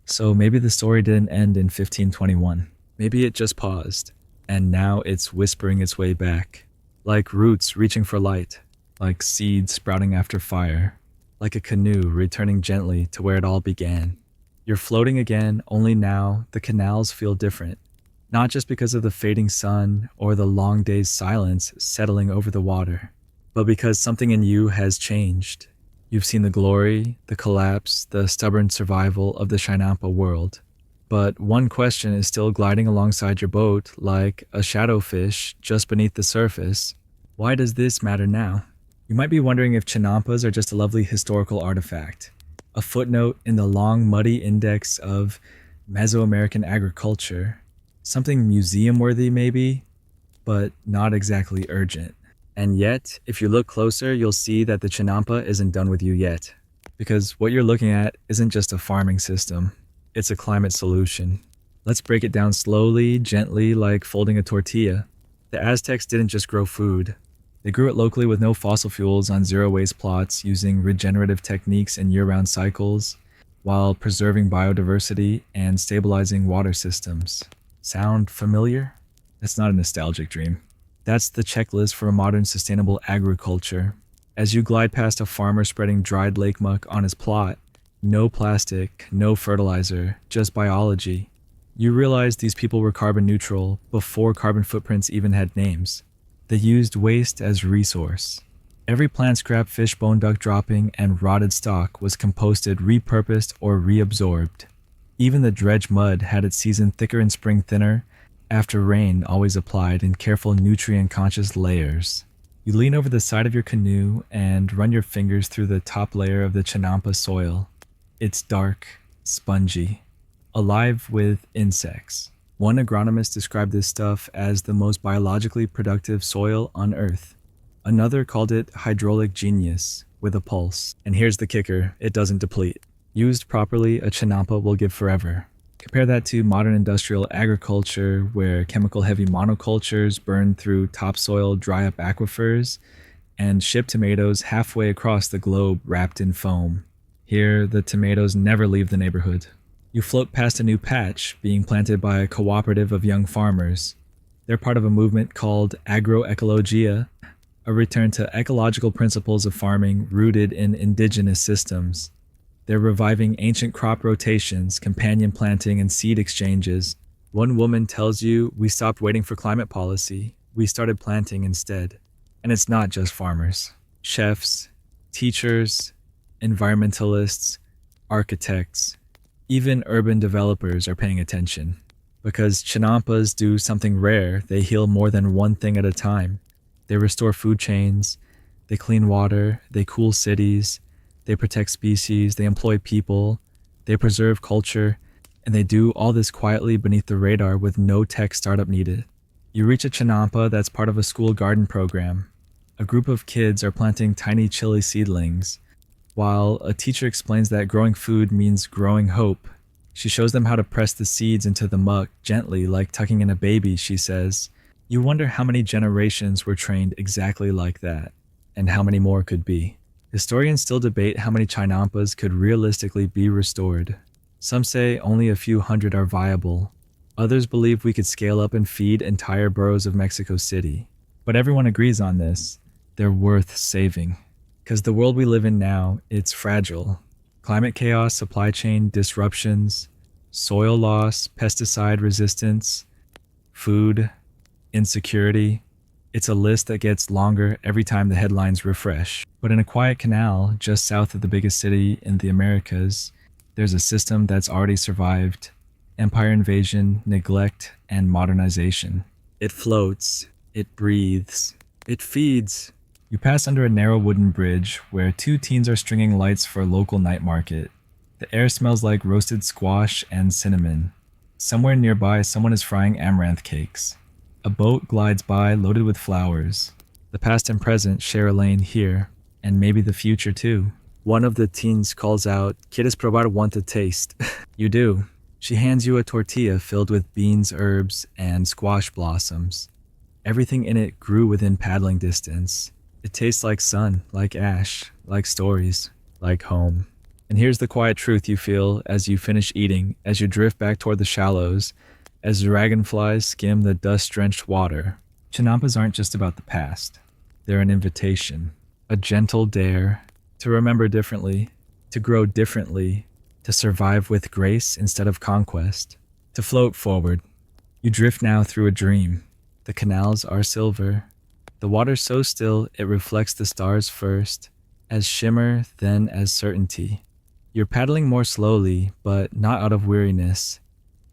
Speaker 1: So maybe the story didn't end in 1521. Maybe it just paused, and now it's whispering its way back. Like roots reaching for light, like seeds sprouting after fire, like a canoe returning gently to where it all began. You're floating again, only now the canals feel different. Not just because of the fading sun or the long day's silence settling over the water, but because something in you has changed. You've seen the glory, the collapse, the stubborn survival of the Chinampa world. But one question is still gliding alongside your boat like a shadowfish just beneath the surface. Why does this matter now? You might be wondering if Chinampas are just a lovely historical artifact, a footnote in the long, muddy index of Mesoamerican agriculture, something museum-worthy maybe, but not exactly urgent. And yet, if you look closer, you'll see that the Chinampa isn't done with you yet. Because what you're looking at isn't just a farming system, it's a climate solution. Let's break it down slowly, gently, like folding a tortilla. The Aztecs didn't just grow food. They grew it locally with no fossil fuels on zero-waste plots using regenerative techniques and year-round cycles, while preserving biodiversity and stabilizing water systems. Sound familiar? That's not a nostalgic dream. That's the checklist for a modern sustainable agriculture. As you glide past a farmer spreading dried lake muck on his plot, no plastic, no fertilizer, just biology, you realize these people were carbon neutral before carbon footprints even had names. They used waste as resource. Every plant scrap, fish bone, duck dropping, and rotted stalk was composted, repurposed, or reabsorbed. Even the dredge mud had its season thicker in spring, thinner, after rain always applied in careful nutrient-conscious layers. You lean over the side of your canoe and run your fingers through the top layer of the Chinampa soil. It's dark, spongy, alive with insects. One agronomist described this stuff as the most biologically productive soil on Earth. Another called it hydraulic genius, with a pulse. And here's the kicker, it doesn't deplete. Used properly, a Chinampa will give forever. Compare that to modern industrial agriculture, where chemical-heavy monocultures burn through topsoil, dry up aquifers, and ship tomatoes halfway across the globe wrapped in foam. Here, the tomatoes never leave the neighborhood. You float past a new patch being planted by a cooperative of young farmers. They're part of a movement called agroecologia, a return to ecological principles of farming rooted in indigenous systems. They're reviving ancient crop rotations, companion planting, and seed exchanges. One woman tells you, "We stopped waiting for climate policy. We started planting instead." And it's not just farmers. Chefs, teachers, environmentalists, architects, even urban developers are paying attention. Because Chinampas do something rare, they heal more than one thing at a time. They restore food chains, they clean water, they cool cities, they protect species, they employ people, they preserve culture, and they do all this quietly beneath the radar with no tech startup needed. You reach a Chinampa that's part of a school garden program. A group of kids are planting tiny chili seedlings. While a teacher explains that growing food means growing hope, she shows them how to press the seeds into the muck gently, like tucking in a baby, she says. You wonder how many generations were trained exactly like that, and how many more could be. Historians still debate how many Chinampas could realistically be restored. Some say only a few hundred are viable. Others believe we could scale up and feed entire boroughs of Mexico City. But everyone agrees on this. They're worth saving. Because the world we live in now, it's fragile. Climate chaos, supply chain disruptions, soil loss, pesticide resistance, food insecurity. It's a list that gets longer every time the headlines refresh. But in a quiet canal just south of the biggest city in the Americas, there's a system that's already survived empire invasion, neglect, and modernization. It floats, it breathes, it feeds. You pass under a narrow wooden bridge where two teens are stringing lights for a local night market. The air smells like roasted squash and cinnamon. Somewhere nearby, someone is frying amaranth cakes. A boat glides by loaded with flowers. The past and present share a lane here, and maybe the future too. One of the teens calls out, "Quieres probar? Want to taste?" You do. She hands you a tortilla filled with beans, herbs, and squash blossoms. Everything in it grew within paddling distance. It tastes like sun, like ash, like stories, like home. And here's the quiet truth you feel as you finish eating, as you drift back toward the shallows, as dragonflies skim the dust-drenched water. Chinampas aren't just about the past. They're an invitation, a gentle dare to remember differently, to grow differently, to survive with grace instead of conquest, to float forward. You drift now through a dream. The canals are silver. The water's so still it reflects the stars first, as shimmer, then as certainty. You're paddling more slowly, but not out of weariness.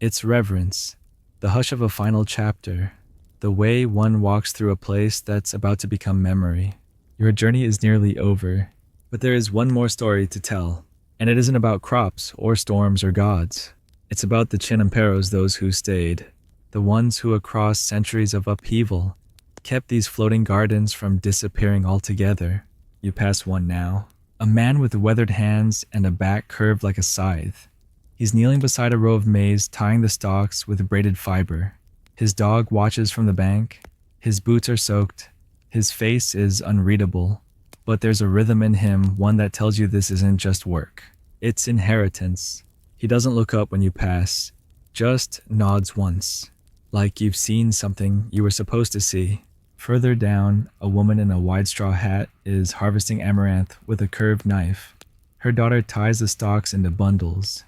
Speaker 1: It's reverence, the hush of a final chapter, the way one walks through a place that's about to become memory. Your journey is nearly over, but there is one more story to tell, and it isn't about crops or storms or gods. It's about the Chinamperos, those who stayed, the ones who across centuries of upheaval kept these floating gardens from disappearing altogether. You pass one now, a man with weathered hands and a back curved like a scythe. He's kneeling beside a row of maize, tying the stalks with braided fiber. His dog watches from the bank. His boots are soaked. His face is unreadable. But there's a rhythm in him, one that tells you this isn't just work. It's inheritance. He doesn't look up when you pass, just nods once, like you've seen something you were supposed to see. Further down, a woman in a wide straw hat is harvesting amaranth with a curved knife. Her daughter ties the stalks into bundles.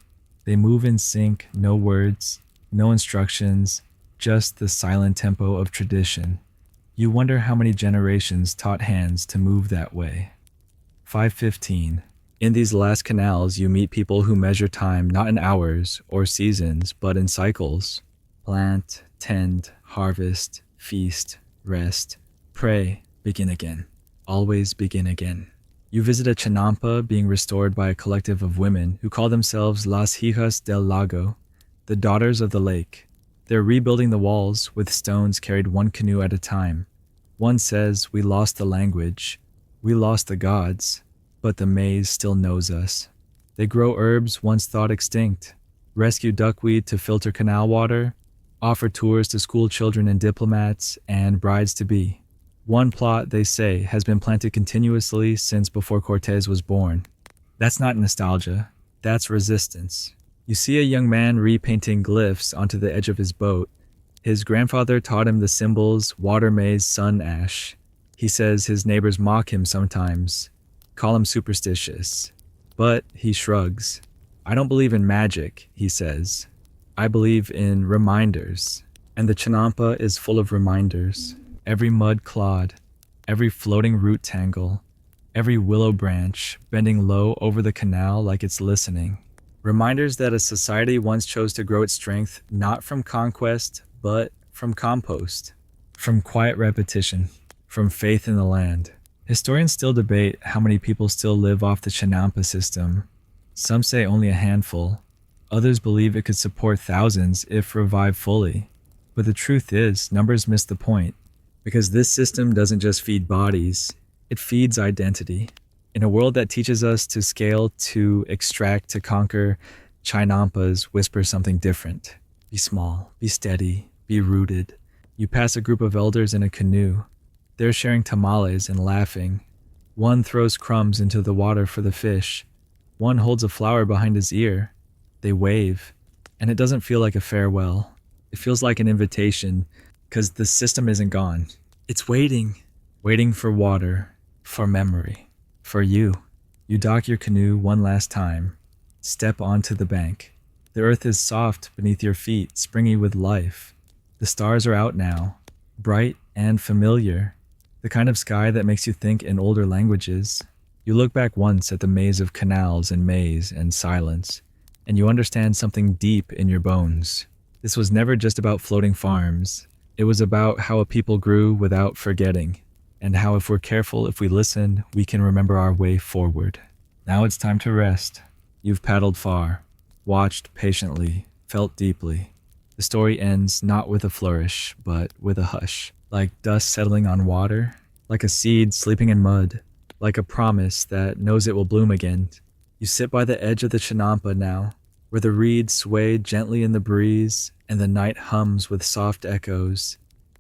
Speaker 1: They move in sync, no words, no instructions, just the silent tempo of tradition. You wonder how many generations taught hands to move that way. 5:15. In these last canals, you meet people who measure time not in hours or seasons, but in cycles. Plant, tend, harvest, feast, rest, pray, begin again. Always begin again. You visit a Chinampa being restored by a collective of women who call themselves Las Hijas del Lago, the daughters of the lake. They're rebuilding the walls with stones carried one canoe at a time. One says, "We lost the language, we lost the gods, but the maize still knows us." They grow herbs once thought extinct, rescue duckweed to filter canal water, offer tours to school children and diplomats and brides-to-be. One plot, they say, has been planted continuously since before Cortez was born. That's not nostalgia, that's resistance. You see a young man repainting glyphs onto the edge of his boat. His grandfather taught him the symbols water, maize, sun, ash. He says his neighbors mock him sometimes, call him superstitious. But he shrugs. I don't believe in magic, he says. I believe in reminders. And the Chinampa is full of reminders. Every mud clod, every floating root tangle, every willow branch bending low over the canal like it's listening. Reminders that a society once chose to grow its strength not from conquest, but from compost, from quiet repetition, from faith in the land. Historians still debate how many people still live off the Chinampa system. Some say only a handful. Others believe it could support thousands if revived fully. But the truth is, numbers miss the point. Because this system doesn't just feed bodies, it feeds identity. In a world that teaches us to scale, to extract, to conquer, Chinampas whisper something different. Be small, be steady, be rooted. You pass a group of elders in a canoe. They're sharing tamales and laughing. One throws crumbs into the water for the fish. One holds a flower behind his ear. They wave, and it doesn't feel like a farewell. It feels like an invitation, because the system isn't gone. It's waiting. Waiting for water, for memory, for you. You dock your canoe one last time. Step onto the bank. The earth is soft beneath your feet, springy with life. The stars are out now, bright and familiar. The kind of sky that makes you think in older languages. You look back once at the maze of canals and maze and silence, and you understand something deep in your bones. This was never just about floating farms. It was about how a people grew without forgetting, and how if we're careful, if we listen, we can remember our way forward. Now it's time to rest. You've paddled far, watched patiently, felt deeply. The story ends not with a flourish, but with a hush, like dust settling on water, like a seed sleeping in mud, like a promise that knows it will bloom again. You sit by the edge of the Chinampa now, where the reeds sway gently in the breeze, and the night hums with soft echoes.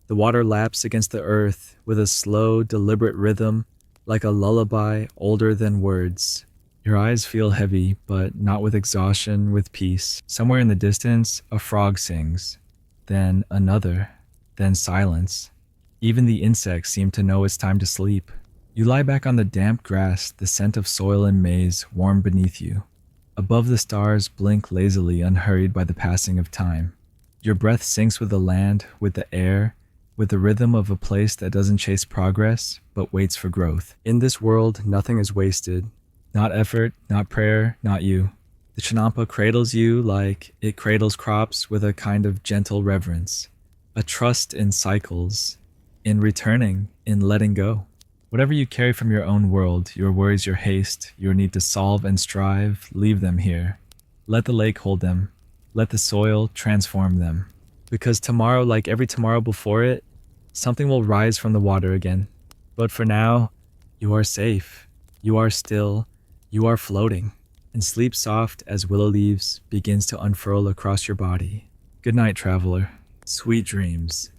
Speaker 1: The water laps against the earth with a slow, deliberate rhythm, like a lullaby older than words. Your eyes feel heavy, but not with exhaustion, with peace. Somewhere in the distance, a frog sings. Then another. Then silence. Even the insects seem to know it's time to sleep. You lie back on the damp grass, the scent of soil and maize warm beneath you. Above the stars blink lazily, unhurried by the passing of time. Your breath syncs with the land, with the air, with the rhythm of a place that doesn't chase progress, but waits for growth. In this world, nothing is wasted. Not effort, not prayer, not you. The Chinampa cradles you like it cradles crops with a kind of gentle reverence. A trust in cycles, in returning, in letting go. Whatever you carry from your own world, your worries, your haste, your need to solve and strive, leave them here. Let the lake hold them. Let the soil transform them. Because tomorrow, like every tomorrow before it, something will rise from the water again. But for now, you are safe. You are still. You are floating. And sleep soft as willow leaves begins to unfurl across your body. Good night, traveler. Sweet dreams.